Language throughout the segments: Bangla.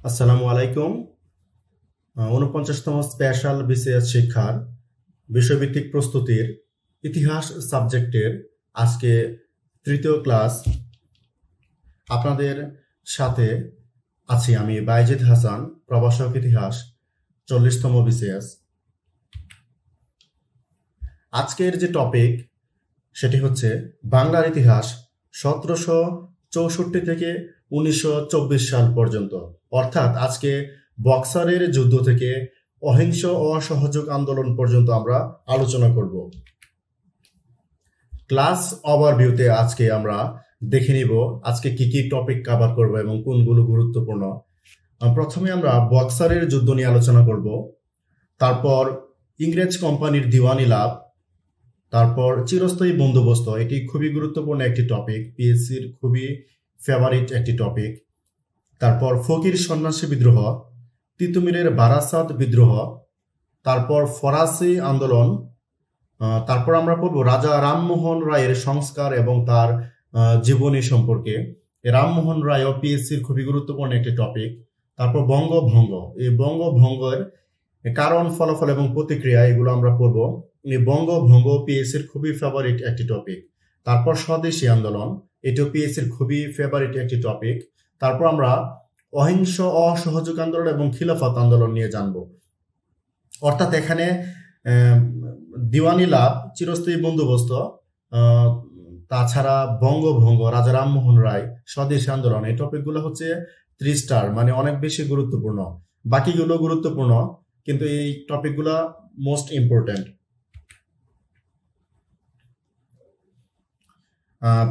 আসসালামু আলাইকুম। ৪৯তম স্পেশাল বিসিএস শিক্ষার বিষয়ভিত্তিক প্রস্তুতির ইতিহাস সাবজেক্টের আজকে তৃতীয় ক্লাস। আপনাদের সাথে আছি আমি বাইজিদ হাসান, প্রভাষক ইতিহাস ৪০তম বিসিএস। আজকের যে টপিক সেটি হচ্ছে বাংলার ইতিহাস ১৭৬৪ থেকে ১৯২৪ সাল পর্যন্ত, অর্থাৎ আজকে বক্সারের যুদ্ধ থেকে অহিংস অসহযোগ আন্দোলন পর্যন্ত আমরা আলোচনা করব। ক্লাস ওভারভিউতে আজকে আমরা দেখে নিব আজকে কি কি টপিক কভার করব এবং কোনগুলো গুরুত্বপূর্ণ। প্রথমে আমরা বক্সারের যুদ্ধ নিয়ে আলোচনা করব, তারপর ইংরেজ কোম্পানির দিওয়ানি লাভ, তারপর চিরস্থায়ী বন্দোবস্ত, এটি খুবই গুরুত্বপূর্ণ একটি টপিক, পিএসসির খুবই ফেভারিট একটি টপিক। তারপর ফকির সন্ন্যাসী বিদ্রোহ, তিতুমিরের বারাসাত বিদ্রোহ, তারপর ফরাসি আন্দোলন, তারপর আমরা পড়ব রাজা রামমোহন রায়ের সংস্কার এবং তার জীবনী সম্পর্কে। রামমোহন রায়ও পিএসসির খুবই গুরুত্বপূর্ণ একটি টপিক। তারপর বঙ্গভঙ্গ, এই বঙ্গভঙ্গের কারণ, ফলাফল এবং প্রতিক্রিয়া, এগুলো আমরা পড়ব। এই বঙ্গভঙ্গ পিএসসির খুবই ফেভারিট একটি টপিক। তারপর স্বদেশী আন্দোলন, এটিও পিএসসির খুবই ফেভারিট একটি টপিক। তারপর আমরা অহিংস অসহযোগ আন্দোলন এবং খিলাফত আন্দোলন নিয়ে জানব। অর্থাৎ এখানে দিওয়ানি লাভ, চিরস্থায়ী বন্দোবস্ত, তাছাড়া বঙ্গভঙ্গ, রাজা রামমোহন রায়, স্বদেশী আন্দোলন, এই টপিকগুলো হচ্ছে 3 স্টার, মানে অনেক বেশি গুরুত্বপূর্ণ। বাকিগুলো গুরুত্বপূর্ণ কিন্তু এই টপিকগুলো মোস্ট ইম্পর্টেন্ট।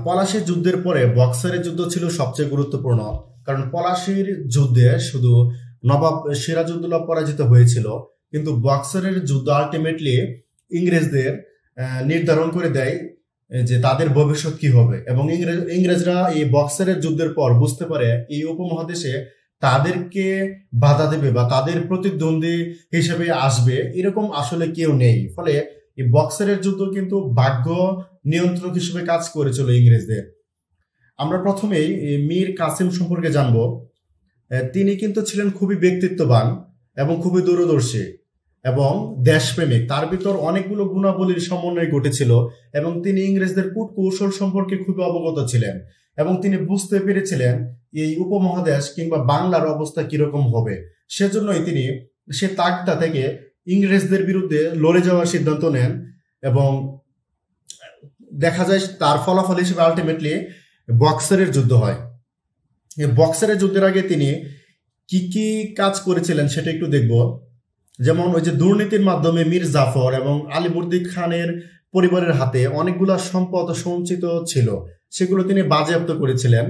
পলাশীর যুদ্ধের পরে বক্সারের যুদ্ধ ছিল সবচেয়ে গুরুত্বপূর্ণ, কারণ পলাশীর যুদ্ধে শুধু নবাব সিরাজউদ্দৌলা পরাজিত হয়েছিল, কিন্তু বক্সারের যুদ্ধ আলটিমেটলি ইংরেজদের নির্ধারণ করে দেয় যে তাদের ভবিষ্যৎ কি হবে। এবং ইংরেজরা এই বক্সারের যুদ্ধের পর বুঝতে পারে এই উপমহাদেশে তাদেরকে বাধা দেবে বা তাদের প্রতিদ্বন্দ্বী হিসেবে আসবে এরকম আসলে কেউ নেই। ফলে এই বক্সারের যুদ্ধ কিন্তু ভাগ্য নিয়ন্ত্রক হিসেবে কাজ করেছিল ইংরেজদের। আমরা প্রথমেই মীর কাসিম সম্পর্কে জানব। তিনি কিন্তু ছিলেন খুবই ব্যক্তিত্ববান এবং খুবই দূরদর্শী এবং দেশপ্রেমিক। তার ভিতর অনেকগুলো গুণাবলীর সমন্বয় ঘটেছিল এবং তিনি ইংরেজদের কূটকৌশল সম্পর্কে খুবই অবগত ছিলেন এবং তিনি বুঝতে পেরেছিলেন এই উপমহাদেশ কিংবা বাংলার অবস্থা কিরকম হবে। সেজন্যই তিনি সে তাকটা থেকে ইংরেজদের বিরুদ্ধে লড়ে যাওয়ার সিদ্ধান্ত নেন এবং দেখা যায় তার ফলাফল হিসেবে আলটিমেটলি বক্সারের যুদ্ধ হয়। এই বক্সারের যুদ্ধের আগে তিনি কি কি কাজ করেছিলেন সেটা একটু দেখব। যেমন ওই যে দুর্নীতির মাধ্যমে মীর জাফর এবং আলীবর্দী খানের পরিবারের হাতে অনেকগুলা সম্পদ সঞ্চিত ছিল, সেগুলো তিনি বাজেয়াপ্ত করেছিলেন।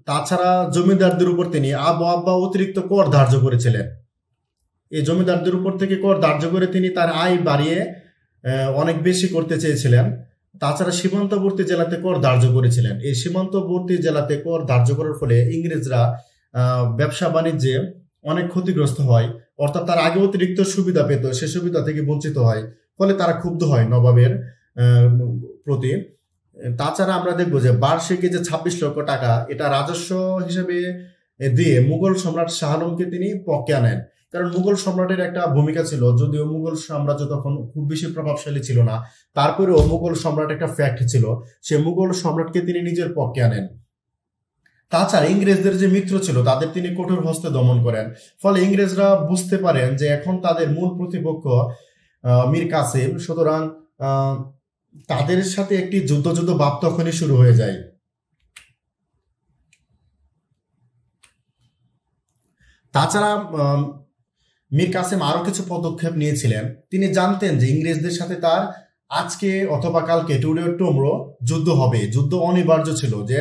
তাছাড়া জমিদারদের উপর তিনি আব্বা অতিরিক্ত কর ধার্য করেছিলেন। এই জমিদারদের উপর থেকে কর ধার্য করে তিনি তার আয় বাড়িয়ে অনেক বেশি করতে চেয়েছিলেন। তাছাড়া সীমান্তবর্তী জেলাতে কর ধার্য করেছিলেন। এই সীমান্তবর্তী জেলাতে কর ধার্য করার ফলে ইংরেজরা ব্যবসা বাণিজ্যে অনেক ক্ষতিগ্রস্ত হয়, অর্থাৎ তার আগে অতিরিক্ত সুবিধা পেত, সে সুবিধা থেকে বঞ্চিত হয়। ফলে তারা ক্ষুব্ধ হয় নবাবের প্রতি। তাছাড়া আমরা দেখবো যে বার্ষিকী যে ২৬ লক্ষ টাকা, এটা রাজস্ব হিসেবে দিয়ে মুঘল সম্রাট শাহ আলমকে তিনি পক্ষে আনেন। কারণ মুঘল সম্রাটের একটা ভূমিকা ছিল, যদিও মুঘল সাম্রাজ্য তখন খুব বেশি প্রভাবশালী ছিল না, তারপরেও মুঘল সম্রাট একটা ফ্যাক্ট ছিল, সে মুঘল সম্রাটকে তিনি নিজের পক্ষে আনেন। তাছাড়া ইংরেজদের যে মিত্র ছিল তাদের তিনি কঠোর হস্তে দমন করেন। ফলে ইংরেজরা বুঝতে পারেন যে এখন তাদের মূল প্রতিপক্ষ মীর কাসিম, সুতরাং তাদের সাথে একটি যুদ্ধ ভাব তখনই শুরু হয়ে যায়। তাছাড়া মীর কাসিম আরো কিছু পদক্ষেপ নিয়েছিলেন। তিনি জানতেন যে ইংরেজদের সাথে তার আজকে অথবা কালকে টুডে টুমরো যুদ্ধ হবে, যুদ্ধ অনিবার্য ছিল। যে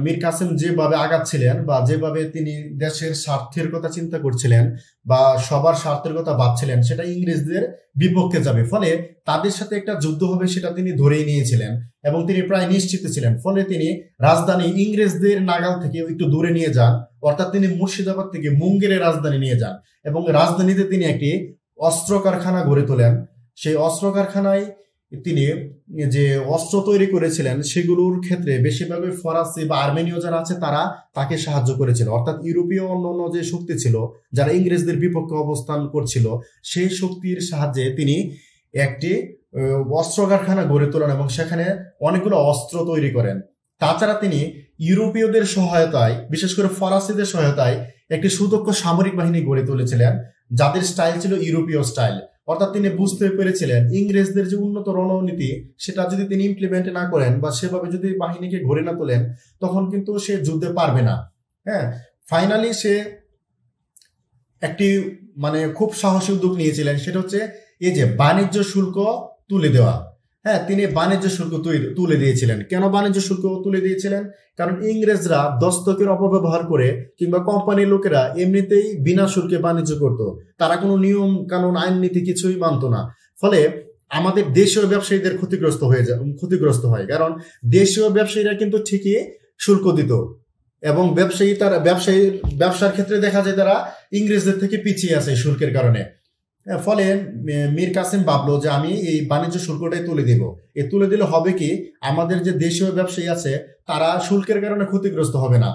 মীর কাসিম যেভাবে আগাচ্ছিলেন বা যেভাবে তিনি দেশের স্বার্থের কথা চিন্তা করছিলেন বা সবার স্বার্থের কথা ভাবছিলেন, সেটা ইংরেজদের বিপক্ষে যাবে। ফলে তাদের সাথে একটা যুদ্ধ হবে সেটা তিনি ধরেই নিয়েছিলেন এবং তিনি প্রায় নিশ্চিত ছিলেন। ফলে তিনি রাজধানী ইংরেজদের নাগাল থেকে একটু দূরে নিয়ে যান, অর্থাৎ তিনি মুর্শিদাবাদ থেকে মুঙ্গেরের রাজধানী নিয়ে যান এবং রাজধানীতে তিনি একটি অস্ত্র কারখানা গড়ে তোলেন। সেই অস্ত্র কারখানায় তিনি যে অস্ত্র তৈরি করেছিলেন সেগুলোর ক্ষেত্রে বেশিরভাগই ফরাসি বা আর্মেনীয় যারা আছে তারা তাকে সাহায্য করেছিল। অর্থাৎ ইউরোপীয় অন্যান্য যে শক্তি ছিল যারা ইংরেজদের বিপক্ষে অবস্থান করছিল সেই শক্তির সাহায্যে তিনি একটি অস্ত্র কারখানা গড়ে তোলেন এবং সেখানে অনেকগুলো অস্ত্র তৈরি করেন। তাছাড়া তিনি ইউরোপীয়দের সহায়তায়, বিশেষ করে ফরাসিদের সহায়তায় একটি সুদক্ষ সামরিক বাহিনী গড়ে তুলেছিলেন যাদের স্টাইল ছিল ইউরোপীয় স্টাইল। অর্থাৎ তিনি বুঝতে পেরেছিলেন ইংরেজদের যে উন্নত রণনীতি সেটা যদি তিনি ইমপ্লিমেন্ট না করেন বা সেভাবে যদি বাহিনীকে গড়ে না তোলেন তখন কিন্তু সে যুদ্ধে পারবে না। হ্যাঁ, ফাইনালি সে একটি খুব সাহসী উদ্যোগ নিয়েছিলেন, সেটা হচ্ছে এই যে বাণিজ্য শুল্ক তুলে দেওয়া। হ্যাঁ, তিনি বাণিজ্য শুল্ক তুলে দিয়েছিলেন। কেন বাণিজ্য শুল্ক তুলে দিয়েছিলেন? কারণ ইংরেজরা দস্তকের অপব্যবহার করে কিংবা কোম্পানির লোকেরা এমনিতেই বিনা শুল্কে বাণিজ্য করত, তারা কোনো নিয়ম কানুন আইন নীতি কিছুই মানত না। ফলে আমাদের দেশীয় ব্যবসায়ীদের ক্ষতিগ্রস্ত হয়, কারণ দেশীয় ব্যবসায়ীরা কিন্তু ঠিকই শুল্ক দিত এবং ব্যবসার ক্ষেত্রে দেখা যায় তারা ইংরেজদের থেকে পিছিয়ে আছে শুল্কের কারণে। ফলে মীর কাসিম ভাবলো যে আমি এই বাণিজ্য শুল্কটাই তুলে দিব। তুলে দিলে হবে কি, আমাদের যে দেশীয় ব্যবসায়ী আছে তারা শুল্কের কারণে ক্ষতিগ্রস্ত হবে না।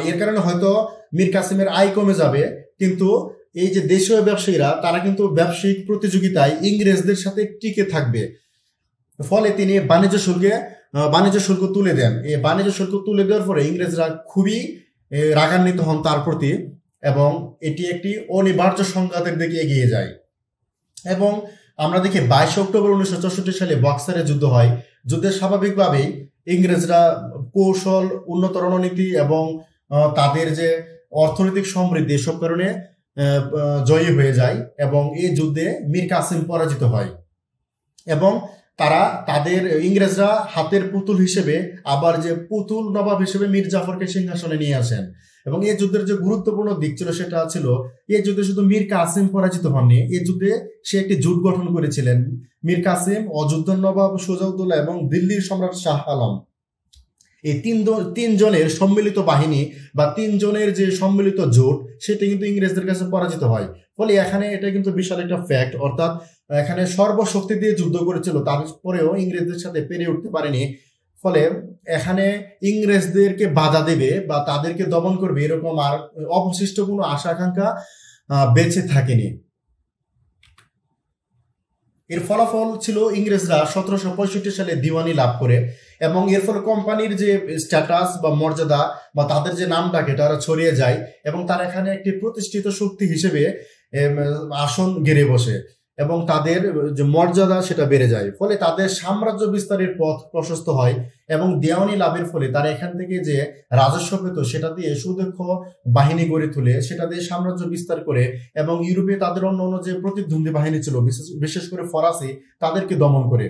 এর কারণে হয়তো মীর কাসিমের আয় কমে যাবে, কিন্তু এই যে দেশীয় ব্যবসায়ীরা তারা কিন্তু ব্যবসায়িক প্রতিযোগিতায় ইংরেজদের সাথে টিকে থাকবে। ফলে তিনি বাণিজ্য শুল্ক তুলে দেন। এই বাণিজ্য শুল্ক তুলে দেওয়ার পরে ইংরেজরা খুবই রাগান্বিত হন তার প্রতি এবং এটি একটি অনিবার্য সংঘাতের দিকে এগিয়ে যায়। এবং আমরা দেখি 22 অক্টোবর 1964 সালে বক্সারে যুদ্ধ হয়। যুদ্ধে স্বাভাবিকভাবেই ইংরেজরা কৌশল, উন্নত রণনীতি এবং তাদের যে অর্থনৈতিক সমৃদ্ধি এসব কারণে জয়ী হয়ে যায় এবং এই যুদ্ধে মীর কাসিম পরাজিত হয় এবং ইংরেজরা হাতের পুতুল হিসেবে আবার যে পুতুল নবাব হিসেবে মীর জাফরকে সিংহাসনে নিয়ে আসেন। এবং এই যুদ্ধের যে গুরুত্বপূর্ণ দিক ছিল সেটা ছিল এই যুদ্ধে শুধু মীর কাসিম পরাজিত হননি, এই যুদ্ধে সে একটি জোট গঠন করেছিলেন। মীর কাসিম, অযোধ্যার নবাব সুজাউদ্দৌলা এবং দিল্লির সম্রাট শাহ আলম, এই তিনজনের সম্মিলিত বাহিনী বা তিনজনের যে সম্মিলিত জোট সেটা কিন্তু ইংরেজদের কাছে পরাজিত হয়। ফলে এখানে এটা কিন্তু বিশাল একটা ফ্যাক্ট, অর্থাৎ এখানে সর্বশক্তি দিয়ে যুদ্ধ করেছিল, তারপরেও ইংরেজদের সাথে পেরে উঠতে পারেনি। ফলে এখানে ইংরেজদেরকে বাধা দেবে বা তাদেরকে দমন করবে এরকম আর অবশিষ্ট কোনো আশা আকাঙ্ক্ষা বেঁচে থাকেনি। এর ফলাফল ছিল ইংরেজরা 1765 সালে দিওয়ানি লাভ করে এবং এর ফলে কোম্পানির যে স্ট্যাটাস বা মর্যাদা বা তাদের যে নামটাকে তারা ছড়িয়ে যায় এবং তারা এখানে একটি প্রতিষ্ঠিত শক্তি হিসেবে আসন গেড়ে বসে এবং তাদের যে মর্যাদা সেটা বেড়ে যায়। ফলে তাদের সাম্রাজ্য বিস্তারের পথ প্রশস্ত হয় এবং দেওয়ানি লাভের ফলে তারা এখান থেকে যে রাজস্ব পেত সেটা দিয়ে সুদক্ষ বাহিনী গড়ে তুলে সেটা দিয়ে সাম্রাজ্য বিস্তার করে এবং ইউরোপে তাদের অন্য যে প্রতিদ্বন্দ্বী বাহিনী ছিল বিশেষ করে ফরাসি তাদেরকে দমন করে।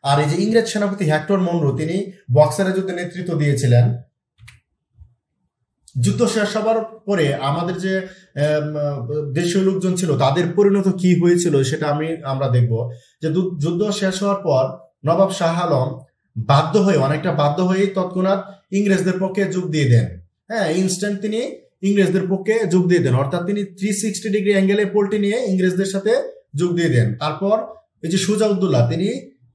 আর এই যে ইংরেজ সেনাপতি হেক্টর মনরো, তিনি বক্সারের যুদ্ধে নেতৃত্ব দিয়েছিলেন। যুদ্ধ শেষ হবার পরে আমাদের যে দেশীয় লোকজন ছিল তাদের পরিণত কি হয়েছিল সেটা আমরা দেখব। যে যুদ্ধ শেষ হওয়ার পর নবাব শাহ আলম অনেকটা বাধ্য হয়ে তৎক্ষণাৎ ইংরেজদের পক্ষে যোগ দিয়ে দেন। হ্যাঁ, ইনস্ট্যান্ট তিনি ইংরেজদের পক্ষে যোগ দিয়ে দেন, অর্থাৎ তিনি 360 ডিগ্রি অ্যাঙ্গেলে পল্টি নিয়ে ইংরেজদের সাথে যোগ দিয়ে দেন। তারপর এই যে সুজাউদ্দৌলা, তিনি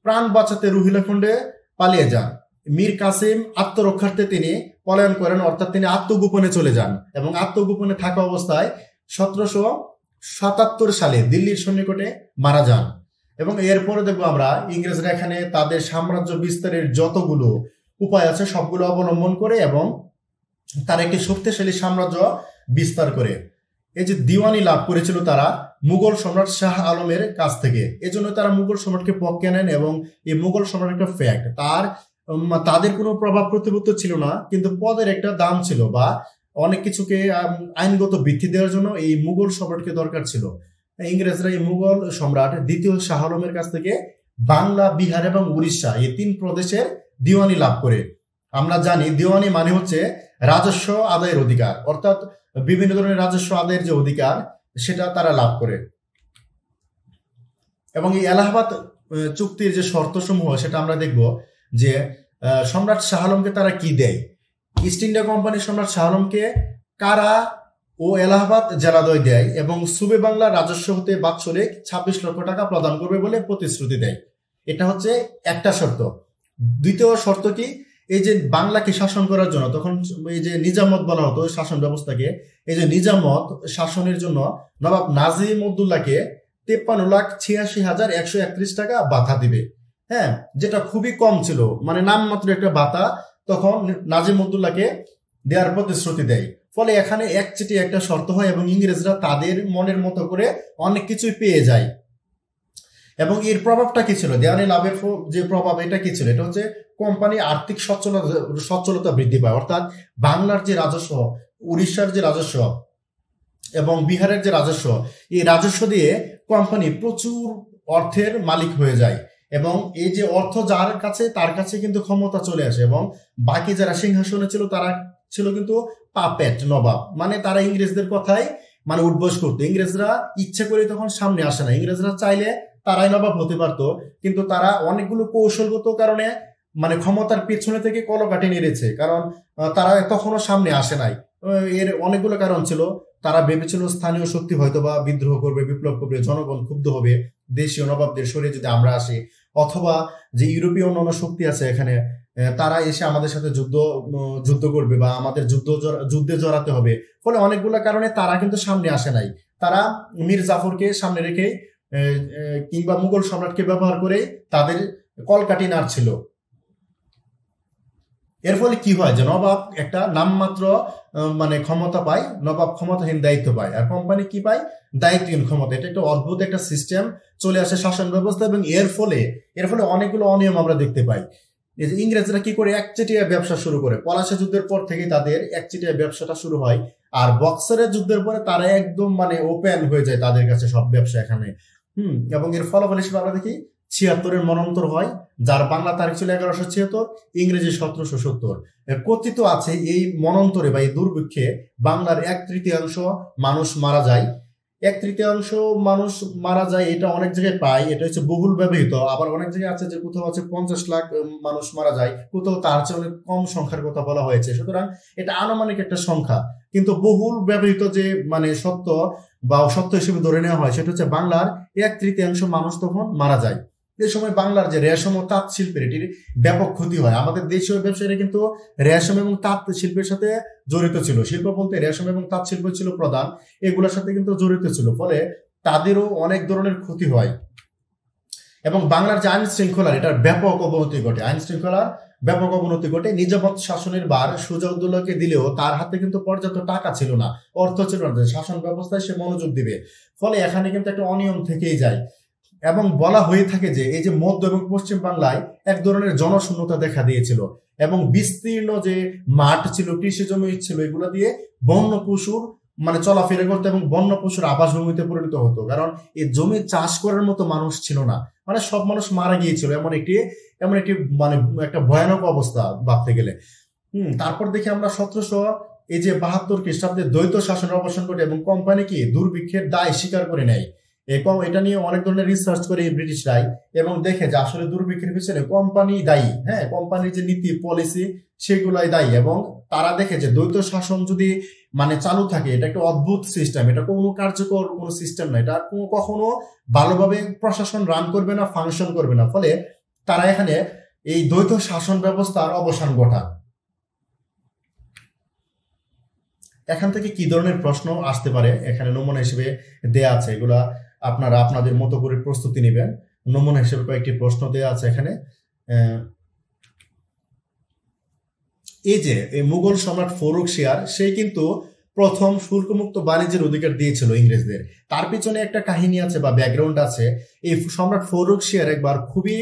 প্রাণ বাঁচাতে রুহিলাখণ্ডে পালিয়ে যান। মীর কাসিম আত্মরক্ষার্থে তিনি পলায়ন করেন, অর্থাৎ তিনি আত্মগোপনে চলে যান এবং আত্মগোপনে থাকা অবস্থায় 1777 সালে দিল্লির সন্নিকটে মারা যান। এবং এরপরে দেখবো আমরা ইংরেজরা এখানে তাদের সাম্রাজ্য বিস্তারের যতগুলো উপায় আছে সবগুলো অবলম্বন করে এবং তারা একটি শক্তিশালী সাম্রাজ্য বিস্তার করে। এই যে দিওয়ানি লাভ করেছিল তারা মুঘল সম্রাট শাহ আলমের কাছ থেকে, এজন্য তারা মুঘল সম্রাটকে পক্ষে নেন এবং এই মুঘল সম্রাট একটা ফ্যাক্ট, তাদের কোনো প্রভাব প্রতিপত্তি ছিল না, কিন্তু পদের একটা দাম ছিল বা অনেক কিছুকে আইনগত বৃদ্ধি দেওয়ার জন্য এই মুঘল সম্রাটকে দরকার ছিল। ইংরেজরা এই মুঘল সম্রাট দ্বিতীয় শাহ আলমের কাছ থেকে বাংলা, বিহার এবং উড়িষ্যা এই 3 প্রদেশের দিওয়ানি লাভ করে। আমরা জানি দিওয়ানি মানে হচ্ছে রাজস্ব আদায়ের অধিকার, অর্থাৎ বিভিন্ন ধরনের রাজস্ব আদায়ের যে অধিকার সেটা তারা লাভ করে। এবং এই এলাহাবাদ চুক্তির যে শর্ত সমূহ সেটা আমরা দেখব যে সম্রাট শাহ আলমকে তারা কি দেয়। ইস্ট ইন্ডিয়া কোম্পানির সম্রাট শাহ আলমকে কারা ও এলাহাবাদ জেলাদ্বয় দেয় এবং সুবে বাংলা রাজস্ব হতে বাৎসরিক 26 লক্ষ টাকা প্রদান করবে বলে প্রতিশ্রুতি দেয়। এটা হচ্ছে একটা শর্ত। দ্বিতীয় শর্ত কি, এই যে বাংলাকে শাসন করার জন্য তখন এই যে নিজামত বলা হতো শাসন ব্যবস্থাকে, এই যে নিজামত শাসনের জন্য নবাব নাজিমউদ্দৌলাকে 53,86,131 টাকা ভাতা দিবে। হ্যাঁ, যেটা খুবই কম ছিল, মানে নামমাত্র একটা ভাতা তখন নাজিমউদ্দৌলাকে দেওয়ার প্রতিশ্রুতি দেয়। ফলে এখানে একচেটিয়া একটা শর্ত হয় এবং ইংরেজরা তাদের মনের মতো করে অনেক কিছুই পেয়ে যায়। এবং এর প্রভাবটা কি ছিল, দেওয়ানি লাভের যে প্রভাব, এটা কি ছিল, এটা হচ্ছে কোম্পানি আর্থিক সচ্ছলতা বৃদ্ধি পায়। অর্থাৎ বাংলার যে রাজস্ব, উড়িষ্যার যে রাজস্ব এবং বিহারের যে রাজস্ব, এই রাজস্ব দিয়ে কোম্পানি প্রচুর অর্থের মালিক হয়ে যায় এবং এই যে অর্থ যার কাছে তার কাছে কিন্তু ক্ষমতা চলে আসে এবং বাকি যারা সিংহাসনে ছিল তারা ছিল কিন্তু পাপেট, নবাব, মানে তারা ইংরেজদের কথাই মানে উঠবোস করতো। ইংরেজরা ইচ্ছে করে তখন সামনে আসে না, ইংরেজরা চাইলে তারাই নবাব হতে পারতো, কিন্তু তারা অনেকগুলো কৌশলগত কারণে মানে ক্ষমতার পেছনে থেকে কলকাঠি নেড়েছে, কারণ তারা তখনও সামনে আসে নাই। এর অনেকগুলো কারণ ছিল। তারা ভেবেছিল স্থানীয় শক্তি হয়তো বা বিদ্রোহ করবে, বিপ্লব করবে, জনগণ ক্ষুব্ধ হবে দেশীয় নবাবদের সরিয়ে যদি আমরা আসি, অথবা যে ইউরোপীয় অন্যান্য শক্তি আছে এখানে তারা এসে আমাদের সাথে যুদ্ধ করবে বা আমাদের যুদ্ধে জড়াতে হবে। ফলে অনেকগুলো কারণে তারা কিন্তু সামনে আসে নাই। তারা মীর জাফরকে সামনে রেখে কিংবা মুঘল সম্রাটকে ব্যবহার করে তাদের কলকাঠি নাড়ছিল। এর ফলে কি হয় যে নবাব একটা নামমাত্র মানে ক্ষমতা পায়, নবাব ক্ষমতাহীন দায়িত্ব পায়, আর কোম্পানি কি পায়, দায়িত্বহীন ক্ষমতা। এটা একটা অদ্ভুত একটা সিস্টেম চলে আসে শাসন ব্যবস্থা এবং এর ফলে অনেকগুলো অনিয়ম আমরা দেখতে পাই। এই যে ইংরেজরা কি করে একচেটিয়া ব্যবসা শুরু করে, পলাশী যুদ্ধের পর থেকে তাদের একচেটিয়া ব্যবসাটা শুরু হয়, আর বক্সারের যুদ্ধের পরে তারা একদম মানে ওপেন হয়ে যায় তাদের কাছে সব ব্যবসা এখানে। এবং এর ফলাফল হিসেবে আমরা দেখি 76-এর মনন্তর হয়, যার বাংলা তারিখ ছিল 1176, ইংরেজি 1770। কথিত আছে এই মনন্তরে বা এই দুর্ভিক্ষে বাংলার 1/3 মানুষ মারা যায়। 1/3 মানুষ মারা যায়, এটা অনেক জায়গায় পাই, এটা হচ্ছে বহুল ব্যবহৃত। আবার অনেক জায়গায় আছে যে কোথাও আছে 50 লাখ মানুষ মারা যায়, কোথাও তার চেয়ে অনেক কম সংখ্যার কথা বলা হয়েছে। সুতরাং এটা আনুমানিক একটা সংখ্যা, কিন্তু বহুল ব্যবহৃত যে মানে সত্য হিসেবে ধরে নেওয়া হয় সেটা হচ্ছে বাংলার 1/3 মানুষ তখন মারা যায়। এই সময় বাংলার যে রেশম ও তাঁত শিল্পের এটির ব্যাপক ক্ষতি হয়। আমাদের দেশীয় ব্যবসায়ীরা কিন্তু রেশম এবং তাঁত শিল্পের সাথে জড়িত ছিল। শিল্প বলতে রেশম এবং তাঁত শিল্প ছিল প্রধান, এগুলোর সাথে কিন্তু জড়িত ছিল। ফলে তাদেরও অনেক ধরনের ক্ষতি হয় এবং বাংলার যে আইন শৃঙ্খলার এটার ব্যাপক অবনতি ঘটে। নিজামত শাসনের ভার সুজাউদ্দৌলাকে দিলেও তার হাতে কিন্তু পর্যাপ্ত টাকা ছিল না, অর্থ ছিল না, শাসন ব্যবস্থায় সে মনোযোগ দিবে। ফলে এখানে কিন্তু একটা অনিয়ম থেকেই যায় এবং বলা হয়ে থাকে যে এই যে মধ্য এবং পশ্চিম বাংলায় এক ধরনের জনশূন্যতা দেখা দিয়েছিল এবং বিস্তীর্ণ যে মাঠ ছিল, কৃষি জমি ছিল, এগুলো দিয়ে বন্য পশুর মানে চলাফেরা করতো এবং বন্য পশুর আবাসভূমিতে পরিণত হতো, কারণ এই জমি চাষ করার মতো মানুষ ছিল না, মানে সব মানুষ মারা গিয়েছিল। এমন একটি মানে একটা ভয়ানক অবস্থা ভাবতে গেলে। তারপর দেখি আমরা 1772 খ্রিস্টাব্দে দ্বৈত শাসনের অবসান ঘটে এবং কোম্পানি কি দুর্ভিক্ষের দায় স্বীকার করে নেয়। এটা নিয়ে অনেক ধরনের রিসার্চ করে ব্রিটিশরাই এবং দেখে যে আসলে দুর্ভিক্ষের পিছনে কোম্পানি দায়ী। হ্যাঁ, কোম্পানির যে নীতি পলিসি সেগুলাই দায়ী এবং তারা দেখে যে দ্বৈত শাসন যদি মানে চালু থাকে এটা একটা অদ্ভুত সিস্টেম, এটা কোনো কার্যকর কোনো সিস্টেম না, এটা কখনো ভালোভাবে প্রশাসন রান করবে না, ফাংশন করবে না। ফলে তারা এখানে এই দ্বৈত শাসন ব্যবস্থার অবসান ঘটান। এখান থেকে কি ধরনের প্রশ্ন আসতে পারে এখানে নমুনা হিসেবে দেয়া আছে, এগুলা আপনারা আপনাদের মতো করে প্রস্তুতি নেবেন। নমুনা হিসেবে কয়েকটি প্রশ্ন দেয়া আছে এখানে। এই যে এই মুঘল সম্রাট ফরুখশিয়ার সে কিন্তু প্রথম শুল্কমুক্ত বাণিজ্যের অধিকার দিয়েছিল ইংরেজদের। তার পিছনে একটা কাহিনী আছে বা ব্যাকগ্রাউন্ড আছে। এই সম্রাট ফরুখশিয়ার একবার খুবই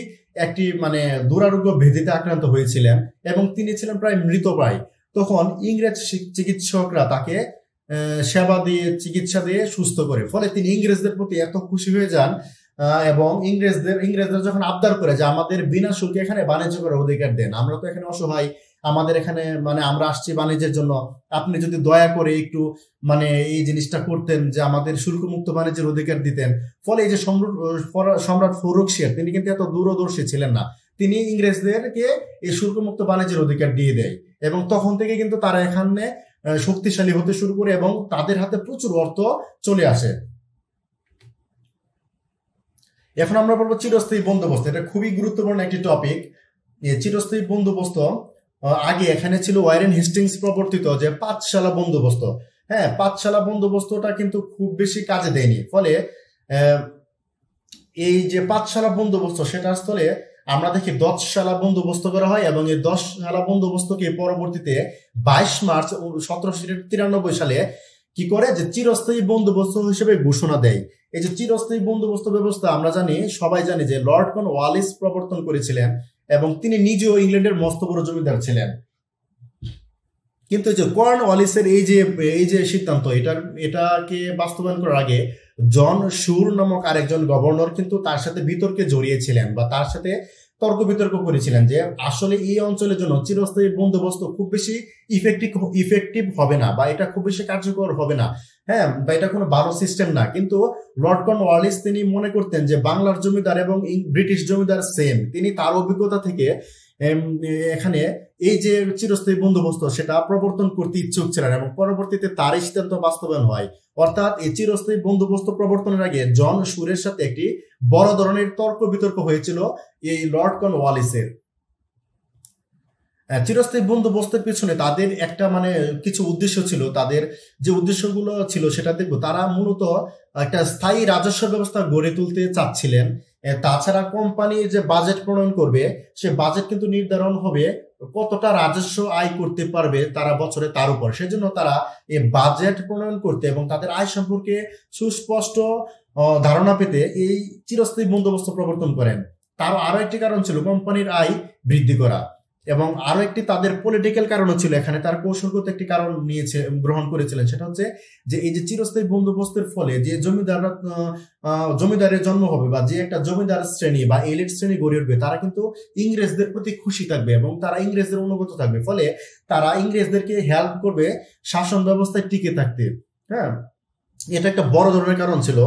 একটি মানে দুরারোগ্য ব্যাধিতে আক্রান্ত হয়েছিলেন এবং তিনি ছিলেন প্রায় মৃতপ্রায়। তখন ইংরেজ চিকিৎসকরা তাকে সেবা দিয়ে চিকিৎসা দিয়ে সুস্থ করে। ফলে তিনি ইংরেজদের প্রতি এত খুশি হয়ে যান এবং ইংরেজরা যখন আবদার করে যে আমাদের বিনা শুল্কে এখানে বাণিজ্য করার অধিকার দেন, আমরা তো এখানে অসহায়, আমাদের এখানে মানে আমরা আসছি বাণিজ্যের জন্য, আপনি যদি দয়া করে একটু মানে এই জিনিসটা করতেন যে আমাদের শুল্কমুক্ত বাণিজ্যের অধিকার দিতেন। ফলে এই যে সম্রাট ফরুখশিয়ার তিনি কিন্তু এত দূরদর্শী ছিলেন না, তিনি ইংরেজদেরকে এই শুল্কমুক্ত বাণিজ্যের অধিকার দিয়ে দেয় এবং তখন থেকে কিন্তু তারা এখানে শক্তিশালী হতে শুরু করে এবং তাদের হাতে প্রচুর অর্থ চলে আসে। এখন আমরা বলবো চিরস্থায়ী বন্দোবস্ত। এটা খুবই গুরুত্বপূর্ণ একটি টপিক। চিরস্থায়ী বন্দোবস্ত আগে এখানে ছিল ওয়ারেন হেস্টিংস প্রবর্তিত যে পাঁচশালা বন্দোবস্ত। হ্যাঁ, পাঁচশালা বন্দোবস্তটা কিন্তু খুব বেশি কাজে দেয়নি। ফলে এই যে পাঁচশালা বন্দোবস্ত সেটার স্থলে আমরা দেখি 10 শালা বন্দোবস্ত করা হয় এবং এই 10 শালা বন্দোবস্তকে পরবর্তীতে 22 মার্চ 1793 সালে কি করে যে চিরস্থায়ী বন্দোবস্ত হিসেবে ঘোষণা দেয়। এই যে চিরস্থায়ী বন্দোবস্ত ব্যবস্থা আমরা জানি, সবাই জানি যে লর্ড কর্নওয়ালিস প্রবর্তন করেছিলেন এবং তিনি নিজেও ইংল্যান্ডের মস্ত বড় জমিদার ছিলেন। কিন্তু এই যে কর্নওয়ালিসের এই যে সিদ্ধান্ত, এটাকে বাস্তবায়ন করার আগে জন শুর নামক আরেকজন গভর্নর কিন্তু তার সাথে বিতর্কে জড়িয়েছিলেন বা তার সাথে তর্ক বিতর্ক করেছিলেন যে আসলে এই অঞ্চলের জন্য চিরস্থায়ী বন্দোবস্ত খুব বেশি ইফেক্টিভ হবে না বা এটা খুব বেশি কার্যকর হবে না, হ্যাঁ, বা এটা কোনো ভালো সিস্টেম না। কিন্তু লর্ড কর্নওয়ালিস তিনি মনে করতেন যে বাংলার জমিদার এবং ব্রিটিশ জমিদার সেম। তিনি তার অভিজ্ঞতা থেকে এখানে এই যে চিরস্থায়ী বন্দোবস্ত সেটা প্রবর্তন করতে ইচ্ছুক ছিলেন এবং পরবর্তীতে তার সিদ্ধান্ত বাস্তবায়ন হয়। অর্থাৎ এই চিরস্থায়ী বন্দোবস্ত প্রবর্তনের আগে জন শুরের সাথে একটি বড় ধরনের তর্ক বিতর্ক হয়েছিল এই লর্ড কর্নওয়ালিসের। চিরস্থায়ী বন্দোবস্তের পিছনে তাদের একটা কিছু উদ্দেশ্য ছিল। তাদের যে উদ্দেশ্যগুলো ছিল সেটা দেখবো। তারা মূলত একটা স্থায়ী রাজস্ব ব্যবস্থা গড়ে তুলতে চাচ্ছিলেন। তাছাড়া কোম্পানি যে বাজেট প্রণয়ন করবে সে বাজেট কিন্তু নির্ধারণ হবে কতটা রাজস্ব আয় করতে পারবে তারা বছরে, তার উপর। সেজন্য তারা এই বাজেট প্রণয়ন করতে এবং তাদের আয় সম্পর্কে সুস্পষ্ট ধারণা পেতে এই চিরস্থায়ী বন্দোবস্ত প্রবর্তন করেন। তার আরো একটি কারণ ছিল কোম্পানির আয় বৃদ্ধি করা এবং আরো একটি তাদের পলিটিক্যাল কারণও ছিল। এখানে তার কৌশলগত একটি কারণ গ্রহণ করেছিলেন, সেটা হচ্ছে যে এই যে চিরস্থায়ী বন্দোবস্তের ফলে যে জমিদারের জন্ম হবে বা যে একটা জমিদার শ্রেণী বা এলিট শ্রেণী গড়ে উঠবে তারা কিন্তু ইংরেজদের প্রতি খুশি থাকবে এবং তারা ইংরেজদের অনুগত থাকবে। ফলে তারা ইংরেজদেরকে হেল্প করবে শাসন ব্যবস্থায় টিকে থাকতে। হ্যাঁ, এটা একটা বড় ধরনের কারণ ছিল।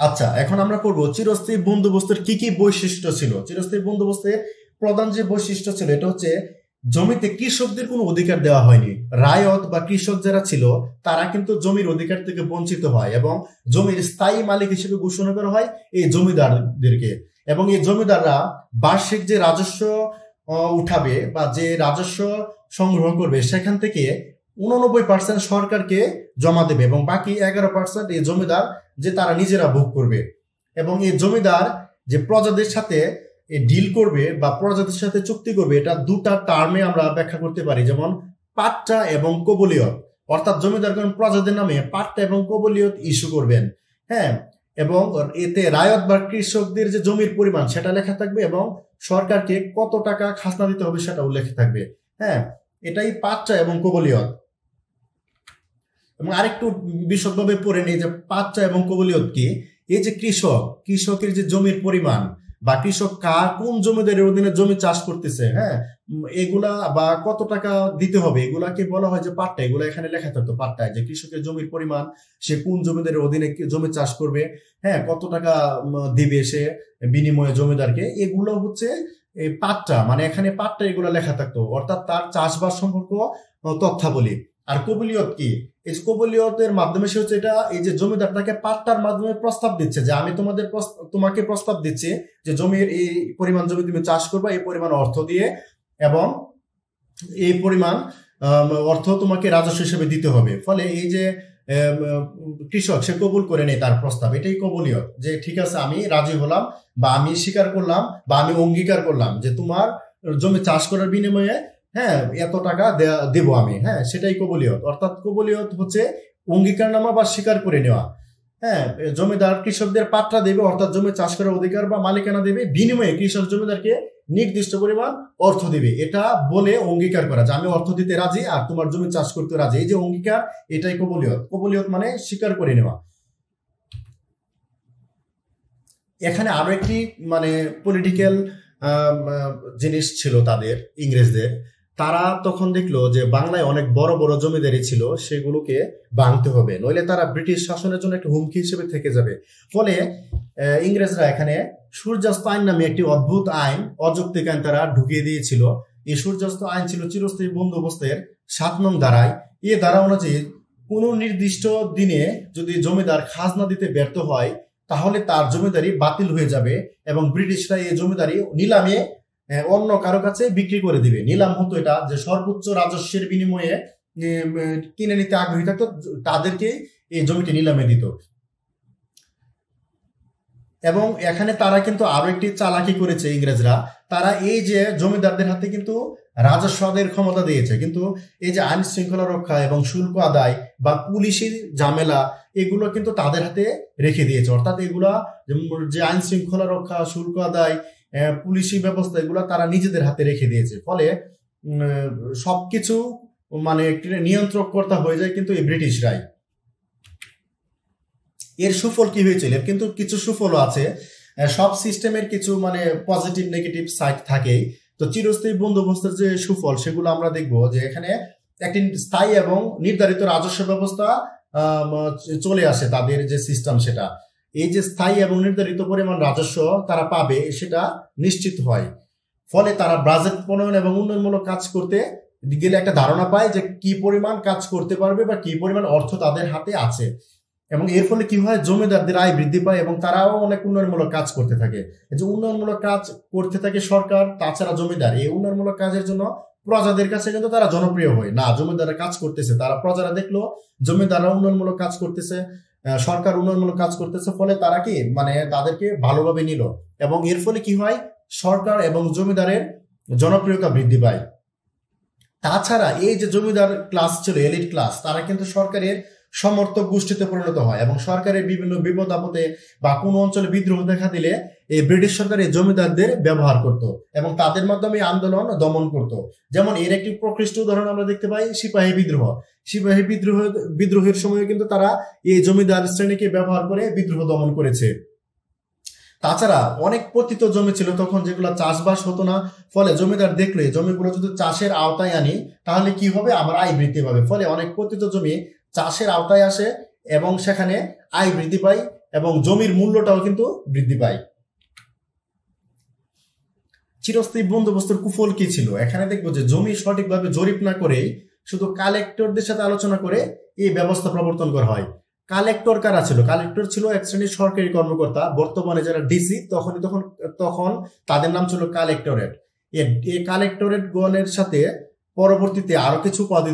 আচ্ছা, এখন আমরা করব চিরস্থায়ী বন্দোবস্তের কি কি বৈশিষ্ট্য ছিল। চিরস্থায়ী বন্দোবস্তের প্রধান যে বৈশিষ্ট্য ছিল এটা হচ্ছে জমিতে কৃষকদের কোনো অধিকার দেওয়া হয়নি। রায়ত বা কৃষক যারা ছিল তারা কিন্তু জমির অধিকার থেকে বঞ্চিত হয় এবং জমির স্থায়ী মালিক হিসেবে ঘোষণা করা হয় এই জমিদারদেরকে। এবং এই জমিদাররা বার্ষিক যে রাজস্ব উঠাবে বা যে রাজস্ব সংগ্রহ করবে সেখান থেকে 89% সরকারকে জমা দেবে এবং বাকি 11% এই জমিদার যে তারা নিজেরা ভোগ করবে। এবং এই জমিদার যে প্রজাদের সাথে ডিল করবে বা প্রজাদের সাথে চুক্তি করবে, এটা দুটা টার্মে আমরা ব্যাখ্যা করতে পারি, যেমন পাট্টা এবং কবলিয়ত। অর্থাৎ জমিদারগণ প্রজাদের নামে পাট্টা এবং কবলিয়ত ইস্যু করবেন। হ্যাঁ, এবং এতে রায়ত বা কৃষকদের যে জমির পরিমাণ সেটা লেখা থাকবে এবং সরকারকে কত টাকা খাজনা দিতে হবে সেটা উল্লেখ থাকবে। হ্যাঁ, এটাই পাট্টা এবং কবলিয়ত। এবং আরেকটু বিশদভাবে পড়ে নেই যে পাট্টা এবং কবলিয়ত কি। এই যে কৃষকের যে জমির পরিমাণ বা কৃষক কোন জমিদারের অধীনে জমি চাষ করতেছে, হ্যাঁ, এগুলা বা কত টাকা দিতে হবে এগুলাকে বলা হয় যে পাট্টা। এগুলা এখানে লেখা থাকতো পাট্টায়, যে কৃষকের জমির পরিমাণ, সে কোন জমিদারের অধীনে জমি চাষ করবে, হ্যাঁ, কত টাকা দিবে সে বিনিময়ে জমিদারকে, এগুলো হচ্ছে এই পাট্টা। এখানে পাট্টা এগুলো লেখা থাকতো, অর্থাৎ তার চাষবাস সম্পর্ক তথ্যাবলী। আর কবলিয়ত কি? এই কবলিয়তের মাধ্যমে সে হচ্ছে এটা এই যে জমিদার তাকে পাট্টার মাধ্যমে প্রস্তাব দিচ্ছে যে আমি তোমাকে প্রস্তাব দিচ্ছি যে জমির এই পরিমাণ জমি তুমি চাষ করবে এই পরিমাণ অর্থ দিয়ে এবং এই পরিমাণ অর্থ তোমাকে রাজস্ব হিসেবে দিতে হবে। ফলে এই যে কৃষক সে কবুল করে নেয় তার প্রস্তাব, এটাই কবলিয়ত, যে ঠিক আছে আমি রাজি হলাম বা আমি স্বীকার করলাম বা আমি অঙ্গীকার করলাম যে তোমার জমি চাষ করার বিনিময়ে হ্যাঁ এত টাকা দেব আমি। হ্যাঁ, সেটাই কবলিয়ত। অর্থাৎ কবলিয়ত হচ্ছে অঙ্গীকারনামা বা স্বীকার করে নেওয়া। হ্যাঁ, জমিদার কৃষকদের পাট্টা দেবে অর্থাৎ জমি চাষ করার অধিকার বা মালিকানা দেবে, বিনিময়ে কৃষক জমিদারকে নির্দিষ্ট পরিমাণ অর্থ দিবে। এটা বলে অঙ্গীকার করা যে আমি অর্থ দিতে রাজি আর তোমার জমি চাষ করতে রাজি। এই যে অঙ্গীকার, এটাই কবলিয়ত। কবলিয়ত মানে স্বীকার করে নেওয়া। এখানে আরো একটি পলিটিক্যাল জিনিস ছিল তাদের, ইংরেজদের। তারা তখন দেখলো যে বাংলায় অনেক বড় বড় জমিদারি ছিল, সেগুলোকে ভাঙতে হবে, নইলে তারা ব্রিটিশ শাসনের জন্য একটা হুমকি হিসেবে থেকে যাবে। ফলে ইংরেজরা এখানে সূর্যাস্ত আইন নামে একটি অদ্ভুত আইন, অযৌক্তিক আইন তারা ঢুকিয়ে দিয়েছিল। এই সূর্যাস্ত আইন ছিল চিরস্থায়ী বন্দোবস্তের 7 নং ধারায়। এ ধারা অনুযায়ী কোনো নির্দিষ্ট দিনে যদি জমিদার খাজনা দিতে ব্যর্থ হয় তাহলে তার জমিদারি বাতিল হয়ে যাবে এবং ব্রিটিশরা এই জমিদারি নিলামে অন্য কারো কাছে বিক্রি করে দিবে। নিলাম হতো এটা যে সর্বোচ্চ রাজস্বের বিনিময়ে কিনে নিতে আগ্রহী থাকতো তাদেরকে এই জমিটি নিলামে দিত। এবং এখানে তারা কিন্তু আরো একটি চালাকি করেছে ইংরেজরা, তারা এই যে জমিদারদের হাতে কিন্তু রাজস্ব আদায়ের ক্ষমতা দিয়েছে, কিন্তু এই যে আইন শৃঙ্খলা রক্ষা এবং শুল্ক আদায় বা পুলিশি ঝামেলা এগুলো কিন্তু তাদের হাতে রেখে দিয়েছে। অর্থাৎ এগুলা যে আইন শৃঙ্খলা রক্ষা, শুল্ক আদায়, পুলিশি ব্যবস্থা এগুলো তারা নিজেদের হাতে রেখে দিয়েছে। ফলে সবকিছু মানে নিয়ন্ত্রণকর্তা হয়ে যায় কিন্তু এই ব্রিটিশরাই। এর সুফল কি হয়েছিল? এর কিন্তু কিছু সুফলও আছে। সব সিস্টেমের কিছু মানে পজিটিভ নেগেটিভ সাইড থাকেই। তো চিরস্থায়ী বন্দোবস্তের যে সুফল সেগুলো আমরা দেখবো যে এখানে একটি স্থায়ী এবং নির্ধারিত রাজস্ব ব্যবস্থা চলে আসে, তাদের যে সিস্টেম সেটা এই যে স্থায়ী এবং নির্ধারিত পরিমাণ রাজস্ব তারা পাবে সেটা নিশ্চিত হয়। ফলে তারা বাজেট প্রণয়ন এবং উন্নয়নমূলক কাজ করতে গেলে একটা ধারণা পায় যে কি পরিমাণ কাজ করতে পারবে বা কি পরিমাণ অর্থ তাদের হাতে আছে। এবং এর ফলে কি হয়, জমিদারদের আয় বৃদ্ধি পায় এবং তারাও অনেক উন্নয়নমূলক কাজ করতে থাকে। এই যে উন্নয়নমূলক কাজ করতে থাকে সরকার, তাছাড়া জমিদার এই উন্নয়নমূলক কাজের জন্য প্রজাদের কাছে কিন্তু তারা জনপ্রিয় হয় না। জমিদাররা কাজ করতেছে, তারা প্রজারা দেখলো জমিদাররা উন্নয়নমূলক কাজ করতেছে, সরকার উন্নয়নমূলক কাজ করতেছে, ফলে তারা কি মানে তাদেরকে ভালোভাবে নিল এবং এর ফলে কি হয়, সরকার এবং জমিদারের জনপ্রিয়তা বৃদ্ধি পায়। তাছাড়া এই যে জমিদার ক্লাস ছিল, এলিট ক্লাস, তারা কিন্তু সরকারের সমর্থক গোষ্ঠীতে পরিণত হয় এবং সরকারের বিভিন্ন বিপদ আপদে বা কোনো অঞ্চলে বিদ্রোহ দেখা দিলে এই ব্রিটিশ সরকার এই জমিদারদের ব্যবহার করত এবং তাদের মাধ্যমে আন্দোলন দমন করত। যেমন এর একটি প্রকৃষ্ট উদাহরণ আমরা দেখতে পাই সিপাহী বিদ্রোহ। সিপাহী বিদ্রোহের সময় কিন্তু তারা এই জমিদার শ্রেণীকে ব্যবহার করে বিদ্রোহ দমন করেছে। তাছাড়া অনেক পতিত জমি ছিল তখন, যেগুলো চাষবাস হতো না। ফলে জমিদার দেখলে জমিগুলো যদি চাষের আওতায় আনি তাহলে কি হবে, আমার আয় বৃদ্ধি পাবে। ফলে অনেক পতিত জমি চাষের আওতায় আসে এবং সেখানে আয় বৃদ্ধি পায় এবং জমির মূল্যটাও কিন্তু বৃদ্ধি পায়। চিরস্থায়ী বন্দোবস্তের কুফল কি ছিল? এখানে দেখবো যে জমি সঠিকভাবে জরিপ না করেই শুধু কালেক্টরদের সাথে আলোচনা করে এই ব্যবস্থা প্রবর্তন করা হয়। কালেক্টর কারা ছিল? কালেক্টর ছিল এক শ্রেণীর সরকারি কর্মকর্তা। বর্তমানে যারা ডিসি তখন তাদের নাম ছিল কালেক্টরেট। এই কালেক্টরেট গণের সাথে পরবর্তীতে আরো কিছু উপাধি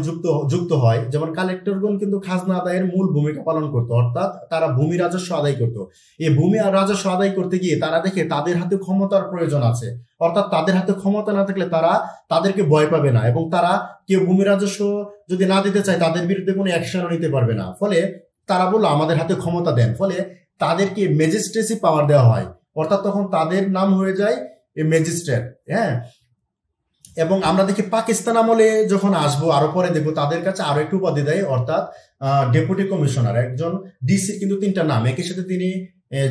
যুক্ত হয়। যেমন কালেক্টরগণ কিন্তু খাজনা আদায়ের মূল ভূমিকা পালন করতো, অর্থাৎ তারা ভূমি রাজস্ব আদায় করতো। এই ভূমি আর রাজস্ব আদায় করতে গিয়ে তারা দেখে তাদের হাতে ক্ষমতার প্রয়োজন আছে, অর্থাৎ তাদের হাতে ক্ষমতা না থাকলে তাদেরকে ভয় পাবে না এবং তারা কেউ ভূমি রাজস্ব যদি না দিতে চায় তাদের বিরুদ্ধে কোনো অ্যাকশনও নিতে পারবে না। ফলে তারা বললো আমাদের হাতে ক্ষমতা দেন। ফলে তাদেরকে ম্যাজিস্ট্রেসি পাওয়ার দেওয়া হয়, অর্থাৎ তখন তাদের নাম হয়ে যায় ম্যাজিস্ট্রেট। হ্যাঁ, এবং আমরা দেখি পাকিস্তান আমলে যখন আসবো আরো পরে দেখবো তাদের কাছে আরো একটু উপাধি দেয়, অর্থাৎ ডেপুটি কমিশনার। একজন ডিসির কিন্তু 3টা নাম, একই সাথে তিনি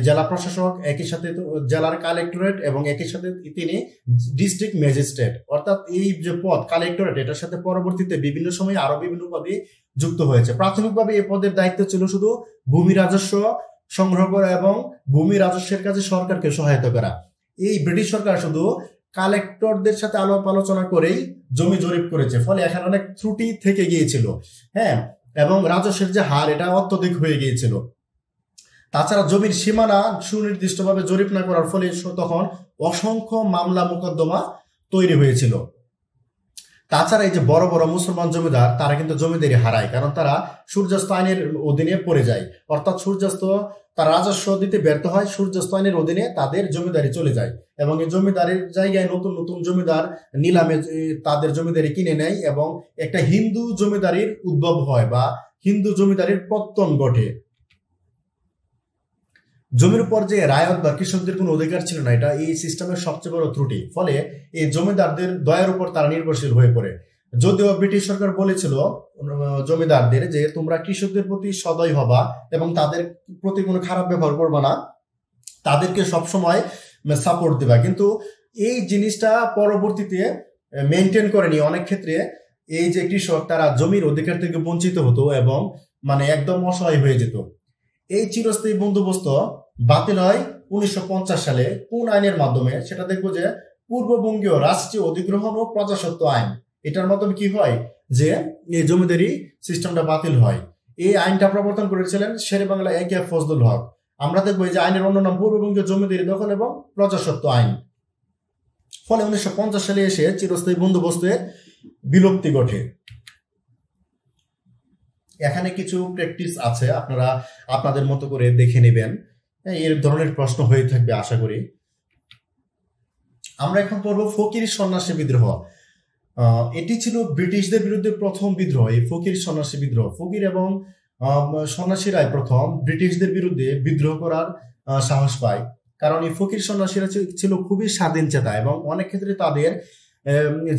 জেলা প্রশাসক, একই সাথে জেলার কালেক্টরেট এবং একই সাথে তিনি ডিস্ট্রিক্ট ম্যাজিস্ট্রেট। অর্থাৎ এই যে পদ কালেক্টরেট, এটার সাথে পরবর্তীতে বিভিন্ন সময়ে আরো বিভিন্ন উপাধি যুক্ত হয়েছে। প্রাথমিকভাবে এই পদের দায়িত্ব ছিল শুধু ভূমি রাজস্ব সংগ্রহ করা এবং ভূমি রাজস্বের কাজে সরকারকে সহায়তা করা। এই ব্রিটিশ সরকার শুধু কালেক্টরদের সাথে আলাপ আলোচনা করেই জমি জরিপ করেছে, ফলে এখানে অনেক ত্রুটি থেকে গিয়েছিল। হ্যাঁ, এবং রাজস্বের যে হার এটা অত্যধিক হয়ে গিয়েছিল। তাছাড়া জমির সীমানা সুনির্দিষ্টভাবে জরিপ না করার ফলে তখন অসংখ্য মামলা মোকদ্দমা তৈরি হয়েছিল। তাছাড়া এই যে বড় বড় মুসলমান জমিদার তারা কিন্তু জমিদারি হারায়, কারণ তারা সূর্যাস্ত আইনের অধীনে পড়ে যায়। অর্থাৎ সূর্যাস্ত তারা রাজস্ব দিতে ব্যর্থ হয়, সূর্যাস্ত আইনের অধীনে তাদের জমিদারি চলে যায় এবং এই জমিদারির জায়গায় নতুন নতুন জমিদার নিলামে তাদের জমিদারি কিনে নেয় এবং একটা হিন্দু জমিদারির উদ্ভব হয় বা হিন্দু জমিদারির পত্তন ঘটে। জমির উপর যে রায়ত বা কৃষকদের কোনো অধিকার ছিল না, এটা এই সিস্টেমের সবচেয়ে বড় ত্রুটি। ফলে এই জমিদারদের দয়ার উপর তারা নির্ভরশীল হয়ে পড়ে। যদিও ব্রিটিশ সরকার বলেছিল জমিদারদের যে তোমরা কৃষকদের প্রতি সদয় হবা এবং তাদের প্রতি কোনো খারাপ ব্যবহার করবা না, তাদেরকে সবসময় সাপোর্ট দিবা, কিন্তু এই জিনিসটা পরবর্তীতে মেনটেন করেনি। অনেক ক্ষেত্রে এই যে কৃষক তারা জমির অধিকার থেকে বঞ্চিত হতো এবং মানে একদম অসহায় হয়ে যেত। এই চিরস্থায়ী বন্দোবস্ত বাতিল হয় 1950 সালে। কোন আইনের মাধ্যমে? সেটা দেখবো যে পূর্ববঙ্গীয় রাষ্ট্রীয় অধিগ্রহণ ও প্রজাস্বত্ব আইন। এটার মাধ্যমে কি হয় যে এই জমিদারি সিস্টেমটা বাতিল হয়। এই আইনটা প্রবর্তন করেছিলেন শেরেবাংলা একে ফজলুল হক। আমরা দেখবো এই যে আইনের অন্য নাম পূর্ববঙ্গীয় জমিদারি দখল এবং প্রজাস্বত্ব আইন। ফলে 1950 সালে এসে চিরস্থায়ী বন্দোবস্তের বিলুপ্তি ঘটে। এখানে কিছু প্র্যাকটিস আছে, আপনারা আপনাদের মতো করে দেখে নেবেন। এর ধরনের প্রশ্ন হয়ে থাকবে আশা করি। আমরা এখন পড়ব ফকির সন্ন্যাসী বিদ্রোহ। এটি ছিল ব্রিটিশদের বিরুদ্ধে প্রথম বিদ্রোহ। এই ফকির সন্ন্যাসী বিদ্রোহ, ফকির এবং সন্ন্যাসীরাই প্রথম ব্রিটিশদের বিরুদ্ধে বিদ্রোহ করার সাহস পায়। কারণ এই ফকির সন্ন্যাসীরা ছিল খুবই স্বাধীনচেতা এবং অনেক ক্ষেত্রে তাদের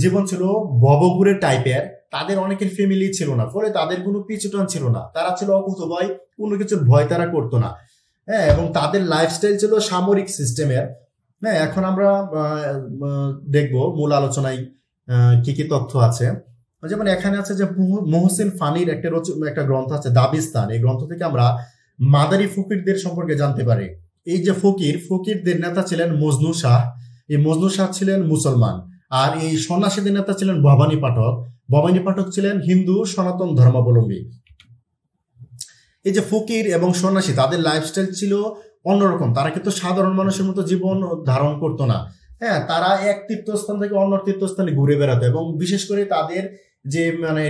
জীবন ছিল ভবঘুরে টাইপের। তাদের অনেকের ফ্যামিলি ছিল না, ফলে তাদের কোনো পিছুটান ছিল না। তারা ছিল অকুতোভয়, কোনো কিছুর ভয় তারা করতো না। হ্যাঁ, এবং তাদের লাইফস্টাইল ছিল সামরিক সিস্টেমের। হ্যাঁ, এখন আমরা দেখব মূল আলোচনায় কি কি তথ্য আছে। যেমন এখানে আছে যে মহসিন ফানির একটা গ্রন্থ আছে দাবিস্তান। এই গ্রন্থ থেকে আমরা মাদারি ফকিরদের সম্পর্কে জানতে পারি। এই যে ফকিরদের নেতা ছিলেন মজনু শাহ। এই মজনু শাহ ছিলেন মুসলমান, আর এই সন্ন্যাসীদের নেতা ছিলেন ভবানী পাঠক। ভবানী পাঠক ছিলেন হিন্দু সনাতন ধর্মাবলম্বী। এই যে ফকির এবং সন্ন্যাসী, তাদের লাইফস্টাইল ছিল অন্যরকম। তারা কিন্তু সাধারণ মানুষের মতো জীবন ধারণ করতো না। হ্যাঁ, তারা এক তীর্থস্থান থেকে অন্য তীর্থস্থানে ঘুরে বেড়াতো এবং বিশেষ করে তাদের যে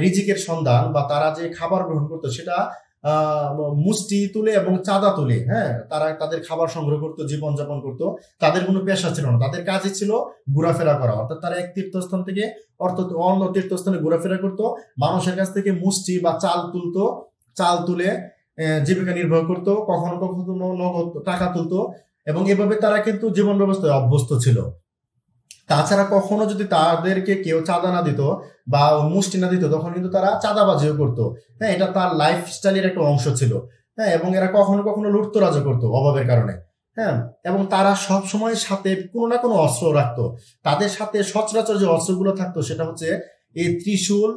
রিজিকের সন্ধান বা তারা যে খাবার গ্রহণ করতো সেটা মুষ্টি তুলে এবং চাঁদা তুলে। হ্যাঁ, তারা তাদের খাবার সংগ্রহ করতো, জীবনযাপন করতো। তাদের কোনো পেশা ছিল না, তাদের কাজই ছিল ঘোরাফেরা করা। অর্থাৎ তারা এক তীর্থস্থান থেকে অন্য তীর্থস্থানে ঘোরাফেরা করতো, মানুষের কাছ থেকে মুষ্টি বা চাল তুলে জীবিকা নির্বাহ করতো, কখনো কখনো নগদ টাকা তুলতো এবং এভাবে তারা কিন্তু জীবন ব্যবস্থায় অভ্যস্ত ছিল। তাছাড়া কখনো যদি তাদেরকে কেউ চাঁদা না দিত বা মুষ্টি না দিত, তখন কিন্তু তারা চাঁদাবাজিও করতো। হ্যাঁ, এটা তার লাইফস্টাইলের একটা অংশ ছিল। হ্যাঁ, এবং এরা কখনো কখনো লুটতরাজও করতো অভাবের কারণে। হ্যাঁ, এবং তারা সব সময় সাথে কোনো না কোনো অস্ত্র রাখতো। তাদের সাথে সচরাচর যে অস্ত্রগুলো থাকতো সেটা হচ্ছে এই ত্রিশূল,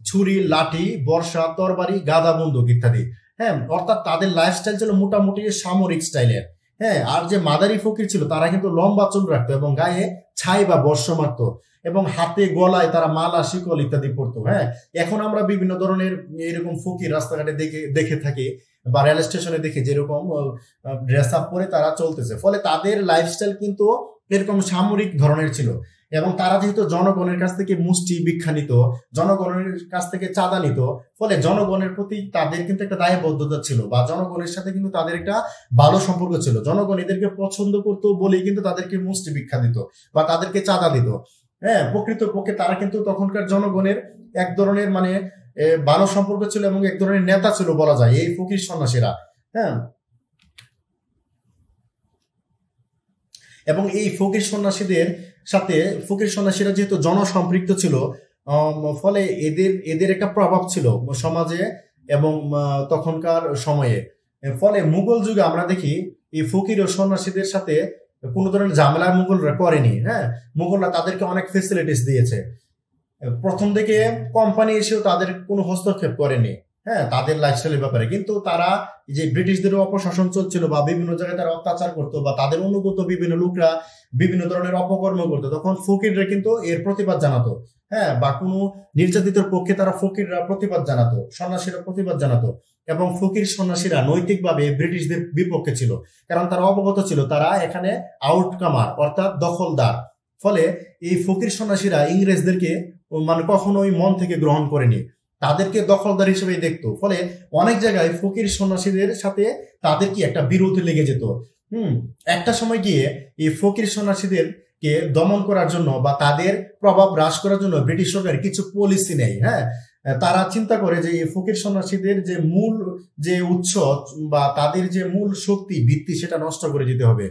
ছুরি, লাঠি, বর্ষা, তরবারি, গাদা, বন্দুক ইত্যাদি। হ্যাঁ, অর্থাৎ তাদের লাইফস্টাইল ছিল মোটামুটি সামরিক স্টাইলের। হ্যাঁ, আর যে মাদারি ফকির ছিল তারা কিন্তু লম্বা চুল রাখতো এবং গায়ে ছাই বা বর্ষ মারতো এবং হাতে গলায় তারা মালা, শিকল ইত্যাদি পরতো। হ্যাঁ, এখন আমরা বিভিন্ন ধরনের এরকম ফকির রাস্তাঘাটে দেখে থাকি বা রেল স্টেশনে দেখি যেরকম ড্রেস আপ পরে তারা চলতেছে। ফলে তাদের লাইফস্টাইল কিন্তু এরকম সামরিক ধরনের ছিল এবং তারা যেহেতু জনগণের কাছ থেকে মুষ্টি ভিক্ষা নিত, জনগণের কাছ থেকে চাঁদা নিত, ফলে জনগণের প্রতি তাদের কিন্তু একটা দায়বদ্ধতা ছিল বা জনগণের সাথে কিন্তু তাদের একটা ভালো সম্পর্ক ছিল। জনগণ এদেরকে পছন্দ করতো বলেই কিন্তু তাদেরকে মুষ্টি ভিক্ষা দিত বা তাদেরকে চাঁদা দিত। হ্যাঁ, প্রকৃতপক্ষে তারা কিন্তু তখনকার জনগণের এক ধরনের ভালো সম্পর্ক ছিল এবং এক ধরনের নেতা ছিল বলা যায় এই ফকির সন্ন্যাসীরা। হ্যাঁ, এবং এই ফকির সন্ন্যাসীরা যেহেতু জনসম্পৃক্ত ছিল, ফলে এদের একটা প্রভাব ছিল সমাজে এবং তখনকার সময়ে। ফলে মুঘল যুগে আমরা দেখি এই ফকির ও সন্ন্যাসীদের সাথে কোনো ধরনের ঝামেলা মুঘলরা করেনি। হ্যাঁ, মুঘলরা তাদেরকে অনেক ফেসিলিটিস দিয়েছে। প্রথম দিকে কোম্পানি এসেও তাদের কোনো হস্তক্ষেপ করেনি। হ্যাঁ, তাদের লাইফস্টাইলের ব্যাপারে। কিন্তু তারা যে ব্রিটিশদের অপশাসন চলছিল বা বিভিন্ন জায়গায় তারা অত্যাচার করতো বা তাদের অনুগত বিভিন্ন লোকরা বিভিন্ন ধরনের অপকর্ম করতো, তখন ফকিররা কিন্তু এর প্রতিবাদ জানাতো। হ্যাঁ, বা কোনো নির্যাতিতের পক্ষে তারা ফকিররা প্রতিবাদ জানাতো, সন্ন্যাসীরা প্রতিবাদ জানাতো এবং ফকির সন্ন্যাসীরা নৈতিকভাবে ব্রিটিশদের বিপক্ষে ছিল, কারণ তারা অবগত ছিল তারা এখানে আউটকামার অর্থাৎ দখলদার। ফলে এই ফকির সন্ন্যাসীরা ইংরেজদেরকে কখনোই মন থেকে গ্রহণ করেনি, তাদেরকে দখলদার হিসেবে দেখতো। ফলে অনেক জায়গায় ফকির সন্ন্যাসীদের সাথে তাদের কি একটা বিরোধ লেগে যেত। একটা সময় গিয়ে এই ফকির সন্ন্যাসীদেরকে দমন করার জন্য বা তাদের প্রভাব হ্রাস করার জন্য ব্রিটিশ সরকার কিছু পলিসি নেয়। হ্যাঁ, তারা চিন্তা করে যে এই ফকির সন্ন্যাসীদের যে মূল যে উৎস বা তাদের যে মূল শক্তি ভিত্তি সেটা নষ্ট করে দিতে হবে।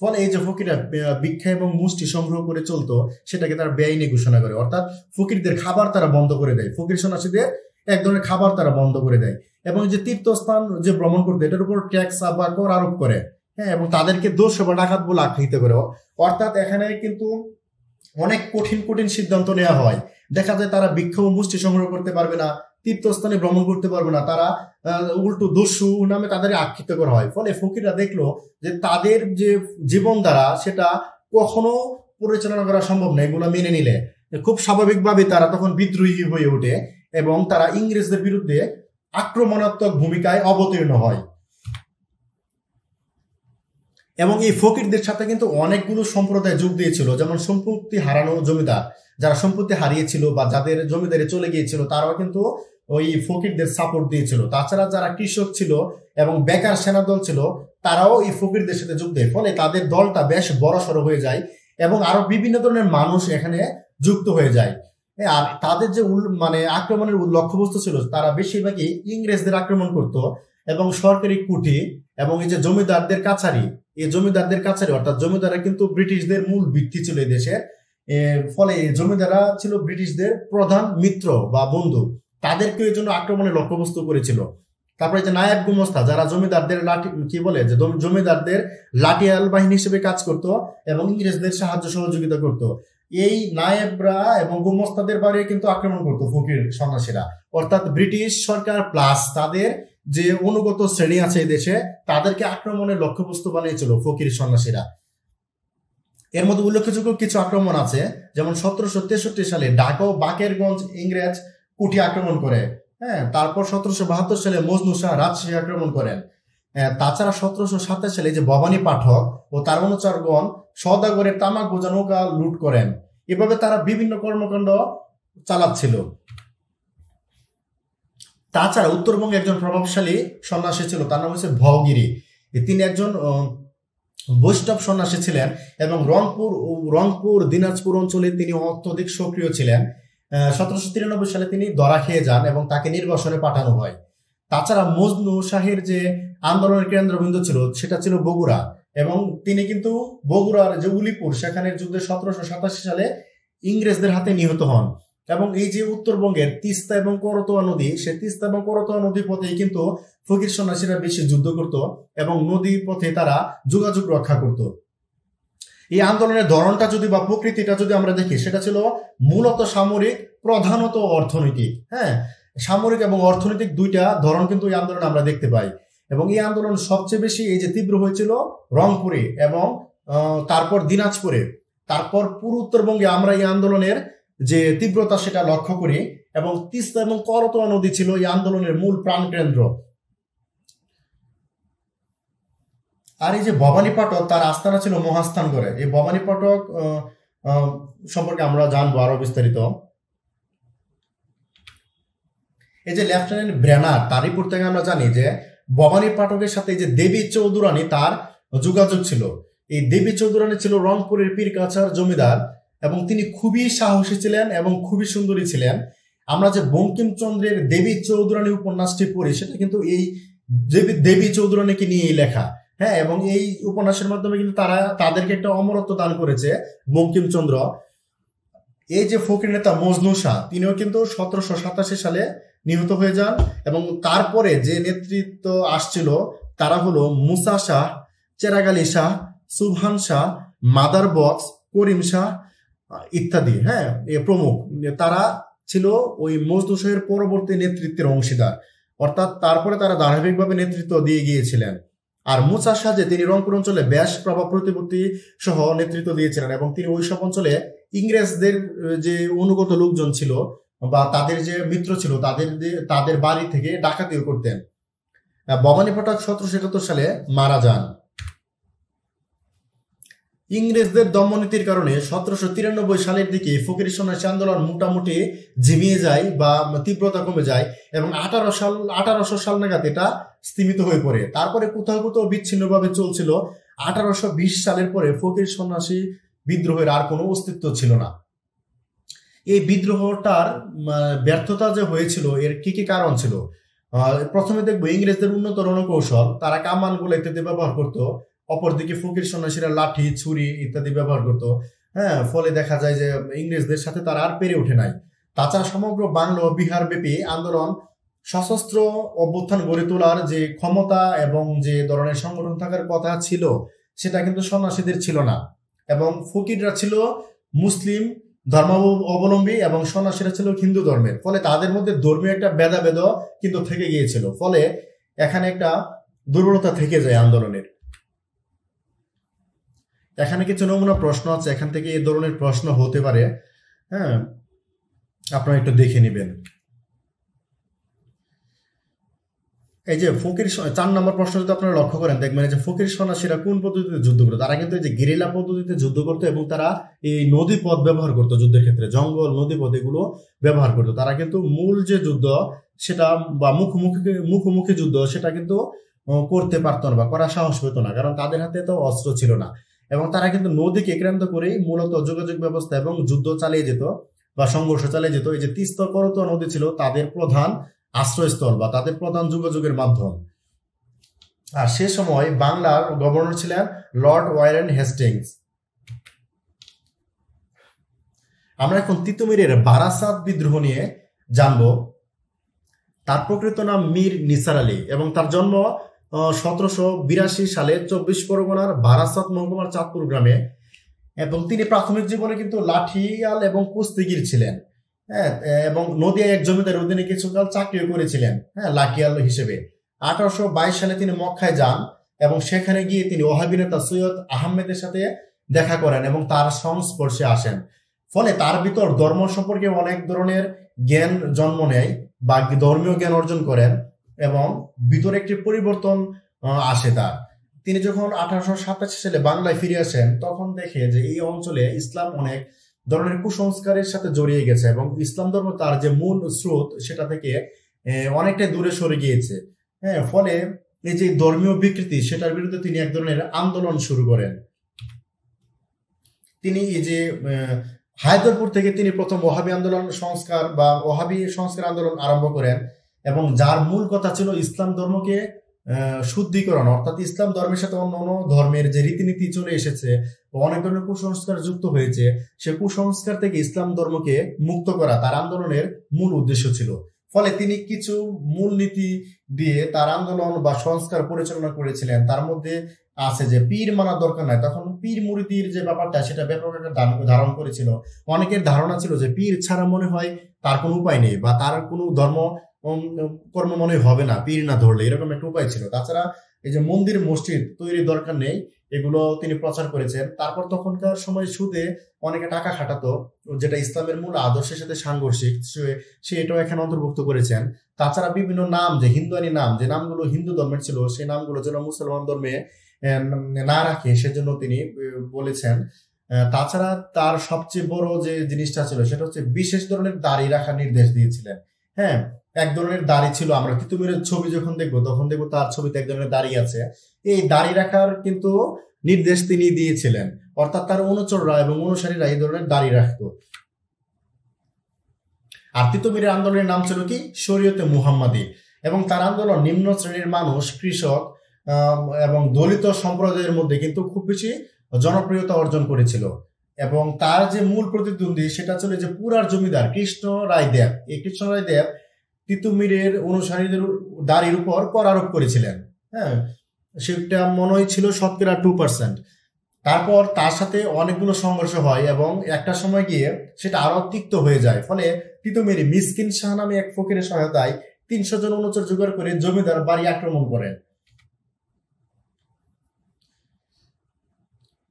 ফলে এই যে ফকিররা ভিক্ষা এবং মুষ্টি সংগ্রহ করে চলতো সেটাকে তারা বেআইনি ঘোষণা করে, অর্থাৎ ফকিরদের খাবার তারা বন্ধ করে দেয়, ফকির সন্ন্যাসীদের এক ধরনের খাবার তারা বন্ধ করে দেয় এবং যে তীর্থস্থান যে ভ্রমণ করতে এটার উপর ট্যাক্স বা কর আরোপ করে। হ্যাঁ, এবং তাদেরকে দোষ বা ডাকাত বলে আখ্যায়িত করে। অর্থাৎ এখানে কিন্তু অনেক কঠিন কঠিন সিদ্ধান্ত নেওয়া হয়। দেখা যায় তারা ভিক্ষা ও মুষ্টি সংগ্রহ করতে পারবে না, তীর্থস্থানে ভ্রমণ করতে পারবে না, তারা উল্টো দস্যু নামে তাদের আখ্যায়িত করা হয়। ফলে ফকিররা দেখলো যে তাদের যে জীবনধারা সেটা কখনো পরিচালনা করা সম্ভব না এগুলো মেনে নিলে। খুব স্বাভাবিকভাবে তারা তখন বিদ্রোহী হয়ে ওঠে এবং তারা ইংরেজদের বিরুদ্ধে আক্রমণাত্মক ভূমিকায় অবতীর্ণ হয়। এবং এই ফকিরদের সাথে কিন্তু অনেকগুলো সম্প্রদায় যোগ দিয়েছিল, যেমন সম্পত্তি হারানো জমিদার, যারা সম্পত্তি হারিয়েছিল বা যাদের জমিদারি চলে গিয়েছিল তারাও কিন্তু ওই ফকিরদের সাপোর্ট দিয়েছিল। তাছাড়া যারা কৃষক ছিল এবং বেকার সেনাদল ছিল তারাও এই ফকিরদের সাথে যোগ দেয়, ফলে তাদের দলটা বেশ বড়সড় হয়ে যায় এবং আরো বিভিন্ন ধরনের মানুষ এখানে যুক্ত হয়ে যায়। আর তাদের যে মানে আক্রমণের লক্ষ্যবস্তু ছিল, তারা বেশিরভাগই ইংরেজদের আক্রমণ করত এবং সরকারি কুঠি এবং এই যে জমিদারদের কাছারি, এই জমিদারদের কাছারি অর্থাৎ জমিদাররা কিন্তু ব্রিটিশদের মূল ভিত্তি ছিল এই দেশের। ফলে জমিদাররা ছিল ব্রিটিশদের প্রধান মিত্র বা বন্ধু, তাদেরকে এই জন্য আক্রমণের লক্ষ্যবস্তু করেছিল। তারপরে যে নায়েব গুমস্তা, যারা জমিদারদের লাঠি কি বলে যে জমিদারদের লাঠিয়াল বাহিনী হিসেবে কাজ করত এবং ইংরেজদের সাহায্য সহযোগিতা করত, এই নায়েবরা এবং গুমস্তাদের বাড়ি কিন্তু আক্রমণ করত ফকির সন্ন্যাসীরা। অর্থাৎ ব্রিটিশ সরকার প্লাস তাদের যে অনুগত শ্রেণী আছে এই দেশে তাদেরকে আক্রমণের লক্ষ্যবস্তু বানিয়েছিল ফকির সন্ন্যাসীরা। এর মধ্যে উল্লেখযোগ্য কিছু আক্রমণ আছে, যেমন 1763 সালে ঢাকা ও বাকেরগঞ্জ ইংরেজ কুঠি আক্রমণ করে। তারপর 1772 সালে মজনু শাহ রাজশাহী আক্রমণ করেন। তাছাড়া 1727 সালে যে ভবানী পাঠক ও তার অনুচরগণ সওদাগরের তামাক বোঝা নৌকা লুট করেন। এভাবে তারা বিভিন্ন কর্মকাণ্ড চালাচ্ছিল। তাছাড়া উত্তরবঙ্গে একজন প্রভাবশালী সন্ন্যাসী ছিল, তার নাম হচ্ছে ভবগিরি। তিনি একজন বৈষ্ণব সন্ন্যাসী ছিলেন এবং রংপুর দিনাজপুর অঞ্চলে তিনি অত্যধিক সক্রিয় ছিলেন। 1793 সালে তিনি ধরা খেয়ে যান এবং তাকে নির্বাসনে পাঠানো হয়। তাছাড়া মজনু শাহের যে আন্দোলনের কেন্দ্রবিন্দু ছিল সেটা ছিল বগুড়া, এবং তিনি কিন্তু বগুড়ার যে উলিপুর সেখানে যুদ্ধে 1787 সালে ইংরেজদের হাতে নিহত হন। এবং এই যে উত্তরবঙ্গের তিস্তা এবং করতোয়া নদী, সে তিস্তা এবং করতোয়া নদী পথে কিন্তু ফকির সন্ন্যাসীরা বেশি যুদ্ধ করত এবং নদী পথে তারা যোগাযোগ রক্ষা করত। এই আন্দোলনের ধরনটা যদি বা প্রকৃতিটা যদি আমরা দেখি, সেটা ছিল মূলত সামরিক, প্রধানত অর্থনৈতিক। সামরিক এবং অর্থনৈতিক দুইটা ধরন কিন্তু এই আন্দোলনে আমরা দেখতে পাই। এবং এই আন্দোলন সবচেয়ে বেশি এই যে তীব্র হয়েছিল রংপুরে এবং তারপর দিনাজপুরে। তারপর পুরো উত্তরবঙ্গে আমরা এই আন্দোলনের যে তীব্রতা সেটা লক্ষ্য করি, এবং তিস্তা এবং করতোয়া নদী ছিল এই আন্দোলনের মূল প্রাণকেন্দ্র। আর এই যে ভবানী পাঠক, তার আস্তানা ছিল মহাস্থানগড়ে। এই ভবানী পাঠক সম্পর্কে আমরা জানবো আরো বিস্তারিত। এই যে লেফটেন্যান্ট ব্র্যানার, তার রিপোর্ট থেকে আমরা জানি যে ভবানী পাঠকের সাথে যে দেবী চৌধুরানী তার যোগাযোগ ছিল। এই দেবী চৌধুরানী ছিল রংপুরের পীরকাছার জমিদার এবং তিনি খুবই সাহসী ছিলেন এবং খুবই সুন্দরী ছিলেন। আমরা যে বঙ্কিমচন্দ্রের দেবী চৌধুরানী উপন্যাসটি পড়ি সেটা কিন্তু এই দেবী চৌধুরানীকে নিয়েই লেখা। এবং এই উপন্যাসের মাধ্যমে কিন্তু তারা তাদেরকে একটা অমরত্ব দান করেছে বঙ্কিমচন্দ্র। এই যে ফকির নেতা মজনু শাহ, তিনিও কিন্তু 1787 সালে নিহত হয়ে যান। এবং তারপরে যে নেতৃত্ব আসছিল তারা হলো মুসা শাহ, চেরাগ আলী শাহ, সুবহান শাহ, মাদার বক্স, করিম শাহ ইত্যাদি প্রমুখ। তারা ছিল ওই মজনু শাহের পরবর্তী নেতৃত্বের অংশীদার, অর্থাৎ তারপরে তারা ধারাবাহিকভাবে নেতৃত্ব দিয়ে গিয়েছিলেন। আর মুসা শাহ যে তিনি রংপুর অঞ্চলে বেশ প্রভাব প্রতিপত্তি সহ নেতৃত্ব দিয়েছিলেন এবং তিনি ওইসব অঞ্চলে ইংরেজদের যে অনুগত লোকজন ছিল বা তাদের যে মিত্র ছিল তাদের বাড়ি থেকে ডাকাতিও করতেন। ভবানী পাঠক 1771 সালে মারা যান। ইংরেজদের দমননীতির কারণে 1793 সালের দিকে ফকির সন্ন্যাসী আন্দোলন মোটামুটি ঝিমিয়ে যায় বা তীব্রতা কমে যায় এবং 1800 সাল নাগাদ এটা স্থিমিত হয়ে পড়ে। তারপরে কোথাও কোথাও বিচ্ছিন্নভাবে চলছিল। 1820 সালের পরে ফকির সন্ন্যাসী বিদ্রোহের আর কোনো অস্তিত্ব ছিল না। এই বিদ্রোহটার ব্যর্থতা যে হয়েছিল এর কি কি কারণ ছিল? প্রথমে দেখবো ইংরেজদের উন্নত রণকৌশল, তারা কামানগুলো ইত্যাদি ব্যবহার করতো। অপরদিকে ফকির সন্ন্যাসীরা লাঠি, ছুরি ইত্যাদি ব্যবহার করতো। ফলে দেখা যায় যে ইংরেজদের সাথে তারা আর পেরে ওঠে নাই। তাছাড়া সমগ্র বাংলা ও বিহার ব্যাপী আন্দোলন সশস্ত্র অভ্যুত্থান গড়ে তোলার যে ক্ষমতা এবং যে ধরনের সংগঠন থাকার কথা ছিল সেটা কিন্তু সন্ন্যাসীদের ছিল না। এবং ফকিররা ছিল মুসলিম ধর্মাবলম্বী এবং সন্ন্যাসীরা ছিল হিন্দু ধর্মের। ফলে তাদের মধ্যে ধর্মীয় একটা ভেদাভেদ কিন্তু থেকে গিয়েছিল। ফলে এখানে একটা দুর্বলতা থেকে যায় আন্দোলনের। এখানে কিছু নমুনা প্রশ্ন আছে, এখান থেকে এই ধরনের প্রশ্ন হতে পারে। হ্যাঁ, আপনারা একটু দেখে নেবেন। এই যে ফকির 4 নম্বর প্রশ্ন যদি আপনারা লক্ষ্য করেন, দেখবেন যে ফকির সন্ন্যাসীরা কোন পদ্ধতিতে যুদ্ধ করতো? তারা কিন্তু এই যে গেরিলা পদ্ধতিতে যুদ্ধ করতো এবং তারা এই নদী পথ ব্যবহার করতো যুদ্ধের ক্ষেত্রে, জঙ্গল নদী পথ এগুলো ব্যবহার করতো। তারা কিন্তু মূল যে যুদ্ধ সেটা বা মুখোমুখি যুদ্ধ সেটা কিন্তু করতে পারতো না বা করার সাহস পেতো না, কারণ তাদের হাতে তো অস্ত্র ছিল না। এবং তারা কিন্তু নদীকে কেন্দ্র করেই মূলত যোগাযোগ ব্যবস্থা এবং যুদ্ধ চালিয়ে যেত বা সংঘর্ষ চালিয়ে যেত। এই যে তিস্তা করতোয়া নদী ছিল তাদের প্রধান আশ্রয়স্থল বা তাদের প্রধান যোগাযোগের মাধ্যম। আর সে সময় বাংলার গভর্নর ছিলেন লর্ড ওয়ারেন হেস্টিংস। আমরা এখন তিতুমিরের বারাসাত বিদ্রোহ নিয়ে জানবো। তার প্রকৃত নাম মীর নিসার আলী এবং তার জন্ম 1782 সালে 24 পরগনার বারাসাত মহকুমার চাঁদপুর গ্রামে। এবং তিনি প্রাথমিক জীবনে কিন্তু লাঠিয়াল এবং কুস্তিগির ছিলেন। হ্যাঁ, এবং নদিয়ায় এক জমিদার অধীনে কিছুকাল চাকরিও করেছিলেন, হ্যাঁ, লাঠিয়াল হিসেবে। 1822 সালে তিনি মক্কায় যান এবং সেখানে গিয়ে তিনি ওহাবী নেতা সৈয়দ আহমেদের সাথে দেখা করেন এবং তার সংস্পর্শে আসেন। ফলে তার ভিতর ধর্ম সম্পর্কে অনেক ধরনের জ্ঞান জন্ম নেয় বা ধর্মীয় জ্ঞান অর্জন করেন এবং ভিতরে একটি পরিবর্তন আসে তার। তিনি যখন 1887 সালে বাংলায় ফিরে আসেন তখন দেখে যে এই অঞ্চলে ইসলাম অনেক ধরনের কুসংস্কারের সাথে জড়িয়ে গেছে এবং ইসলাম ধর্ম তার যে মূল স্রোত সেটা থেকে অনেকটাই দূরে সরে গিয়েছে। হ্যাঁ, ফলে এই যে ধর্মীয় বিকৃতি সেটার বিরুদ্ধে তিনি এক ধরনের আন্দোলন শুরু করেন। তিনি এই যে হায়দরপুর থেকে তিনি প্রথম ওহাবী আন্দোলন সংস্কার বা ওহাবী সংস্কার আন্দোলন আরম্ভ করেন এবং যার মূল কথা ছিল ইসলাম ধর্মকে শুদ্ধিকরণ, অর্থাৎ ইসলাম ধর্মের সাথে অন্য অন্য ধর্মের যে রীতিনীতি চলে এসেছে, অনেক ধরনের কুসংস্কার যুক্ত হয়েছে, সে কুসংস্কার থেকে ইসলাম ধর্মকে মুক্ত করা তার আন্দোলনের মূল উদ্দেশ্য ছিল। ফলে তিনি কিছু মূলনীতি দিয়ে তার আন্দোলন বা সংস্কার পরিচালনা করেছিলেন। তার মধ্যে আছে যে পীর মানা দরকার নাই, তখন পীর মুরিদির যে ব্যাপারটা সেটা ব্যাপক একটা ধারণ করেছিল। অনেকের ধারণা ছিল যে পীর ছাড়া মনে হয় তার কোনো উপায় নেই বা তার কোনো ধর্ম কর্ম মনে হবে না পীর না ধরলে, এরকম একটা উপায় ছিল। তাছাড়া এই যে মন্দির মসজিদ তৈরির দরকার নেই, এগুলো তিনি প্রচার করেছেন। তারপর তখনকার সময় সুদে অনেকে টাকা খাটাতো, যেটা ইসলামের মূল আদর্শের সাথে সাংঘর্ষিক, সে এটাও এখানে অন্তর্ভুক্ত করেছেন। তাছাড়া বিভিন্ন নাম যে হিন্দুয়ানি নাম, যে নামগুলো হিন্দু ধর্মের ছিল সেই নামগুলো যেন মুসলমান ধর্মে না রাখে সেজন্য তিনি বলেছেন। তাছাড়া তার সবচেয়ে বড় যে জিনিসটা ছিল সেটা হচ্ছে বিশেষ ধরনের দাড়ি রাখার নির্দেশ দিয়েছিলেন। হ্যাঁ, এক ধরনের দাড়ি ছিল, আমরা তিতুমিরের ছবি যখন দেখবো তখন দেখবো তার ছবিতে এক ধরনের দাড়ি আছে। এই দাড়ি রাখার কিন্তু নির্দেশ তিনি দিয়েছিলেন, অর্থাৎ তার অনুচররা এবং অনুসারীরা এই ধরনের দাড়ি রাখতো। আর তিতুমিরের আন্দোলনের নাম ছিল কি শরীয়তে মুহাম্মাদি এবং তার আন্দোলন নিম্ন শ্রেণীর মানুষ, কৃষক এবং দলিত সম্প্রদায়ের মধ্যে কিন্তু খুব বেশি জনপ্রিয়তা অর্জন করেছিল। এবং তার যে মূল প্রতিদ্বন্দ্বী সেটা ছিল যে পুরার জমিদার কৃষ্ণ রায় দেব। এই কৃষ্ণ রায় দেব তিতুমিরের অনুসারীদের দাড়ির উপর কর আরোপ করেছিলেন। হ্যাঁ, সেটা মনে হয়েছিল 2%। তারপর তার সাথে অনেকগুলো সংঘর্ষ হয় এবং একটা সময় গিয়ে সেটা আরো তিক্ত হয়ে যায়। ফলে তিতুমির মিসকিন শাহ নামে এক ফকিরের সহায়তায় 300 জন অনুচর জোগাড় করে জমিদার বাড়ি আক্রমণ করেন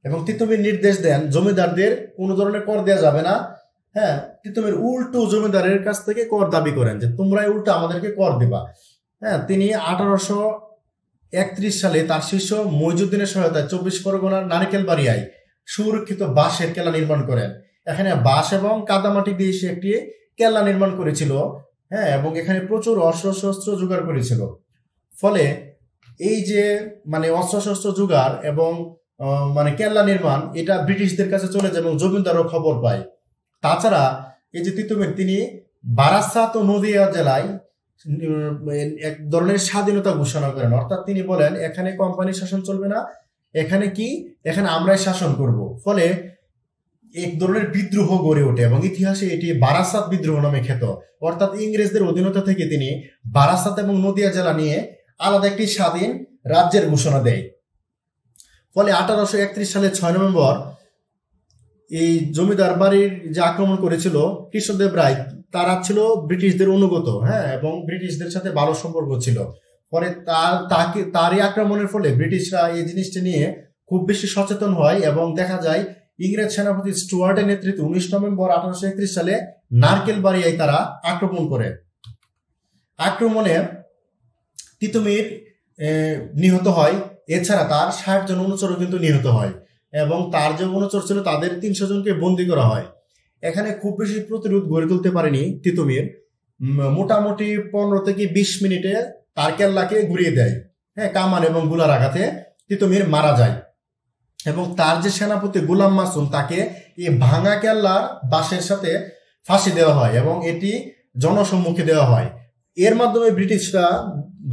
এবং তিতুমির নির্দেশ দেন জমিদারদের কোনো ধরনের কর দেওয়া যাবে না। হ্যাঁ, তিতুমির উল্টো জমিদারের কাছ থেকে কর দাবি করেন যে তোমরাই উল্টো আমাদেরকে কর দিবা। হ্যাঁ, তিনি 1831 সালে তার শিষ্য মইজুদ্দিনের সহায়তায় 24 পরগনার নারিকেল বাড়িয়ায় সুরক্ষিত বাঁশের কেল্লা নির্মাণ করেন। এখানে বাঁশ এবং কাদামাটি দিয়ে সে একটি কেল্লা নির্মাণ করেছিল। হ্যাঁ, এবং এখানে প্রচুর অস্ত্র জোগাড় করেছিল। ফলে এই যে মানে অস্ত্র জোগাড় এবং মানে কেল্লা নির্মাণ এটা ব্রিটিশদের কাছে চলে যায় এবং জমিদারও খবর পায়। তাছাড়া এই যে তিতুমির তিনি বারাসাত ও নদিয়া জেলায় এক ধরনের স্বাধীনতা ঘোষণা করেন, অর্থাৎ তিনি বলেন এখানে কোম্পানির শাসন চলবে না, এখানে আমরাই শাসন করব। ফলে এক ধরনের বিদ্রোহ গড়ে ওঠে এবং ইতিহাসে এটি বারাসাত বিদ্রোহ নামে খ্যাত। অর্থাৎ ইংরেজদের অধীনতা থেকে তিনি বারাসাত এবং নদিয়া জেলা নিয়ে আলাদা একটি স্বাধীন রাজ্যের ঘোষণা দেয়। ফলে 1831 সালে 6 নভেম্বর এই জমিদার বাড়ির যে আক্রমণ করেছিল কৃষ্ণদেব রায়, তারা ছিল ব্রিটিশদের অনুগত। হ্যাঁ, এবং ব্রিটিশদের সাথে ভালো সম্পর্ক ছিল। পরে তারই আক্রমণের ফলে ব্রিটিশরা এই জিনিসটা নিয়ে খুব বেশি সচেতন হয় এবং দেখা যায় ইংরেজ সেনাপতি স্টুয়ার্টের নেতৃত্বে 19 নভেম্বর 1831 সালে নারকেলবাড়িয়ায় তারা আক্রমণ করে। আক্রমণে তিতুমির নিহত হয়, এছাড়া তার 60 জন অনুচরও কিন্তু নিহত হয় এবং তার যে অনুচর ছিল তাদের 300 জনকে বন্দী করা হয়। এখানে খুব বেশি প্রতিরোধ গড়ে তুলতে পারেনি তিতুমির, মোটামুটি 15 থেকে 20 মিনিটে তার কেল্লাকে ঘুরিয়ে দেয়। হ্যাঁ, কামান এবং গুলার আঘাতে তিতুমির মারা যায় এবং তার যে সেনাপতি গোলাম মাসুম তাকে এই ভাঙা কেল্লার বাঁশের সাথে ফাঁসি দেওয়া হয় এবং এটি জনসম্মুখে দেওয়া হয়। এর মাধ্যমে ব্রিটিশরা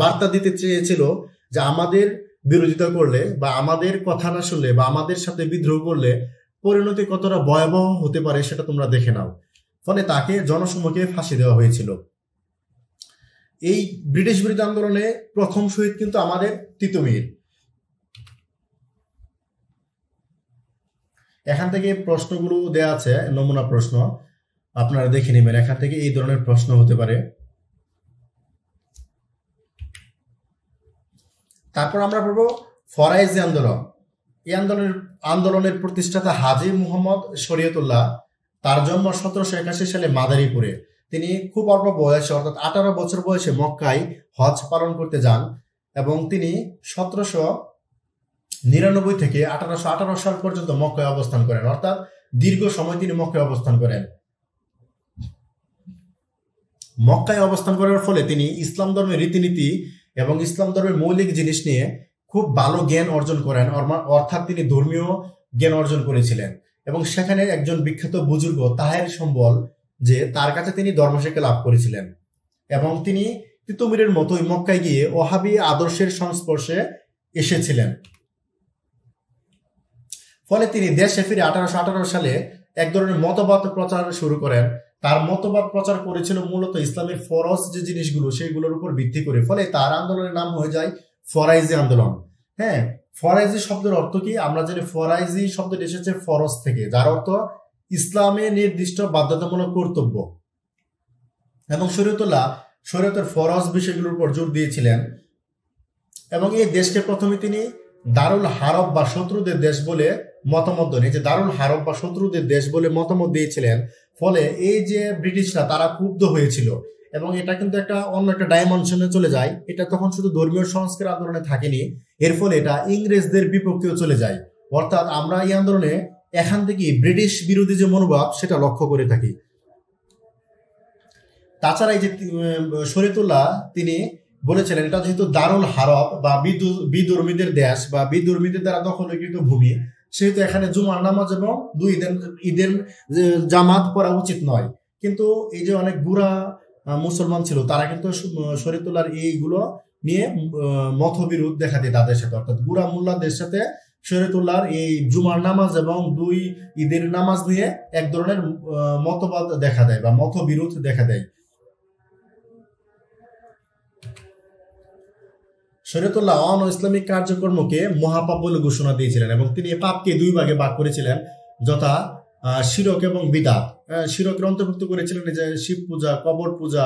বার্তা দিতে চেয়েছিল যে আমাদের বিরোধিতা করলে বা আমাদের কথা না শুনলে বা আমাদের সাথে বিদ্রোহ করলে পরিণতি কতটা ভয়াবহ হতে পারে সেটা তোমরা দেখে নাও। ফলে তাকে জনসম্মুখে ফাঁসি দেওয়া হয়েছিল। এই ব্রিটিশ বিরোধী আন্দোলনে প্রথম শহীদ কিন্তু আমাদের তিতুমির। এখান থেকে প্রশ্নগুলো দেওয়া আছে, নমুনা প্রশ্ন আপনারা দেখে নেবেন, এখান থেকে এই ধরনের প্রশ্ন হতে পারে। তারপর আমরা পড়বো ফরাইজি আন্দোলন। এই আন্দোলনের প্রতিষ্ঠাতা হাজী মুহাম্মদ শরীয়তুল্লাহ, তার জন্ম 1781 সালে মাদারীপুরে। তিনি খুব অল্প বয়সে অর্থাৎ 18 বছর বয়সে মক্কায় হজ পালন করতে যান এবং তিনি 1799 থেকে 1818 সাল পর্যন্ত মক্কায় অবস্থান করেন, অর্থাৎ দীর্ঘ সময় তিনি মক্কায় অবস্থান করেন। মক্কায় অবস্থান করার ফলে তিনি ইসলাম ধর্মের রীতিনীতি এবং ইসলাম ধর্মের মৌলিক জিনিস নিয়ে খুব ভালো জ্ঞান অর্জন করেন, অর্থাৎ তিনি ধর্মীয় জ্ঞান অর্জন করেছিলেন এবং সেখানে একজন বিখ্যাত বুজুর্গ তাহের সম্বল যে তার কাছে তিনি ধর্মশিক্ষা লাভ করেছিলেন এবং তিনি তিতুমিরের মতোই মক্কায় গিয়ে ওহাবি আদর্শের সংস্পর্শে এসেছিলেন। ফলে তিনি দেশে ফিরে 1818 সালে এক ধরনের মতবাদ প্রচার শুরু করেন। তার মতবাদ প্রচার করেছিল মূলত ইসলামের ফরজ যে জিনিসগুলো সেগুলোর উপর ভিত্তি করে। ফলে তার আন্দোলনের নাম হয়ে যায় ফরাইজি আন্দোলন। হ্যাঁ, ফরাইজি শব্দের অর্থ কি? আমরা জানি ফরাইজি শব্দটি এসেছে ফরজ থেকে, যার অর্থ ইসলামে নির্দিষ্ট বাধ্যতামূলক কর্তব্য। এবং শরীয়তের ফরজ বিষয়গুলোর উপর জোর দিয়েছিলেন এবং এই দেশকে প্রথমে তিনি দারুল হারব বা শত্রুদের দেশ বলে মতামত দেন। এই যে দারুল হারব বা শত্রুদের দেশ বলে মতামত দিয়েছিলেন, ফলে এই যে ব্রিটিশরা তারা ক্ষুব্ধ হয়েছিল এবং এটা কিন্তু অন্য একটা ডাইমেনশনে চলে যায়। এটা তখন শুধু ধর্মীয় সংস্কার আন্দোলনে থাকেনি, এর ফলে এটা ইংরেজদের বিপক্ষেও চলে যায়। অর্থাৎ আমরা এই আন্দোলনে এখান থেকে ব্রিটিশ বিরোধী যে মনোভাব সেটা লক্ষ্য করে থাকি। তাছাড়া এই যে শরীয়তুল্লাহ তিনি বলেছিলেন এটা যেহেতু দারুল হারব বা বিধর্মীদের দেশ বা বিধর্মীদের দ্বারা দখলীকৃত ভূমি, সেহেতু এখানে জুমার নামাজ এবং ঈদের জামাত পড়া উচিত নয়। কিন্তু এই যে অনেক বুড়া মুসলমান ছিল তারা কিন্তু শরীয়তুল্লাহর এইগুলো নিয়ে মতবিরোধ দেখাতে তাদের সাথে, অর্থাৎ বুড়া মোল্লাদের সাথে শরীয়তুল্লাহর এই জুমার নামাজ এবং 2 ঈদের নামাজ নিয়ে এক ধরনের মতবাদ দেখা দেয় বা মতবিরোধ দেখা দেয়। শরীয়তুল্লাহ অন ইসলামিক কার্যক্রমকে মহাপাপ বলে ঘোষণা দিয়েছিলেন এবং তিনি পাপকে 2 ভাগে ভাগ করেছিলেন, যথা শিরক এবং বিদাত। শিরকের অন্তর্ভুক্ত করেছিলেন যে শিব পূজা, কবর পূজা,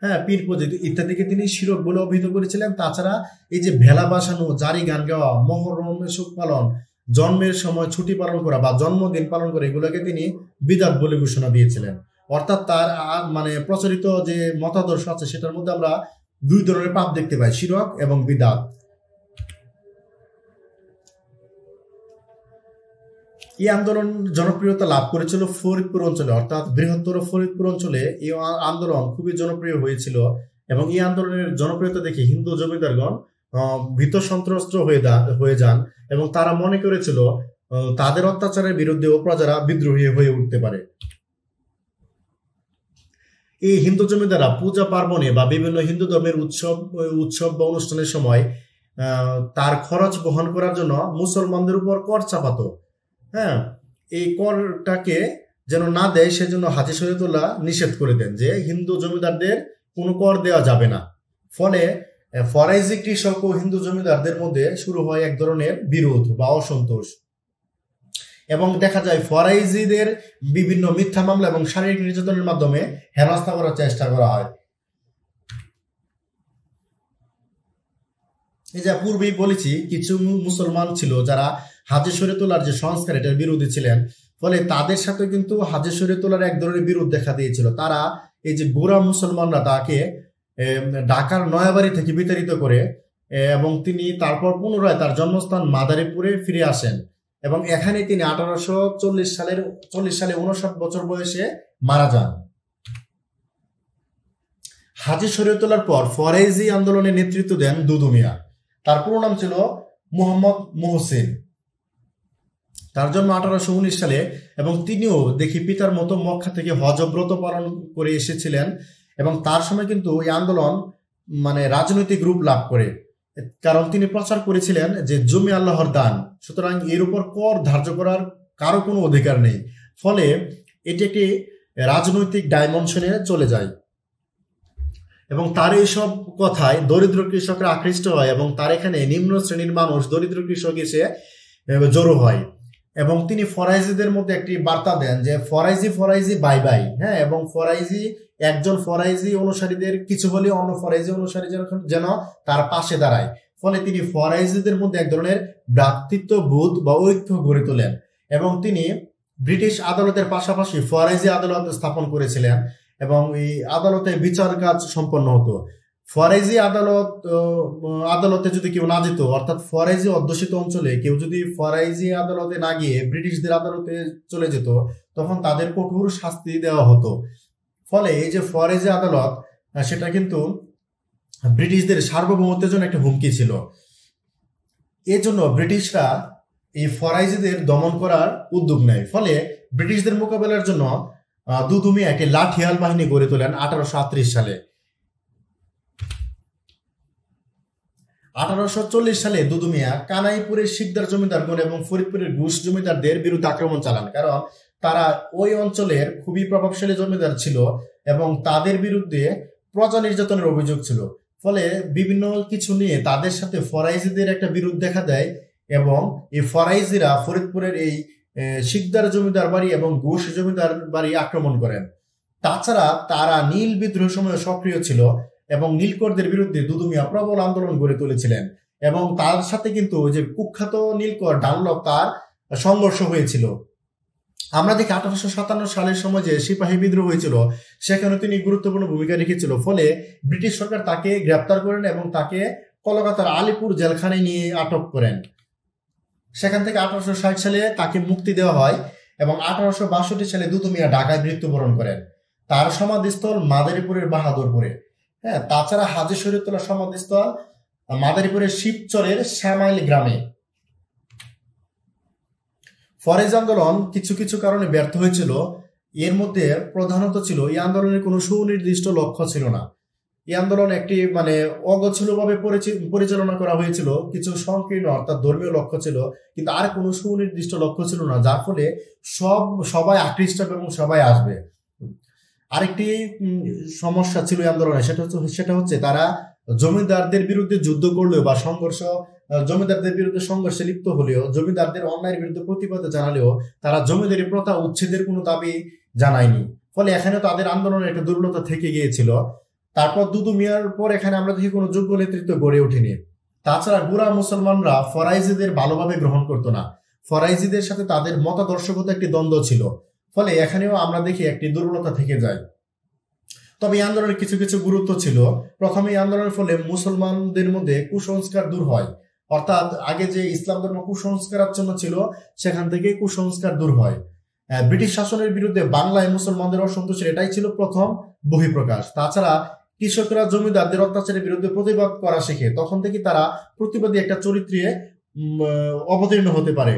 হ্যাঁ, পীর পূজা ইত্যাদিকে তিনি শিরক বলে অভিহিত করেছিলেন। তাছাড়া এই যে ভেলা বাসানো, জারি গান গাওয়া, মহরমের সুখ পালন, জন্মের সময় ছুটি পালন করা বা জন্মদিন পালন করা, এগুলোকে তিনি বিদাত বলে ঘোষণা দিয়েছিলেন। অর্থাৎ তার মানে প্রচলিত যে মতাদর্শ আছে সেটার মধ্যে আমরা 2 ধরনের পাপ দেখতে পাই, শিরক এবং বিদাত। এই আন্দোলন জনপ্রিয়তা লাভ করেছিল ফরিদপুর অঞ্চলে, অর্থাৎ বৃহত্তর ফরিদপুর অঞ্চলে এই আন্দোলন খুবই জনপ্রিয় হয়েছিল এবং এই আন্দোলনের জনপ্রিয়তা দেখে হিন্দু জমিদারগণ ভীত সন্ত্রস্ত হয়ে যান এবং তারা মনে করেছিল তাদের অত্যাচারের বিরুদ্ধেও প্রজারা বিদ্রোহী হয়ে উঠতে পারে। এই হিন্দু জমিদাররা পূজা পার্বণে বা বিভিন্ন হিন্দু ধর্মের উৎসব বা অনুষ্ঠানের সময় তার খরচ বহন করার জন্য মুসলমানদের উপর কর চাপাতো। হ্যাঁ, এই করটাকে যেন না দেয় সেজন্য হাজী শরীয়তুল্লাহ নিষেধ করে দেন যে হিন্দু জমিদারদের কোনো কর দেওয়া যাবে না। ফলে ফরাইজি কৃষক ও হিন্দু জমিদারদের মধ্যে শুরু হয় এক ধরনের বিরোধ বা অসন্তোষ এবং দেখা যায় ফরাইজিদের বিভিন্ন মিথ্যা মামলা এবং শারীরিক নির্যাতনের মাধ্যমে হেনস্থা করার চেষ্টা করা হয়। এই যে পূর্বেই বলেছি কিছু মুসলমান ছিল যারা হাজে শরীয়তুল্লাহর যে সংস্কার এটার বিরোধী ছিলেন, ফলে তাদের সাথে কিন্তু হাজে শরীয়তুল্লাহর এক ধরনের বিরোধ দেখা দিয়েছিল। তারা এই যে গোঁড়া মুসলমানরা তাকে ঢাকার নয়াবাড়ি থেকে বিতাড়িত করে এবং তিনি তারপর পুনরায় তার জন্মস্থান মাদারীপুরে ফিরে আসেন এবং এখানে তিনি 1840 সালে 59 বছর বয়সে মারা যান। হাজী শরীয়তুল্লাহর পর ফরাইজি আন্দোলনে নেতৃত্ব দেন দুদু মিয়া। তার পুরো নাম ছিল মোহাম্মদ মোহসিন। তার জন্ম 1819 সালে এবং তিনিও দেখি পিতার মতো মক্কা থেকে হজ ব্রত পালন করে এসেছিলেন এবং তার সময় কিন্তু এই আন্দোলন মানে রাজনৈতিক রূপ লাভ করে, কারণ তিনি প্রচার করেছিলেন যে জমি আল্লাহর দান, সুতরাং এর উপর কর ধার্য করার কারো কোনো অধিকার নেই। ফলে এটি একটি রাজনৈতিক ডাইমেনশনে চলে যায় এবং তার এইসব কথায় দরিদ্র কৃষকরা আকৃষ্ট হয় এবং তার এখানে নিম্ন শ্রেণীর মানুষ দরিদ্র কৃষক এসে জড়ো হয় এবং তিনি ফরাইজিদের মধ্যে একটি বার্তা দেন যে ফরাইজি বাই বাই। হ্যাঁ, এবং ফরাইজি একজন ফরাইজি অনুসারীদের কিছু হলে অন্য ফরাইজি অনুসারী যেন তার পাশে দাঁড়ায়। ফলে তিনি ফরাইজিদের মধ্যে এক ধরনের ভ্রাতৃত্ববোধ বা ঐক্য গড়ে তোলেন এবং তিনি ব্রিটিশ আদালতের পাশাপাশি ফরাইজি আদালত স্থাপন করেছিলেন এবং এই আদালতে বিচার কাজ সম্পন্ন হতো। ফরাইজি আদালতে যদি কেউ না যেত, অর্থাৎ ফরাইজি অধ্যুষিত অঞ্চলে কেউ যদি ফরাইজি আদালতে না গিয়ে ব্রিটিশদের আদালতে চলে যেত, তখন তাদের কঠোর শাস্তি দেওয়া হতো। ফলে এই যে ফরাইজি আদালত, সেটা কিন্তু ব্রিটিশদের সার্বভৌমত্বের জন্য একটা হুমকি ছিল। এজন্য ব্রিটিশরা এই ফরাইজিদের দমন করার উদ্যোগ নেয়। ফলে ব্রিটিশদের মোকাবেলার জন্য দুদু মিয়া একটি লাঠিয়াল বাহিনী গড়ে তোলেন 1838 সালে। 1840 সালে দুদু মিয়া কানাইপুরের শিকদার জমিদারগণ এবং ফরিদপুরের ঘুষ জমিদারদের বিরুদ্ধে আক্রমণ চালান, কারণ তারা ওই অঞ্চলের খুবই প্রভাবশালী জমিদার ছিল এবং তাদের বিরুদ্ধে প্রজা নির্যাতনের অভিযোগ ছিল। ফলে বিভিন্ন কিছু নিয়ে তাদের সাথে ফরাইজিদের একটা বিরোধ দেখা দেয় এবং এই ফরাইজিরা ফরিদপুরের এই শিকদার জমিদার বাড়ি এবং ঘোষ জমিদার বাড়ি আক্রমণ করেন। তাছাড়া তারা নীল বিদ্রোহ সময়ে সক্রিয় ছিল এবং নীলকরদের বিরুদ্ধে দুদু মিয়া প্রবল আন্দোলন গড়ে তুলেছিলেন এবং তার সাথে কিন্তু যে কুখ্যাত নীলকর ডানলপ তার সংঘর্ষ হয়েছিল। আমরা দেখি 1857 সালের সময় যে সিপাহী বিদ্রোহ হয়েছিল সেখানে তিনি গুরুত্বপূর্ণ ভূমিকা রেখেছিল। ফলে ব্রিটিশ সরকার তাকে গ্রেপ্তার করেন এবং তাকে কলকাতার আলিপুর জেলখানায় নিয়ে আটক করেন। সেখান থেকে 1860 সালে তাকে মুক্তি দেওয়া হয় এবং 1862 সালে দুদু মিয়া ঢাকায় মৃত্যুবরণ করেন। তার সমাধিস্থল মাদারীপুরের বাহাদুরপুরে। হ্যাঁ, তাছাড়া হাজী শরীয়তুল্লাহর সমাধিস্থল মাদারীপুরের শিবচরের শ্যামাইল গ্রামে। ফরাইজ আন্দোলন কিছু কিছু কারণে ব্যর্থ হয়েছিল। এর মধ্যে প্রধানত ছিল এই আন্দোলনের কোনো সুনির্দিষ্ট লক্ষ্য ছিল না। এই আন্দোলন একটি অগোছলভাবে পরিচালনা করা হয়েছিল। কিছু সংকীর্ণ অর্থাৎ ধর্মীয় লক্ষ্য ছিল, কিন্তু আর কোনো সুনির্দিষ্ট লক্ষ্য ছিল না, যার ফলে সবাই আকৃষ্ট এবং সবাই আসবে। আরেকটি সমস্যা ছিল এই আন্দোলনে, সেটা হচ্ছে তারা জমিদারদের বিরুদ্ধে যুদ্ধ করলেও বা জমিদারদের বিরুদ্ধে সংঘর্ষে লিপ্ত হলেও, জমিদারদের অন্যায়ের বিরুদ্ধে প্রতিবাদ জানালেও তারা জমিদারি প্রথা উচ্ছেদের কোনো দাবি জানায়নি। ফলে এখানে তাদের আন্দোলনের একটা দুর্বলতা থেকে গিয়েছিল। তারপর দুদু মিয়ার পর এখানে আমরা দেখি কোনো যোগ্য নেতৃত্ব গড়ে ওঠেনি। তাছাড়া গোঁড়া মুসলমানরা ফরাইজিদের ভালোভাবে গ্রহণ করতো না। ফরাইজিদের সাথে তাদের মতাদর্শগত একটি দ্বন্দ্ব ছিল। ফলে এখানেও আমরা দেখি একটি দুর্বলতা থেকে যায়। তবে এই আন্দোলনের কিছু কিছু গুরুত্ব ছিল। প্রথমে এই আন্দোলনের ফলে মুসলমানদের মধ্যে কুসংস্কার দূর হয়, অর্থাৎ আগে যে ইসলাম ধর্ম কুসংস্কারাচ্ছন্ন ছিল সেখান থেকে কুসংস্কার দূর হয়। ব্রিটিশ শাসনের বিরুদ্ধে বাংলায় মুসলমানদের অসন্তোষের এটাই ছিল প্রথম বহিঃপ্রকাশ। তাছাড়া কৃষকরা জমিদারদের অত্যাচারের বিরুদ্ধে প্রতিবাদ করা শেখে, তখন থেকে তারা প্রতিবাদী একটা চরিত্রে অবতীর্ণ হতে পারে।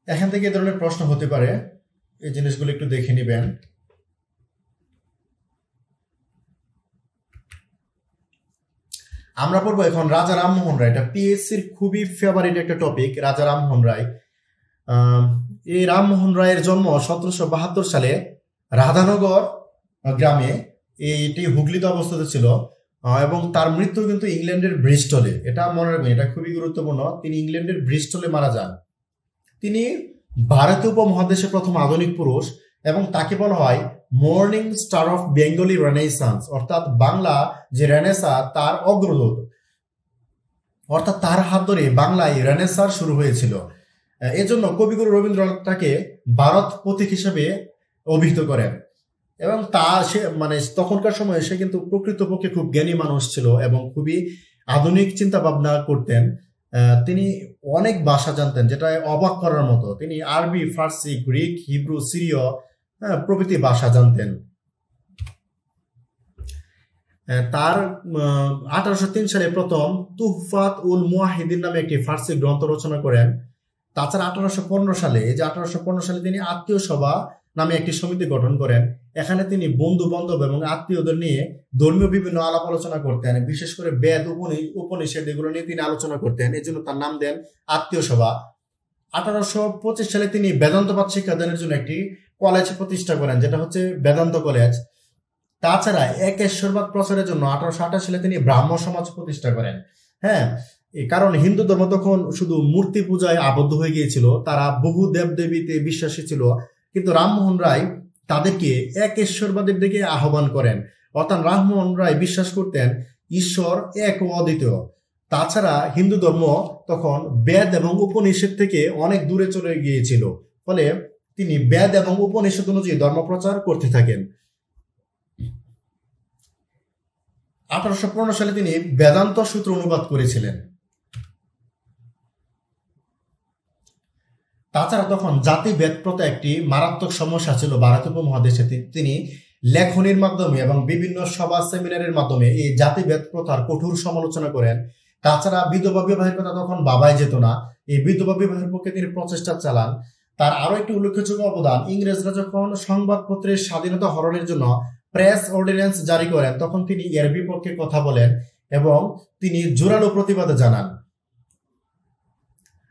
এখান থেকে এ ধরনের প্রশ্ন হতে পারে, এই জিনিসগুলো একটু দেখে নিবেন। আমরা পড়বো এখন রাজা রামমোহন রায়। এটা পিএসসির খুবই ফেভারিট একটা টপিক, রাজা রামমোহন রায়। এই রামমোহন রায়ের জন্ম 1772 সালে রাধানগর গ্রামে, এটি হুগলিতে অবস্থিত ছিল এবং তার মৃত্যু কিন্তু ইংল্যান্ডের ব্রিস্টলে। এটা মনে রাখবেন, এটা খুবই গুরুত্বপূর্ণ। তিনি ইংল্যান্ডের ব্রিস্টলে মারা যান। তিনি ভারতীয় উপমহাদেশের প্রথম আধুনিক পুরুষ এবং তাকে বলা হয় morning star of Bengali renaissance, অর্থাৎ বাংলা যে রেনেসা তার অগ্রদূত, অর্থাৎ তার হাত ধরে বাংলায় রেনেসার শুরু হয়েছিল। এজন্য কবিগুরু রবীন্দ্রনাথ তাকে ভারত পথিক হিসেবে অভিহিত করেন। এবং তা সে মানে তখনকার সময়ে সে কিন্তু প্রকৃতপক্ষে খুব জ্ঞানী মানুষ ছিল এবং খুবই আধুনিক চিন্তা ভাবনা করতেন। তিনি অনেক ভাষা জানতেন, যেটা অবাক করার মতো। তিনি আরবি, ফার্সি, গ্রিক, হিব্রু, সিরীয় প্রভৃতি ভাষা জানতেন। তার 1803 সালে প্রথম তুহফাত উল মুওয়াহিদিন নামে একটি ফার্সি গ্রন্থ রচনা করেন। তাছাড়া 1815 সালে তিনি আত্মীয় সভা নামে একটি সমিতি গঠন করেন। এখানে তিনি বন্ধু বান্ধব এবং আত্মীয়দের নিয়ে ধর্মীয় বিভিন্ন আলাপ আলোচনা করতেন, বিশেষ করে বেদ, উপনিষদ এগুলো নিয়ে তিনি আলোচনা করতেন। এই জন্য তার নাম দেন আত্মীয় সভা। 1825 সালে তিনি বেদান্তবাদ শিক্ষাদানের জন্য একটি কলেজ প্রতিষ্ঠা করেন, যেটা হচ্ছে বেদান্ত কলেজ। তাছাড়া একেশ্বরবাদ প্রচারের জন্য 1828 সালে তিনি ব্রাহ্ম সমাজ প্রতিষ্ঠা করেন। হ্যাঁ, কারণ হিন্দু ধর্ম তখন শুধু মূর্তি পূজায় আবদ্ধ হয়ে গিয়েছিল, তারা বহু দেবদেবীতে বিশ্বাসী ছিল। কিন্তু রামমোহন রায় তাদেরকে একেশ্বরবাদের দিকে আহ্বান করেন। অর্থাৎ রামমোহন রায় বিশ্বাস করতেন ঈশ্বর এক ও অদ্বিতীয়। তাছাড়া হিন্দু ধর্ম তখন বেদ এবং উপনিষদ থেকে অনেক দূরে চলে গিয়েছিল, ফলে তিনি বেদ এবং উপনিষদ অনুযায়ী ধর্ম প্রচার করতে থাকেন। 1815 সালে তিনি বেদান্ত সূত্র অনুবাদ করেছিলেন। তাছাড়া তখন জাতিভেদ প্রথা একটি মারাত্মক সমস্যা ছিল ভারতীয় উপমহাদেশে। তিনি লেখনীর মাধ্যমে এবং বিভিন্ন সভা সেমিনারের মাধ্যমে এই জাতিভেদ প্রথার কঠোর সমালোচনা করেন। তাছাড়া বিধবা বিবাহের কথা তখন ভাবাই যেত না, এই বিধবা বিবাহের পক্ষে তিনি প্রচেষ্টা চালান। তার আরো একটি উল্লেখযোগ্য অবদান, ইংরেজরা যখন সংবাদপত্রের স্বাধীনতা হরণের জন্য প্রেস অর্ডিন্যান্স জারি করেন, তখন তিনি এর বিপক্ষে কথা বলেন এবং তিনি জোরালো প্রতিবাদ জানান।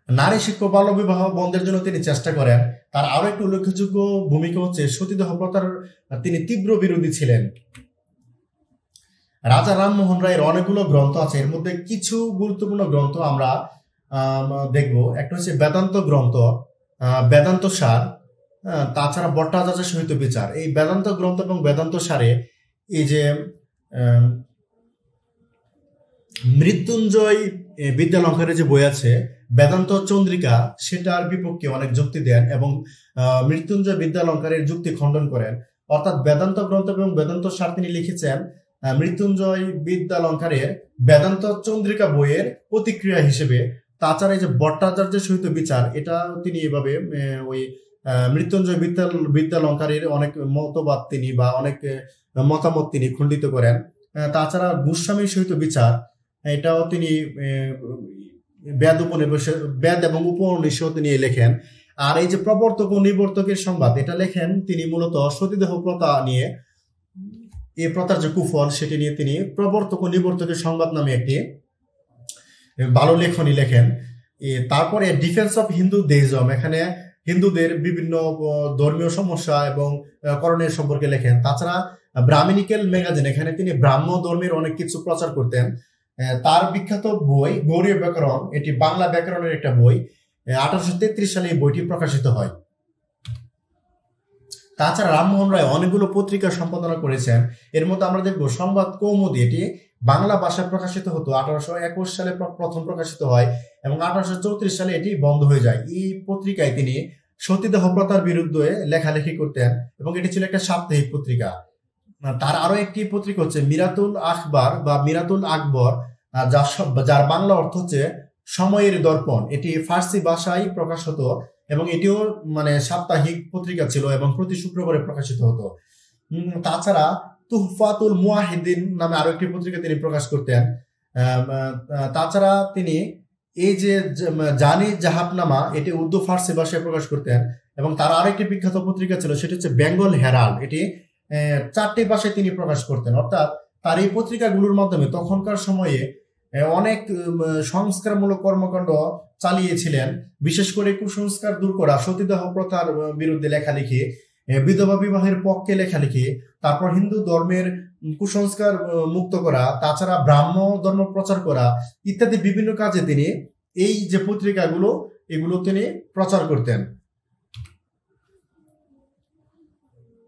নারী শিক্ষা, বাল্য বিবাহ বন্ধের জন্য তিনি চেষ্টা করেন। তার আরো একটি উল্লেখযোগ্য ভূমিকা হচ্ছে সতীদাহ প্রথার তিনি তীব্র বিরোধী ছিলেন। রাজা রামমোহন রায়ের অনেকগুলো গ্রন্থ আছে, এর মধ্যে কিছু গুরুত্বপূর্ণ গ্রন্থ আমরা দেখব। একটা হচ্ছে বেদান্ত গ্রন্থ, বেদান্ত সার, তাছাড়া ভট্টাচার্যের সহিত বিচার। এই বেদান্ত গ্রন্থ এবং বেদান্ত সারে এই যে মৃত্যুঞ্জয় বিদ্যালঙ্কারের যে বই আছে বেদান্ত চন্দ্রিকা, সেটার বিপক্ষে অনেক যুক্তি দেন এবং মৃত্যুঞ্জয় বিদ্যালঙ্কারের যুক্তি খণ্ডন করেন। অর্থাৎ বেদান্ত গ্রন্থ এবং বেদান্ত সার তিনি লিখেছেন মৃত্যুঞ্জয় বিদ্যালঙ্কারের বেদান্ত চন্দ্রিকা বইয়ের প্রতিক্রিয়া হিসেবে। তাছাড়া এই যে ভট্টাচার্যের সহিত বিচার, এটা তিনি এভাবে ওই মৃত্যুঞ্জয় বিদ্যালঙ্কারের অনেক মতবাদ তিনি বা অনেক মতামত তিনি খণ্ডিত করেন। তাছাড়া গোস্বামীর সহিত বিচার, এটাও তিনি বেদ এবং উপনিষদ নিয়ে লেখেন। আর এই যে প্রবর্তক ও নিবর্তকের সংবাদ, এটা লেখেন তিনি মূলত সতীদাহ প্রথা নিয়ে, এই প্রথার যে কুফল সেটি নিয়ে তিনি প্রবর্তক ও নিবর্তকের সংবাদ নামে একটি ভালো লেখনী লেখেন। তারপরে ডিফেন্স অফ হিন্দু দেইজম, এখানে হিন্দুদের বিভিন্ন ধর্মীয় সমস্যা এবং করণের সম্পর্কে লেখেন। তাছাড়া ব্রাহ্মণিক্যাল ম্যাগাজিন, এখানে তিনি ব্রাহ্ম ধর্মের অনেক কিছু প্রচার করতেন। তার বিখ্যাত বই গৌড়ীয় ব্যাকরণ, এটি বাংলা ব্যাকরণের একটা বই। 1833 সালে এই বইটি প্রকাশিত হয়। তাছাড়া রামমোহন রায় অনেকগুলো পত্রিকা সম্পাদনা করেছেন। এর মধ্যে আমরা দেখব সংবাদ কৌমুদী, এটি বাংলা ভাষায় প্রকাশিত হতো। 1821 সালে প্রথম প্রকাশিত হয় এবং 1834 সালে এটি বন্ধ হয়ে যায়। এই পত্রিকায় তিনি সতীদাহ প্রথার বিরুদ্ধে লেখালেখি করতেন এবং এটি ছিল একটা সাপ্তাহিক পত্রিকা। তার আরো একটি পত্রিকা হচ্ছে মিরাতুল আখবার বা মিরাতুল আকবর, যার বাংলা অর্থ হচ্ছে সময়ের দর্পণ। এটি ফার্সি ভাষায় প্রকাশ হতো এবং এটিও মানে সাপ্তাহিক পত্রিকা ছিল এবং প্রতি শুক্রবারে প্রকাশিত হতো। তাছাড়া তুহফাতুল মুওয়াহিদিন নামে আরো একটি পত্রিকা তিনি প্রকাশ করতেন। তাছাড়া তিনি এই যে জানি জাহাবনামা, এটি উর্দু ফার্সি ভাষায় প্রকাশ করতেন এবং তার আরেকটি বিখ্যাত পত্রিকা ছিল, সেটি হচ্ছে বেঙ্গল হেরাল্ড। এটি 4টি ভাষায় তিনি প্রকাশ করতেন। অর্থাৎ তার এই পত্রিকাগুলোর মাধ্যমে তখনকার সময়ে অনেক সংস্কারমূলক কর্মকাণ্ড চালিয়েছিলেন, বিশেষ করে কুসংস্কার দূর করা, সতীদাহ প্রথার বিরুদ্ধে লেখালেখি, বিধবা বিবাহের পক্ষে লেখালেখি, তারপর হিন্দু ধর্মের কুসংস্কার মুক্ত করা, তাছাড়া ব্রাহ্ম ধর্ম প্রচার করা ইত্যাদি বিভিন্ন কাজে তিনি এই যে পত্রিকাগুলো এগুলো তিনি প্রচার করতেন।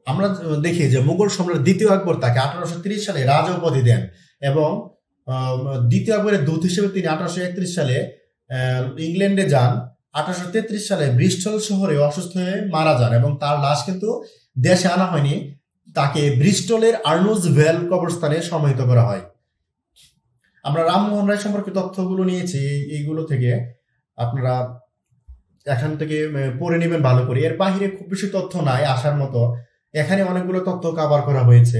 আমরা দেখি যে মুঘল সম্রাট দ্বিতীয় আকবর তাকে 1830 সালে রাজা উপাধি দেন এবং দ্বিতীয় আকবরের দূত হিসেবে তিনি 1831 সালে ইংল্যান্ডে যান। 1833 সালে ব্রিস্টল শহরে অসুস্থ হয়ে মারা যান এবং তার লাশ কিন্তু দেশে আনা হয়নি, তাকে ব্রিস্টলের আর্নুজ ভ্যাল কবরস্থানে সমাহিত করা হয়। আমরা রামমোহন রায় সম্পর্কে তথ্যগুলো নিয়েছি এইগুলো থেকে, আপনারা এখান থেকে পড়ে নেবেন ভালো করে। এর বাহিরে খুব বেশি তথ্য নাই আসার মতো, এখানে অনেকগুলো তথ্য কভার করা হয়েছে।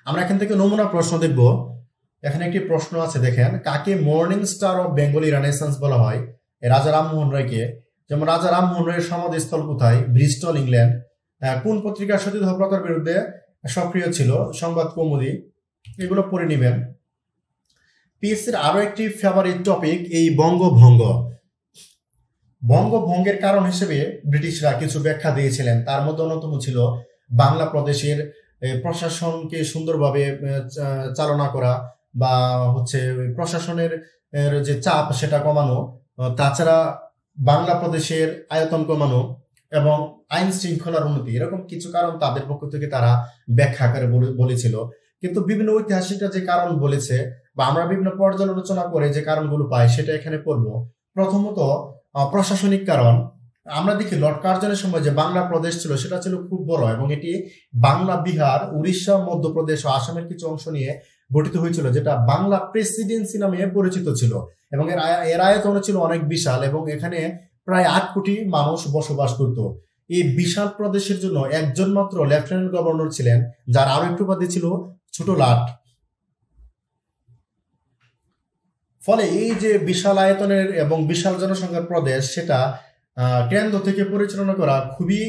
আমরা এখান থেকে নমুনা প্রশ্ন দেখব। এখানে একটি প্রশ্ন আছে, দেখেন, কাকে morning star of Bengali renaissance বলা হয়? রাজা রামমোহন রায়কে। যেমন রাজা রামমোহন রায়ের সমাধিস্থল কোথায়? Bristol, England. কোন পত্রিকা সতীদাহ প্রথার বিরুদ্ধে সক্রিয় ছিল? সংবাদ কৌমুদী। এগুলো পড়ে নেবেন। পিএসসির আরো একটি ফেভারিট টপিক এই বঙ্গভঙ্গ। বঙ্গভঙ্গের কারণ হিসেবে ব্রিটিশরা কিছু ব্যাখ্যা দিয়েছিলেন, তার মধ্যে অন্যতম ছিল বাংলা প্রদেশের প্রশাসনকে সুন্দরভাবে চালনা করা বা হচ্ছে প্রশাসনের যে চাপ সেটা কমানো, তাছাড়া বাংলা প্রদেশের আয়তন কমানো এবং আইন শৃঙ্খলার উন্নতি, এরকম কিছু কারণ তাদের পক্ষ থেকে তারা ব্যাখ্যা আকারে বলেছিল। কিন্তু বিভিন্ন ঐতিহাসিকরা যে কারণ বলেছে বা আমরা বিভিন্ন পর্যালোচনা করে যে কারণগুলো পাই সেটা এখানে পড়বো। প্রথমত প্রশাসনিক কারণ। আমরা দেখি লর্ড কার্জনের সময় যে বাংলা প্রদেশ ছিল সেটা ছিল খুব বড় এবং এটি বাংলা, বিহার, উড়িষ্যা, মধ্যপ্রদেশ ও আসামের কিছু অংশ নিয়ে গঠিত হয়েছিল, যেটা বাংলা প্রেসিডেন্সি নামে পরিচিত ছিল এবং এর আয়তন ছিল অনেক বিশাল এবং এখানে প্রায় 8 কোটি মানুষ বসবাস করত। এই বিশাল প্রদেশের জন্য একজন মাত্র লেফটেন্যান্ট গভর্নর ছিলেন, যার আরো একটু উপাধি ছিল ছোট লাট। ফলে এই যে বিশাল আয়তনের এবং বিশাল জনসংখ্যার প্রদেশ, সেটা কেন্দ্র থেকে পরিচালনা করা খুবই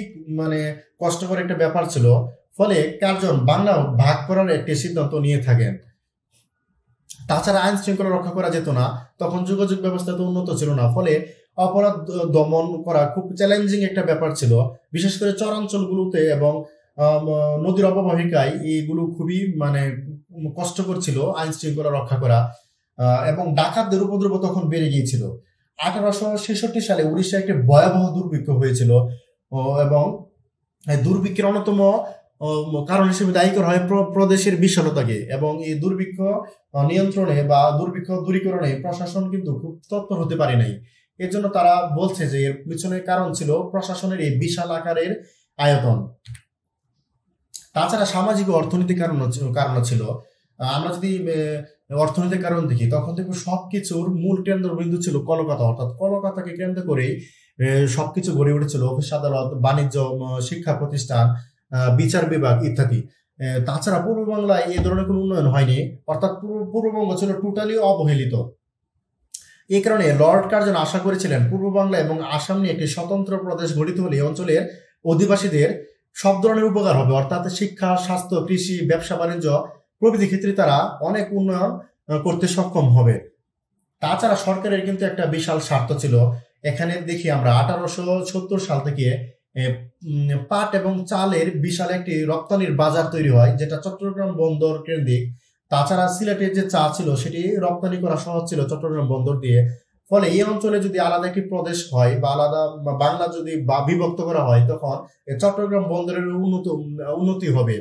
কষ্টকর একটা ব্যাপার ছিল। ফলে কার্জন বাংলা ভাগ করার একটি সিদ্ধান্ত নিয়ে থাকেন। তাছাড়া আইন শৃঙ্খলা রক্ষা করা যেত না, তখন যোগাযোগ ব্যবস্থা তো উন্নত ছিল না, ফলে অপরাধ দমন করা খুব চ্যালেঞ্জিং একটা ব্যাপার ছিল, বিশেষ করে চরাঞ্চলগুলোতে এবং নদীর অববাহিকায় এইগুলো খুবই কষ্টকর ছিল আইন শৃঙ্খলা রক্ষা করা। এবং ডাকাতদের উপদ্রব তখন বেড়ে গিয়েছিল। 1866 সালে উড়িষ্যায় একটি ভয়াবহ দুর্ভিক্ষ হয়েছিল এবং দুর্ভিক্ষের অন্যতম কারণ হিসেবে দায়ী করা হয় প্রদেশের বিশালতাকে, এবং এই দুর্ভিক্ষ নিয়ন্ত্রণে বা দুর্ভিক্ষ দূরীকরণে প্রশাসন কিন্তু খুব তৎপর হতে পারে নাই। এর জন্য তারা বলছে যে এর পিছনের কারণ ছিল প্রশাসনের এই বিশাল আকারের আয়তন। তাছাড়া সামাজিক ও অর্থনৈতিক কারণ ছিল। আমরা যদি অর্থনৈতিক কারণ দেখি, তখন থেকে সবকিছুর মূল কেন্দ্রবিন্দু ছিল কলকাতা, অর্থাৎ কলকাতাকে কেন্দ্র করেই সবকিছু গড়ে উঠেছিল, অফিস আদালত, বাণিজ্য, শিক্ষা প্রতিষ্ঠান, বিচার বিভাগ ইত্যাদি। তাছাড়া পূর্ব বাংলায় এই ধরনের কোনো উন্নয়ন হয়নি, অর্থাৎ পূর্ববঙ্গ ছিল টোটালি অবহেলিত। এই কারণে লর্ড কার্জন আশা করেছিলেন পূর্ব বাংলা এবং আসাম নিয়ে একটি স্বতন্ত্র প্রদেশ গঠিত হলে এই অঞ্চলের অধিবাসীদের সব ধরনের উপকার হবে, অর্থাৎ শিক্ষা, স্বাস্থ্য, কৃষি, ব্যবসা বাণিজ্য প্রভৃতি ক্ষেত্রে তারা অনেক উন্নয়ন করতে সক্ষম হবে। তাছাড়া সরকারের কিন্তু একটা বিশাল স্বার্থ ছিল। এখানে দেখি আমরা 1870 সাল থেকে পাট এবং চালের বিশাল একটি রপ্তানির বাজার তৈরি হয়, যেটা চট্টগ্রাম বন্দর কেন্দ্রিক। তাছাড়া সিলেটের যে চা ছিল সেটি রপ্তানি করা সহজ ছিল চট্টগ্রাম বন্দর দিয়ে। ফলে এই অঞ্চলে যদি আলাদা একটি প্রদেশ হয় বা আলাদা বাংলা যদি বিভক্ত করা হয়, তখন চট্টগ্রাম বন্দরের উন্নতি হবে।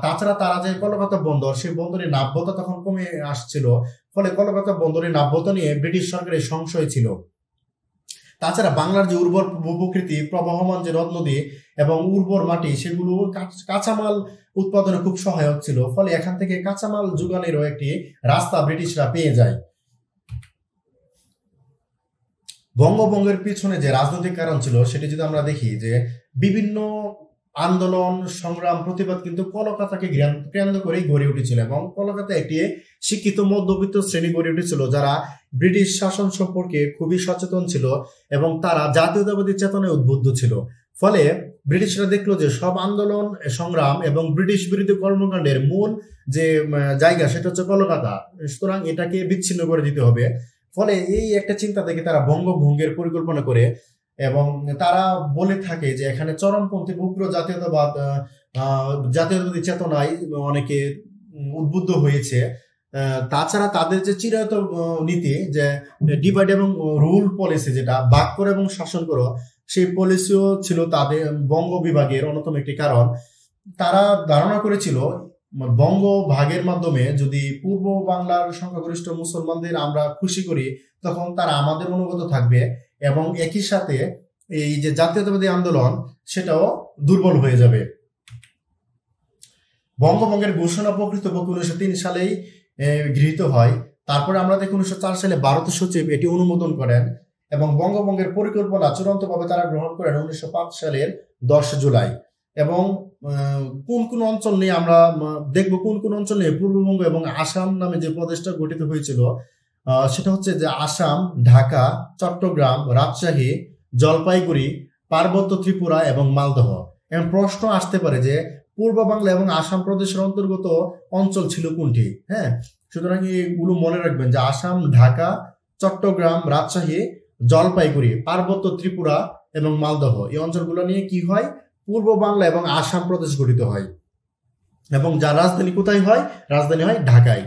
তাছাড়া তারা যে কলকাতা বন্দর, সেই বন্দরের নাব্যতা তখন কমে আসছিল, ফলে কলকাতা বন্দরের নাব্যতা নিয়ে ব্রিটিশ সরকারের সংশয় ছিল। তাছাড়া বাংলার যে উর্বর ভূপ্রকৃতি, প্রবাহমান যে নদ নদী এবং উর্বর মাটি, সেগুলো কাঁচামাল উৎপাদনে খুব সহায়ক ছিল, ফলে এখান থেকে কাঁচামাল যোগানেরও একটি রাস্তা ব্রিটিশরা পেয়ে যায়। বঙ্গভঙ্গের পিছনে যে রাজনৈতিক কারণ ছিল সেটি যদি আমরা দেখি, যে বিভিন্ন আন্দোলন, সংগ্রাম, প্রতিবাদ কিন্তু কলকাতাকে কেন্দ্র করেই গড়ে উঠেছিল এবং কলকাতায় একটি শিক্ষিত মধ্যবিত্ত শ্রেণী গড়ে উঠেছিল, যারা ব্রিটিশ শাসন সম্পর্কে খুবই সচেতন ছিল এবং তারা জাতীয়তাবাদী চেতনায় উদ্বুদ্ধ ছিল। ফলে ব্রিটিশরা দেখলো যে সব আন্দোলন, সংগ্রাম এবং ব্রিটিশ বিরোধী কর্মকাণ্ডের মূল যে জায়গা সেটা হচ্ছে কলকাতা, সুতরাং এটাকে বিচ্ছিন্ন করে দিতে হবে। ফলে এই একটা চিন্তা থেকে তারা বঙ্গভঙ্গের পরিকল্পনা করে এবং তারা বলে থাকে যে এখানে চরমপন্থী উগ্র জাতীয়তাবাদী চেতনায় অনেকে উদ্বুদ্ধ হয়েছে। তাছাড়া তাদের যে চিরায়ত নীতি, যে ডিভাইড এবং রুল পলিসি, যেটা ভাগ করো এবং শাসন করো, সেই পলিসিও ছিল তাদের বঙ্গ বিভাগের অন্যতম একটি কারণ। তারা ধারণা করেছিল বঙ্গ ভাগের মাধ্যমে যদি পূর্ব বাংলার সংখ্যাগরিষ্ঠ মুসলমানদের আমরা খুশি করি তখন তারা আমাদের অনুগত থাকবে এবং একই সাথে এই যে জাতীয়তাবাদী আন্দোলন সেটাও দুর্বল হয়ে যাবে। বঙ্গভঙ্গের ঘোষণা প্রকৃতপক্ষে 1903 সালেই গৃহীত হয়। তারপরে আমরা দেখি 1904 সালে ভারতের সচিব এটি অনুমোদন করেন এবং বঙ্গভঙ্গের পরিকল্পনা চূড়ান্তভাবে তারা গ্রহণ করেন 1905 সালের 10 জুলাই। এবং কোন কোন অঞ্চল নিয়ে আমরা দেখবো, কোন কোন অঞ্চল নিয়ে পূর্ববঙ্গ এবং আসাম নামে যে প্রদেশটা গঠিত হয়েছিল সেটা হচ্ছে যে আসাম, ঢাকা, চট্টগ্রাম, রাজশাহী, জলপাইগুড়ি, পার্বত্য ত্রিপুরা এবং মালদহ। এবং প্রশ্ন আসতে পারে যে পূর্ব বাংলা এবং আসাম প্রদেশের অন্তর্গত অঞ্চল ছিল কোনটি? হ্যাঁ, সুতরাং এগুলো মনে রাখবেন যে আসাম, ঢাকা, চট্টগ্রাম, রাজশাহী, জলপাইগুড়ি, পার্বত্য ত্রিপুরা এবং মালদহ এই অঞ্চলগুলো নিয়ে কি হয়? পূর্ব বাংলা এবং আসাম প্রদেশ গঠিত হয় এবং যার রাজধানী কোথায় হয়? রাজধানী হয় ঢাকায়।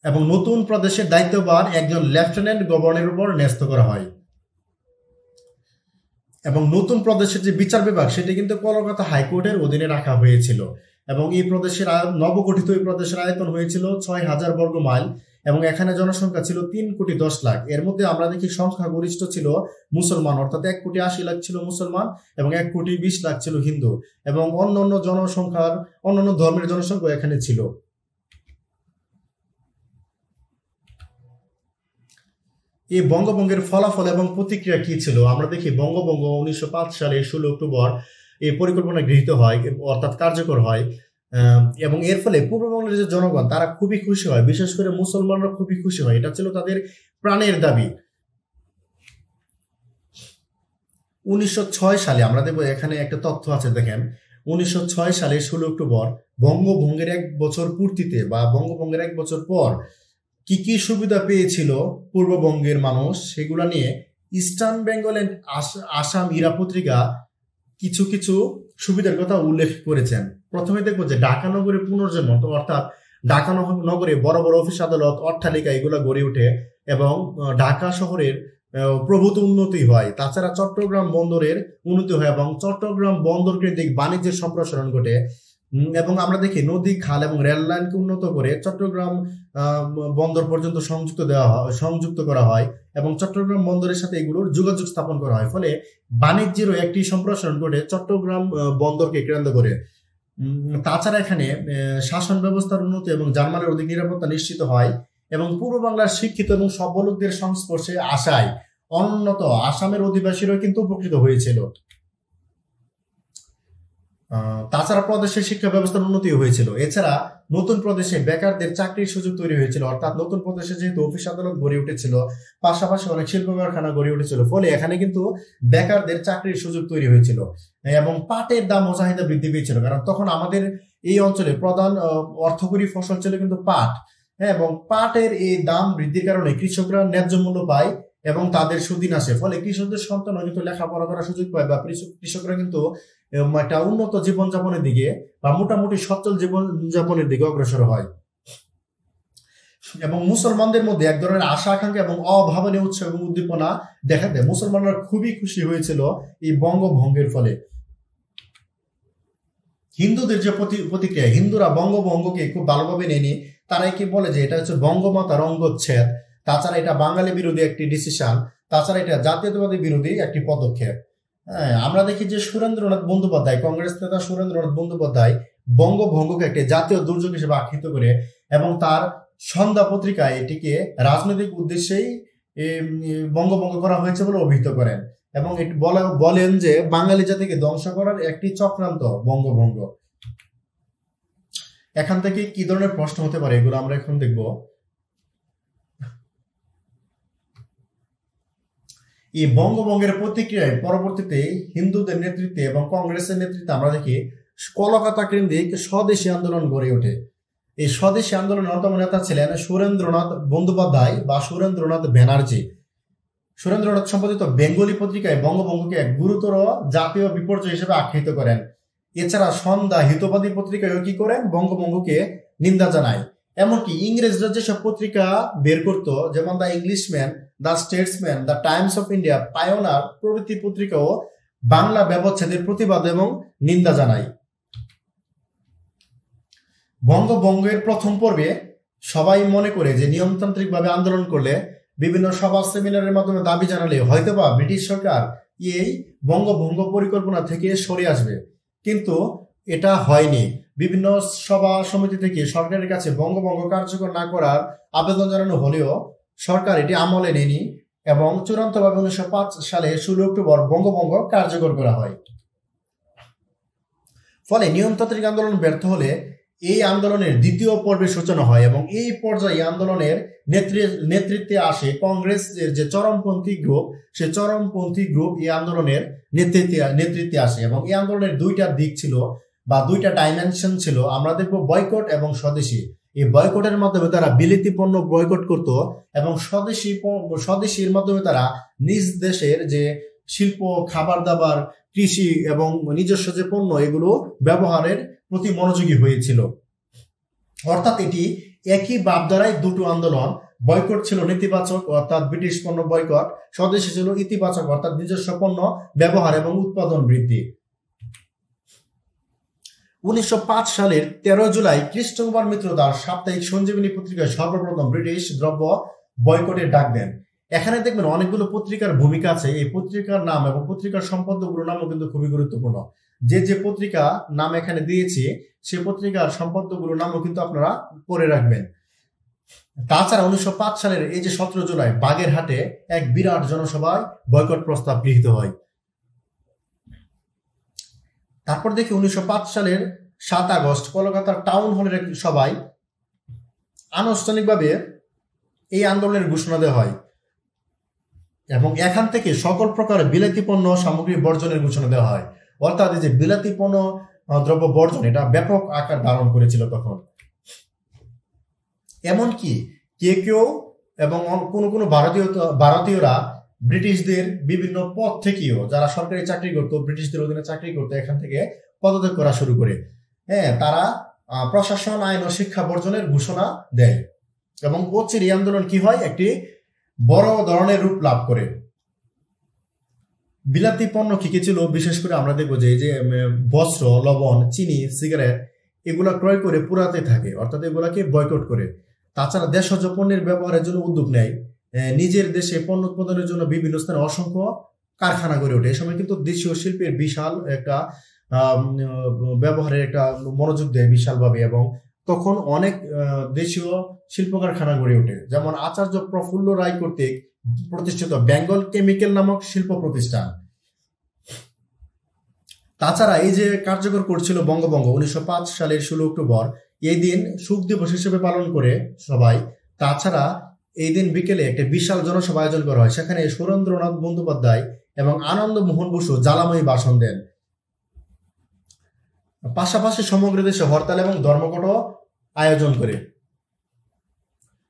এবং নতুন প্রদেশের দায়িত্বভার একজন লেফটেন্যান্ট গভর্নরের উপর ন্যস্ত করা হয়। এবং নতুন প্রদেশের যে বিচার বিভাগ সেটি কিন্তু কলকাতা হাইকোর্টের অধীনে রাখা হয়েছিল এবং এই প্রদেশের নবগঠিত এই প্রদেশের আয়তন হয়েছিল 6000 বর্গ মাইল এবং এখানে জনসংখ্যা ছিল 3,10,00,000। এর মধ্যে আমরা দেখি সংখ্যাগরিষ্ঠ ছিল মুসলমান, অর্থাৎ 1,80,00,000 ছিল মুসলমান এবং 1,20,00,000 ছিল হিন্দু এবং অন্যান্য জনসংখ্যার অন্যান্য ধর্মের জনসংখ্যা এখানে ছিল। এই বঙ্গভঙ্গের ফলাফল এবং প্রতিক্রিয়া কি ছিল আমরা দেখি। বঙ্গভঙ্গ 1905 সালের 16 অক্টোবর এই পরিকল্পনা গৃহীত হয়, অর্থাৎ কার্যকর হয় এবং এর ফলে পূর্ববঙ্গের যে জনগণ তারা খুবই খুশি হয়, বিশেষ করে মুসলমানরা খুবই খুশি হয়। এটা ছিল তাদের প্রাণের দাবি। 1906 সালে আমরা দেখব, এখানে একটা তথ্য আছে দেখেন, 1906 সালে 16 অক্টোবর বঙ্গভঙ্গের 1 বছর পূর্তিতে বা বঙ্গভঙ্গের 1 বছর পর কি কি সুবিধা পেয়েছিল পূর্ববঙ্গের মানুষ সেগুলো নিয়ে ইস্টার্ন বেঙ্গল এন্ড আসাম ইরা পত্রিকা কিছু কিছু সুবিধার কথা উল্লেখ করেছেন। প্রথমে দেখবো যে ঢাকা নগরে পুনর্জন্ম, অর্থাৎ ঢাকা নগরে বড় বড় অফিস আদালত, অট্টালিকা এগুলো গড়ে ওঠে এবং ঢাকা শহরের প্রভূত উন্নতি হয়। তাছাড়া চট্টগ্রাম বন্দরের উন্নতি হয় এবং চট্টগ্রাম বন্দর কেন্দ্রিক বাণিজ্যের সম্প্রসারণ ঘটে এবং আমরা দেখি নদী, খাল এবং রেল লাইনকে উন্নত করে চট্টগ্রাম বন্দর পর্যন্ত সংযুক্ত করা হয় এবং চট্টগ্রাম বন্দরের সাথে এগুলোর যোগাযোগ স্থাপন করা হয়। ফলে বাণিজ্যেরও একটি সম্প্রসারণ ঘটে চট্টগ্রাম বন্দরকে কেন্দ্র করে। তাছাড়া এখানে শাসন ব্যবস্থার উন্নতি এবং জার্মানের অধিক নিরাপত্তা নিশ্চিত হয় এবং পূর্ব বাংলার শিক্ষিত এবং সভ্য লোকদের সংস্পর্শে আসায় অনুন্নত আসামের অধিবাসীরাও কিন্তু উপকৃত হয়েছিল। তাছাড়া প্রদেশের শিক্ষা ব্যবস্থার উন্নতি হয়েছিল। এছাড়া নতুন প্রদেশে বেকারদের চাকরির সুযোগ তৈরি হয়েছিল, অর্থাৎ নতুন প্রদেশে যেহেতু অফিস আদালত গড়ে উঠেছিল, পাশাপাশি অনেক শিল্প কারখানা গড়ে উঠেছিল, ফলে এখানে কিন্তু বেকারদের চাকরির সুযোগ তৈরি হয়েছিল এবং পাটের দাম ও চাহিদা বৃদ্ধি পেয়েছিল, কারণ তখন আমাদের এই অঞ্চলে প্রধান অর্থকরী ফসল ছিল কিন্তু পাট। হ্যাঁ, এবং পাটের এই দাম বৃদ্ধির কারণে কৃষকরা ন্যায্য মূল্য পায় এবং তাদের সুদিন আসে, ফলে কৃষকদের সন্তানও কিন্তু লেখাপড়া করার সুযোগ পায় বা কৃষকরা কিন্তু একটা উন্নত জীবনযাপনের দিকে বা মোটামুটি সচ্ছল জীবনযাপনের দিকে অগ্রসর হয় এবং মুসলমানদের মধ্যে এক ধরনের আশা আকাঙ্ক্ষা এবং অভাবনীয় উৎসাহ এবং উদ্দীপনা দেখা দেয়। মুসলমানরা খুবই খুশি হয়েছিল এই বঙ্গভঙ্গের ফলে। হিন্দুদের যে প্রতিক্রিয়া, হিন্দুরা বঙ্গভঙ্গকে খুব ভালোভাবে নেয়নি। তারা কি বলে যে এটা হচ্ছে বঙ্গমাতার অঙ্গচ্ছেদ, তাছাড়া এটা বাঙালি বিরোধী একটি ডিসিশন, তাছাড়া এটা জাতীয়তাবাদী বিরোধী একটি পদক্ষেপ। হ্যাঁ, আমরা দেখি যে সুরেন্দ্রনাথ বন্দ্যোপাধ্যায়, কংগ্রেস নেতা সুরেন্দ্রনাথ বন্দ্যোপাধ্যায় বঙ্গভঙ্গকে একটি জাতীয় দুর্যোগ হিসেবে আখ্যায়িত করে এবং তার সন্ধ্যা পত্রিকায় এটিকে রাজনৈতিক উদ্দেশ্যেই বঙ্গভঙ্গ করা হয়েছে বলে অভিহিত করেন এবং এটি বলেন যে বাঙালি জাতিকে ধ্বংস করার একটি চক্রান্ত বঙ্গভঙ্গ। এখান থেকে কি ধরনের প্রশ্ন হতে পারে এগুলো আমরা এখন দেখব। এই বঙ্গভঙ্গের প্রতিক্রিয়ায় পরবর্তীতে হিন্দুদের নেতৃত্বে এবং কংগ্রেসের নেতৃত্বে আমরা দেখি কলকাতা কেন্দ্রিক স্বদেশী আন্দোলন গড়ে ওঠে। এই স্বদেশী আন্দোলনের অন্যতম নেতা ছিলেন সুরেন্দ্রনাথ বন্দ্যোপাধ্যায় বা সুরেন্দ্রনাথ ব্যানার্জি। সুরেন্দ্রনাথ সম্পাদিত বেঙ্গলি পত্রিকায় বঙ্গভঙ্গকে এক গুরুতর জাতীয় বিপর্যয় হিসেবে আখ্যায়িত করেন। এছাড়া সন্ধ্যা হিতবাদী পত্রিকায়ও কি করেন, বঙ্গভঙ্গকে নিন্দা জানায় এমনকি ইংরেজরা যেসব পত্রিকা বের করতো, যেমন the Englishman, the Statesman, the Times of India, পায়োনার প্রভৃতি পত্রিকাও বাংলা ব্যবচ্ছেদের প্রতিবাদ এবং নিন্দা জানায়। বঙ্গভঙ্গের প্রথম পর্বে সবাই মনে করে যে নিয়মতান্ত্রিকভাবে আন্দোলন করলে, বিভিন্ন সভা সেমিনারের মাধ্যমে দাবি জানালে হয়তোবা ব্রিটিশ সরকার এই বঙ্গভঙ্গ পরিকল্পনা থেকে সরে আসবে, কিন্তু এটা হয়নি। বিভিন্ন সভা সমিতি থেকে সরকারের কাছে বঙ্গভঙ্গ কার্যকর না করার আবেদন জানানো হলেও সরকার এটি আমলে নেয়নি এবং চূড়ান্তভাবে 1905 সালে 16 অক্টোবর বঙ্গভঙ্গ কার্যকর করা হয়। ফলে নিয়মতান্ত্রিক আন্দোলন ব্যর্থ হলে এই আন্দোলনের দ্বিতীয় পর্বের সূচনা হয় এবং এই পর্যায়ে আন্দোলনের নেতৃত্বে আসে কংগ্রেসের যে চরমপন্থী গ্রুপ, সে চরমপন্থী গ্রুপ এই আন্দোলনের নেতৃত্বে আসে। এবং এই আন্দোলনের দুইটা দিক ছিল বা দুইটা ডাইমেনশন ছিল। আমরা দেখব বয়কট এবং স্বদেশী। এই বয়কটের মাধ্যমে তারা বিলেতি পণ্য বয়কট করত এবং স্বদেশীর মাধ্যমে তারা নিজ দেশের যে শিল্প, খাবার দাবার, কৃষি এবং নিজস্ব যে পণ্য, এগুলো ব্যবহারের প্রতি মনোযোগী হয়েছিল। অর্থাৎ এটি একই ভাবধারায় দুটো আন্দোলন। বয়কট ছিল নেতিবাচক, অর্থাৎ ব্রিটিশ পণ্য বয়কট; স্বদেশী ছিল ইতিবাচক, অর্থাৎ নিজস্ব পণ্য ব্যবহার এবং উৎপাদন বৃদ্ধি। 1905 সালের 13 জুলাই কৃষ্ণকুমার মিত্র তার সাপ্তাহিক সঞ্জীবনী পত্রিকায় সর্বপ্রথম ব্রিটিশ দ্রব্য বয়কটের ডাক দেন। এখানে দেখবেন অনেকগুলো পত্রিকার ভূমিকা আছে। এই পত্রিকার নাম এবং পত্রিকার সম্পাদকগুলোর নামও কিন্তু খুবই গুরুত্বপূর্ণ। যে পত্রিকা নাম এখানে দিয়েছি, সেই পত্রিকার সম্পাদকগুলোর নামও কিন্তু আপনারা পড়ে রাখবেন। তাছাড়া 1905 সালের এই যে 17 জুলাই বাগেরহাটে এক বিরাট জনসভায় বয়কট প্রস্তাব গৃহীত হয়। তারপর দেখি 1905 সালের 7 আগস্ট কলকাতার টাউন হলের এক সভায় আনুষ্ঠানিকভাবে এই আন্দোলনের ঘোষণা দেওয়া হয় এবং এখান থেকে সকল প্রকার বিলাতি পণ্য সামগ্রী বর্জনের ঘোষণা দেওয়া হয়। অর্থাৎ এই যে বিলাতি পণ্য দ্রব্য বর্জন, এটা ব্যাপক আকার ধারণ করেছিল তখন। এমনকি কেউ এবং কোনো ভারতীয়রা ব্রিটিশদের বিভিন্ন পদ থেকেও, যারা সরকারি চাকরি করতো, ব্রিটিশদের অধীনে চাকরি করতো, এখান থেকে পদত্যাগ করা শুরু করে। তারা প্রশাসন, আইন ও শিক্ষা বর্জনের ঘোষণা দেয় এবং অচিরেই আন্দোলন কি হয়, একটি বড় ধরনের রূপ লাভ করে। বিলাতি পণ্য কি কি ছিল? বিশেষ করে আমরা দেখবো যে বস্ত্র, লবণ, চিনি, সিগারেট এগুলা ক্রয় করে পুরাতে থাকে, অর্থাৎ এগুলাকে বয়কট করে। তাছাড়া দেশজ পণ্যের ব্যবহারের জন্য উদ্যোগ নেয়। নিজের দেশে পণ্য উৎপাদনের জন্য বিভিন্ন স্থানে অসংখ্য কারখানা গড়ে ওঠে। এই সময় কিন্তু দেশীয় শিল্পের বিশাল একটা ব্যবহারের একটা মনোযোগ দেয় বিশালভাবে এবং তখন অনেক দেশীয় শিল্প কারখানা গড়ে ওঠে। যেমন আচার্য প্রফুল্ল রায় কর্তৃক প্রতিষ্ঠিত বেঙ্গল কেমিক্যাল নামক শিল্প প্রতিষ্ঠান। তাছাড়া এই যে কার্যকর করছিল বঙ্গভঙ্গ 1905 সালের 16 অক্টোবর, এই দিন শোক দিবস হিসেবে পালন করে সবাই। তাছাড়া এই দিন বিকেলে একটা বিশাল জনসভা আয়োজন করা হয়। সেখানে সুরেন্দ্রনাথ বন্দ্যোপাধ্যায় এবং আনন্দ মোহন বসু জ্বালাময়ী ভাষণ দেন। পাশাপাশি সমগ্র দেশে হরতাল এবং ধর্মঘটও আয়োজন করে।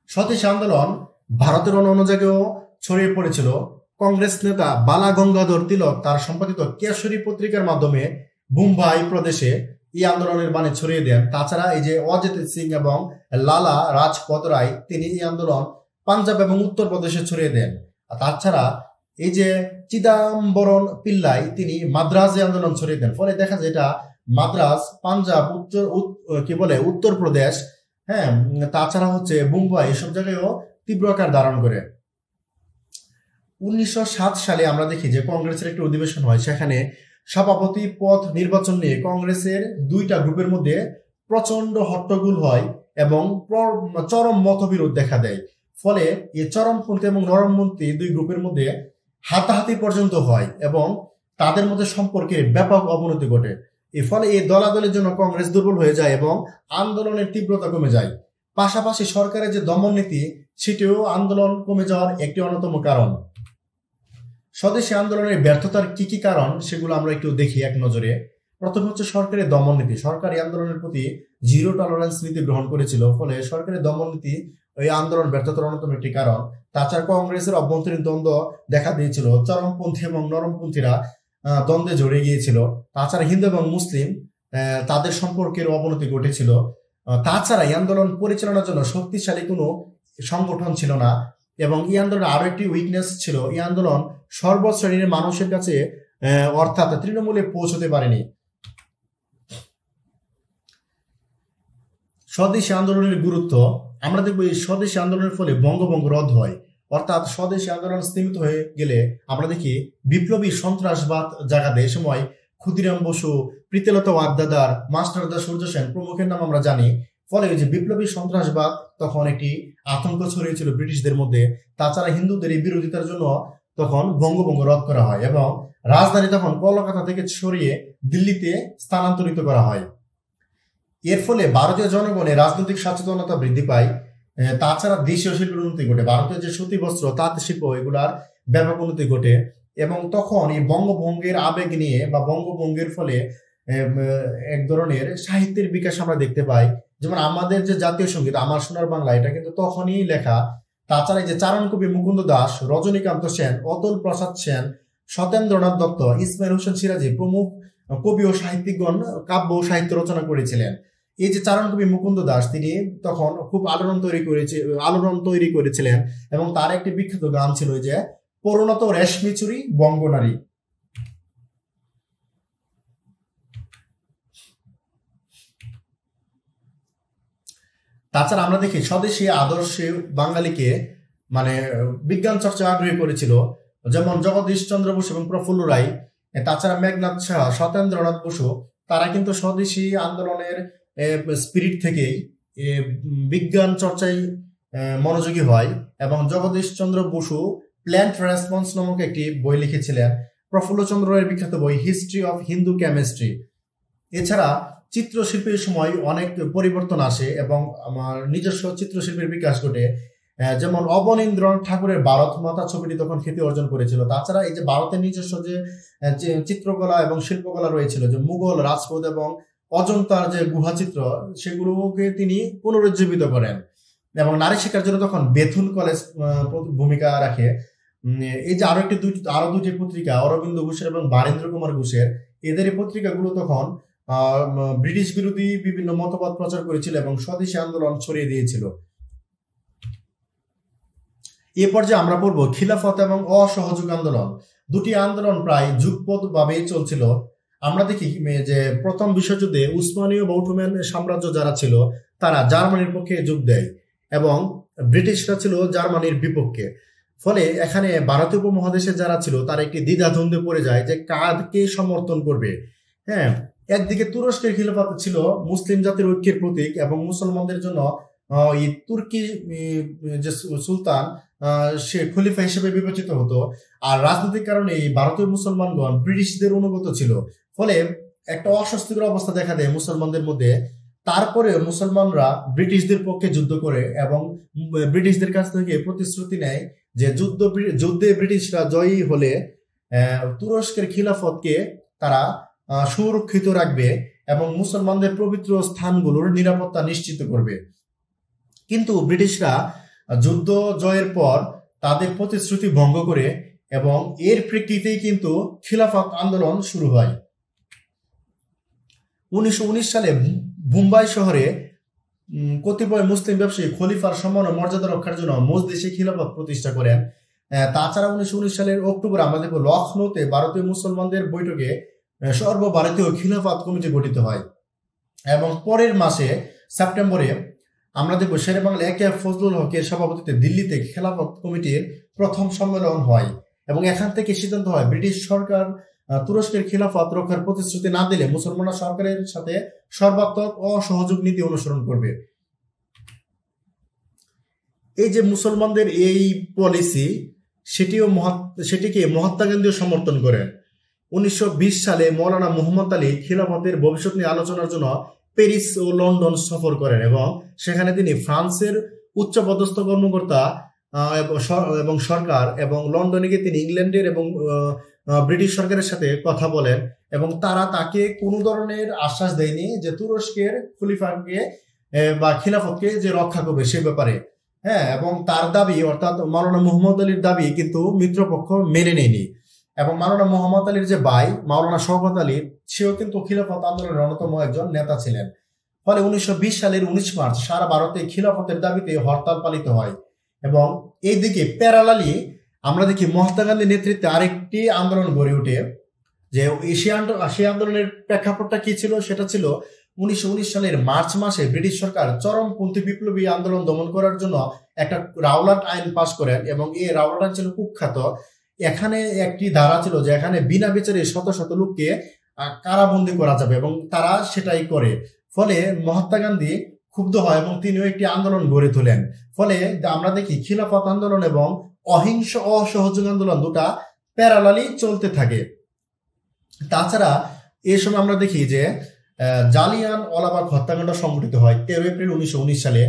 স্বদেশী আন্দোলন ভারতের অন্য জায়গায়ও ছড়িয়ে পড়েছিল। কংগ্রেস নেতা বালা গঙ্গাধর তিলক তার সম্পাদিত কেশরী পত্রিকার মাধ্যমে মুম্বাই প্রদেশে এই আন্দোলনের বাণী ছড়িয়ে দেন। তাছাড়া এই যে অজিত সিং এবং লালা রাজপথ রায়, তিনি এই আন্দোলন পাঞ্জাব এবং উত্তরপ্রদেশে ছড়িয়ে দেন। তাছাড়া এই যে চিদাম্বরম পিল্লাই, তিনি মাদ্রাজে আন্দোলন ছড়িয়ে দেন। ফলে দেখা যায় এটা মাদ্রাজ, পাঞ্জাব, উত্তরপ্রদেশ, তাছাড়া হচ্ছে মুম্বাই, এসব জায়গায়ও তীব্র আকার ধারণ করে। 1907 সালে আমরা দেখি যে কংগ্রেসের একটি অধিবেশন হয়। সেখানে সভাপতি পদ নির্বাচন নিয়ে কংগ্রেসের দুইটা গ্রুপের মধ্যে প্রচন্ড হট্টগোল হয় এবং চরম মতবিরোধ দেখা দেয়। ফলে এই চরমপন্থী এবং নরমপন্থী দুই গ্রুপের মধ্যে হাতাহাতি পর্যন্ত হয় এবং তাদের মধ্যে সম্পর্কের ব্যাপক অবনতি ঘটে। এর ফলে এই দলাদলের জন্য কংগ্রেস দুর্বল হয়ে যায় এবং আন্দোলনের তীব্রতা কমে যায়। পাশাপাশি সরকারের যে দমন নীতি, সেটিও আন্দোলন কমে যাওয়ার একটি অন্যতম কারণ। স্বদেশী আন্দোলনের ব্যর্থতার কি কি কারণ, সেগুলো আমরা একটু দেখি এক নজরে। প্রথম হচ্ছে সরকারের দমন নীতি। সরকারি আন্দোলনের প্রতি জিরো টলারেন্স নীতি গ্রহণ করেছিল, ফলে সরকারের দমন নীতি এই আন্দোলন ব্যর্থতার অন্যতম একটি কারণ। তাছাড়া কংগ্রেসের অভ্যন্তরীণ দ্বন্দ্ব দেখা দিয়েছিল, চরমপন্থী এবং নরমপন্থীরা দ্বন্দ্বে জড়িয়ে গিয়েছিল। তাছাড়া হিন্দু এবং মুসলিম তাদের সম্পর্কের অবনতি ঘটেছিল। তাছাড়া এই আন্দোলন পরিচালনার জন্য শক্তিশালী কোনো সংগঠন ছিল না, এবং এই আন্দোলনের আরো একটি উইকনেস ছিল, এই আন্দোলন সর্বশ্রেণীর মানুষের কাছে অর্থাৎ তৃণমূলে পৌঁছতে পারেনি। স্বদেশী আন্দোলনের গুরুত্ব আমরা দেখব, এই স্বদেশী আন্দোলনের ফলে বঙ্গভঙ্গ রদ হয়, অর্থাৎ স্বদেশী আন্দোলন স্তীমিত হয়ে গেলে আমরা দেখি বিপ্লবী সন্ত্রাসবাদ জায়গা দেয়। সময় ক্ষুদিরাম বসু, প্রীতিলতা ওয়াদ্দেদার, মাস্টারদা সূর্য সেন প্রমুখের নাম আমরা জানি। ফলে ওই যে বিপ্লবী সন্ত্রাসবাদ তখন একটি আতঙ্ক ছড়িয়েছিল ব্রিটিশদের মধ্যে। তাছাড়া হিন্দুদের এই বিরোধিতার জন্য তখন বঙ্গভঙ্গ রদ করা হয় এবং রাজধানী তখন কলকাতা থেকে সরিয়ে দিল্লিতে স্থানান্তরিত করা হয়। এর ফলে ভারতীয় জনগণের রাজনৈতিক সচেতনতা বৃদ্ধি পায়। তাছাড়া দেশীয় শিল্পের উন্নতি ঘটে, ভারতীয় যে সুতি বস্ত্র, তাঁত শিল্প, এগুলার ব্যাপক উন্নতি ঘটে। এবং তখন এই বঙ্গভঙ্গের আবেগ নিয়ে বা বঙ্গভঙ্গের ফলে এক ধরনের সাহিত্যের বিকাশ আমরা দেখতে পাই। যেমন আমাদের যে জাতীয় সঙ্গীত আমার সোনার বাংলা, এটা কিন্তু তখনই লেখা। তাছাড়া যে চারণ কবি মুকুন্দ দাস, রজনীকান্ত সেন, অতুল প্রসাদ সেন, সত্যেন্দ্রনাথ দত্ত, ইসমাইল হোসেন সিরাজি প্রমুখ কবি ও সাহিত্যিকগণ কাব্য ও সাহিত্য রচনা করেছিলেন। এই যে চারণ কবি মুকুন্দ দাস, তিনি তখন খুব আলোড়ন তৈরি করেছিলেন এবং তার একটি বিখ্যাত গান ছিল যে পরিণত রেশমি চুরি বঙ্গনারী। তাছাড়া আমরা দেখি স্বদেশী আদর্শে বাঙালিকে মানে বিজ্ঞান চর্চা আগ্রহী করেছিল, যেমন জগদীশ চন্দ্র বসু এবং প্রফুল্ল রায়। তাছাড়া মেঘনাথ সাহা, সত্যেন্দ্রনাথ বসু, তারা কিন্তু স্বদেশী আন্দোলনের স্পিরিট থেকেই বিজ্ঞান চর্চায় মনোযোগী হয়। এবং জগদীশ চন্দ্র বসু প্ল্যান্ট রেসপন্স নামক একটি বই লিখেছিলেন। প্রফুল্ল চন্দ্র রায়ের বিখ্যাত বই হিস্ট্রি অফ হিন্দু কেমিস্ট্রি। এছাড়া চিত্রশিল্পের সময় অনেক পরিবর্তন আসে এবং আমার নিজস্ব চিত্রশিল্পের বিকাশ ঘটে। যেমন অবনীন্দ্রনাথ ঠাকুরের ভারত মাতা ছবিটি তখন খ্যাতি অর্জন করেছিল। তাছাড়া এই যে ভারতের নিজস্ব যে চিত্রকলা এবং শিল্পকলা রয়েছিল, যে মুঘল, রাজপুত এবং অজন্তার যে গুহাচিত্র, সেগুলোকে তিনি পুনরুজ্জীবিত করেন। এবং নারী শিক্ষার জন্য তখন বেথুন কলেজ ভূমিকা রাখে। এই যে আরো দুটি পত্রিকা, অরবিন্দ ঘোষের এবং বারেন্দ্র কুমার ঘোষের, এদের এই পত্রিকাগুলো তখন ব্রিটিশ বিরোধী বিভিন্ন মতবাদ প্রচার করেছিল এবং স্বদেশী আন্দোলন ছড়িয়ে দিয়েছিল। এ পর্যায়ে আমরা পড়ব খিলাফত এবং অসহযোগ আন্দোলন। দুটি আন্দোলন প্রায় যুগপৎ ভাবেই চলছিল। আমরা দেখি যে প্রথম বিশ্বযুদ্ধে উসমানীয় বা অটোমান সাম্রাজ্য যারা ছিল, তারা জার্মানির পক্ষে যোগ দেয় এবং ব্রিটিশরা ছিল জার্মানির বিপক্ষে। ফলে এখানে ভারতীয় উপমহাদেশে যারা ছিল, তারা একটি দ্বিধাদ্বন্দ্বে পড়ে যায় যে কাকে সমর্থন করবে। হ্যাঁ, একদিকে তুরস্কের খিলাফত ছিল মুসলিম জাতির ঐক্যের প্রতীক এবং মুসলমানদের জন্য এই তুর্কি যে সুলতান, সে খলিফা হিসেবে বিবেচিত হতো। আর রাজনৈতিক কারণে এই ভারতীয় মুসলমানগণ ব্রিটিশদের অনুগত ছিল। ফলে একটা অস্বস্তিকর অবস্থা দেখা দেয় মুসলমানদের মধ্যে। তারপরে মুসলমানরা ব্রিটিশদের পক্ষে যুদ্ধ করে এবং ব্রিটিশদের কাছ থেকে প্রতিশ্রুতি নেয় যে যুদ্ধে ব্রিটিশরা জয়ী হলে তুরস্কের খিলাফতকে তারা সুরক্ষিত রাখবে এবং মুসলমানদের পবিত্র স্থানগুলোর নিরাপত্তা নিশ্চিত করবে। কিন্তু ব্রিটিশরা যুদ্ধ জয়ের পর তাদের প্রতিশ্রুতি ভঙ্গ করে এবং এর প্রেক্ষিতেই কিন্তু খিলাফত আন্দোলন শুরু হয়। 1919 সালে মুম্বাই শহরে কতিপয় মুসলিম ব্যবসায়ী খলিফার সম্মান ও মর্যাদা রক্ষার জন্য মজলিসে খিলাফত প্রতিষ্ঠা করেন। তাছাড়া 1919 সালের অক্টোবরে আমরা দেখব লখনৌতে ভারতীয় মুসলমানদের বৈঠকে সর্বভারতীয় খিলাফত কমিটি গঠিত হয় এবং পরের মাসে সেপ্টেম্বরে আমরা দেখব শেরে বাংলা একে ফজলুল হকের সভাপতিত্বে দিল্লিতে খিলাফত কমিটির প্রথম সম্মেলন হয় এবং এখান থেকে সিদ্ধান্ত হয় ব্রিটিশ সরকার তুরস্কের খিলাফত রক্ষার প্রতিশ্রুতি না দিলে মুসলমানরা সরকারের সাথে সর্বাত্মক অসহযোগ নীতি অনুসরণ করবে। এই যে মুসলমানদের এই পলিসি, সেটিকে মহাত্মা গান্ধীও সমর্থন করেন। 1920 সালে মৌলানা মুহাম্মদ আলী খিলাফতের ভবিষ্যৎ নিয়ে আলোচনার জন্য প্যারিস ও লন্ডন সফর করেন এবং সেখানে তিনি ফ্রান্সের উচ্চপদস্থ কর্মকর্তা এবং সরকার এবং লন্ডনে গিয়ে তিনি ইংল্যান্ডের এবং ব্রিটিশ সরকারের সাথে কথা বলেন এবং তারা তাকে কোনো ধরনের আশ্বাস দেয়নি যে তুরস্কের খলিফাকে বা খিলাফতকে যে রক্ষা করবে সে ব্যাপারে। হ্যাঁ, এবং তার দাবি অর্থাৎ মাওলানা মুহাম্মদ আলীর দাবি কিন্তু মিত্রপক্ষ মেনে নেয়নি এবং মাওলানা মুহাম্মদ আলীর যে ভাই মাওলানা শওকত আলী, সেও কিন্তু খিলাফত আন্দোলনের অন্যতম একজন নেতা ছিলেন। ফলে 1920 সালের 19 মার্চ সারা ভারতে খিলাফতের দাবিতে হরতাল পালিত হয়। এবং এইদিকে প্যারালালি আমরা দেখি মহাত্মা গান্ধীর নেতৃত্বে আরেকটি আন্দোলন গড়ে ওঠে। যে সেই আন্দোলনের প্রেক্ষাপটটা কি ছিল, সেটা ছিল 1919 সালের মার্চ মাসে ব্রিটিশ সরকার চরমপন্থী বিপ্লবী আন্দোলন দমন করার জন্য একটা রাওলাট আইন পাশ করেন। এবং এই রাওলাট আইন ছিল কুখ্যাত। এখানে একটি ধারা ছিল যে এখানে বিনা বিচারে শত শত লোককে কারাবন্দী করা যাবে, এবং তারা সেটাই করে। ফলে মহাত্মা গান্ধী ক্ষুব্ধ হয় এবং তিনিও একটি আন্দোলন গড়ে তোলেন। ফলে আমরা দেখি খিলাফত আন্দোলন এবং অহিংস অসহযোগ আন্দোলন দুটা প্যারালালি চলতে থাকে। তাছাড়া এই সময় আমরা দেখি যে জালিয়ান ওয়ালাবাগ হত্যাকাণ্ড সংঘটিত হয় 13 এপ্রিল 1919 সালে।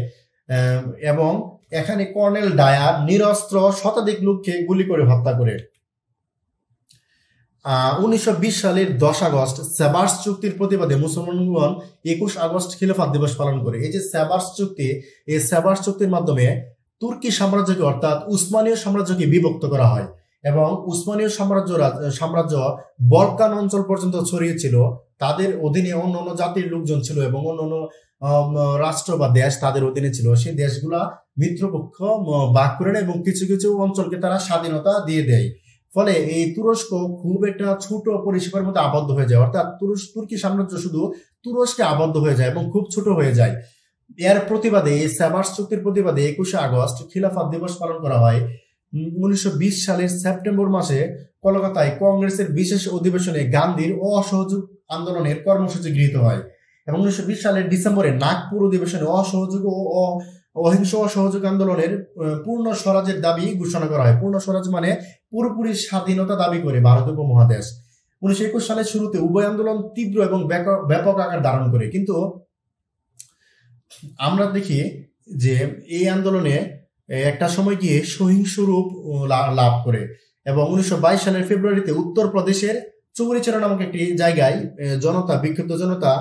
এবং এখানে কর্নেল ডায়ার নিরস্ত্র শতাধিক লোককে গুলি করে হত্যা করে। 1920 সালের 10 আগস্ট সেবার্স চুক্তির প্রতিবাদে মুসলমানগণ 21 আগস্ট খিলাফত দিবস পালন করে। এই যে সেবার্স চুক্তি, এই সেবার্স চুক্তির মাধ্যমে তুর্কি সাম্রাজ্যকে অর্থাৎ উসমানীয় সাম্রাজ্যকে বিভক্ত করা হয়। এবং উসমানীয় সাম্রাজ্য বলকান অঞ্চল পর্যন্ত ছড়িয়েছিল। তাদের অধীনে অন্য অন্য জাতির লোকজন ছিল এবং অন্য অন্য রাষ্ট্র বা দেশ তাদের অধীনে ছিল। সেই দেশগুলা মিত্রপক্ষ ভাগ করে নেয় এবং কিছু কিছু অঞ্চলকে তারা স্বাধীনতা দিয়ে দেয়। ফলে এই তুরস্ক খুব একটা ছোট পরিসীমার মধ্যে আবদ্ধ হয়ে যায়, অর্থাৎ তুর্কি সাম্রাজ্য শুধু তুরস্কে আবদ্ধ হয়ে যায় এবং খুব ছোট হয়ে যায়। এর প্রতিবাদে, এই সেবার্স চুক্তির প্রতিবাদে 21 আগস্ট খিলাফত দিবস পালন করা হয়। 1920 সালের সেপ্টেম্বর মাসে কলকাতায় কংগ্রেসের বিশেষ অধিবেশনে গান্ধীর অসহযোগ আন্দোলনের কর্মসূচি গৃহীত হয়। এবং 1920 সালের ডিসেম্বরে নাগপুর অধিবেশনে অসহযোগ ও অহিংস অসহযোগ আন্দোলনের পূর্ণ স্বরাজের দাবি ঘোষণা করা হয়। পূর্ণ স্বরাজ মানে পুরোপুরি স্বাধীনতা দাবি করে ভারত উপমহাদেশ। 1921 সালের শুরুতে উভয় আন্দোলন তীব্র এবং ব্যাপক আকার ধারণ করে, কিন্তু আমরা দেখি যে এই আন্দোলনে একটা সময় গিয়ে সহিংস রূপ লাভ করে। এবং 1922 সালের ফেব্রুয়ারিতে উত্তরপ্রদেশের চৌরিচেরা নামক একটি জায়গায় বিক্ষুব্ধ জনতা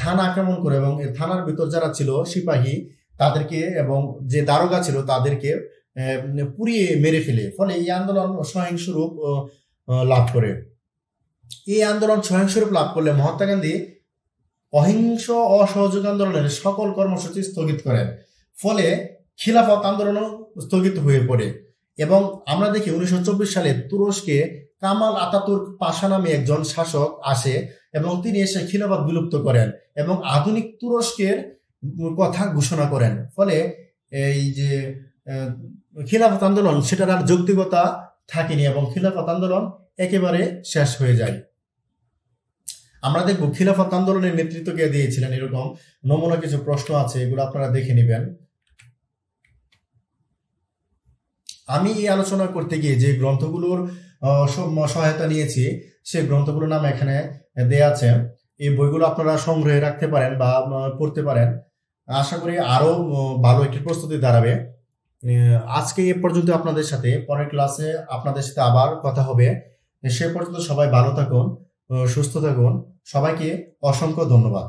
থানা আক্রমণ করে এবং থানার ভিতর যারা ছিল সিপাহী তাদেরকে এবং যে দারোগা ছিল তাদেরকে পুড়িয়ে মেরে ফেলে। ফলে এই আন্দোলন সহিংস রূপ লাভ করে। এই আন্দোলন সহিংস রূপ লাভ করলে মহাত্মা গান্ধী অহিংস অসহযোগ আন্দোলনের সকল কর্মসূচি স্থগিত করেন। ফলে খিলাফত আন্দোলনও স্থগিত হয়ে পড়ে। এবং আমরা দেখি 1924 সালে তুরস্কে কামাল আতাতুর্ক পাশা নামে একজন শাসক আসে এবং তিনি এসে খিলাফত বিলুপ্ত করেন এবং আধুনিক তুরস্কের কথা ঘোষণা করেন। ফলে এই যে খিলাফত আন্দোলন সেটার আর যৌক্তিকতা থাকেনি এবং খিলাফত আন্দোলন একেবারে শেষ হয়ে যায়। আমরা দেখব খিলাফত আন্দোলনের নেতৃত্ব কে দিয়েছিলেন, এরকম নমুনা কিছু প্রশ্ন আছে, এগুলো আপনারা দেখে নেবেন। আমি এই আলোচনা করতে গিয়ে যে গ্রন্থগুলোর সহায়তা নিয়েছি সেই গ্রন্থগুলোর নাম এখানে দেয়া আছে। এই বইগুলো আপনারা সংগ্রহে রাখতে পারেন বা পড়তে পারেন। আশা করি আরো ভালো একটি প্রস্তুতি দাঁড়াবে। আজকে এ পর্যন্ত আপনাদের সাথে, পরের ক্লাসে আপনাদের সাথে আবার কথা হবে। সে পর্যন্ত সবাই ভালো থাকুন, সুস্থ থাকুন। সবাইকে অসংখ্য ধন্যবাদ।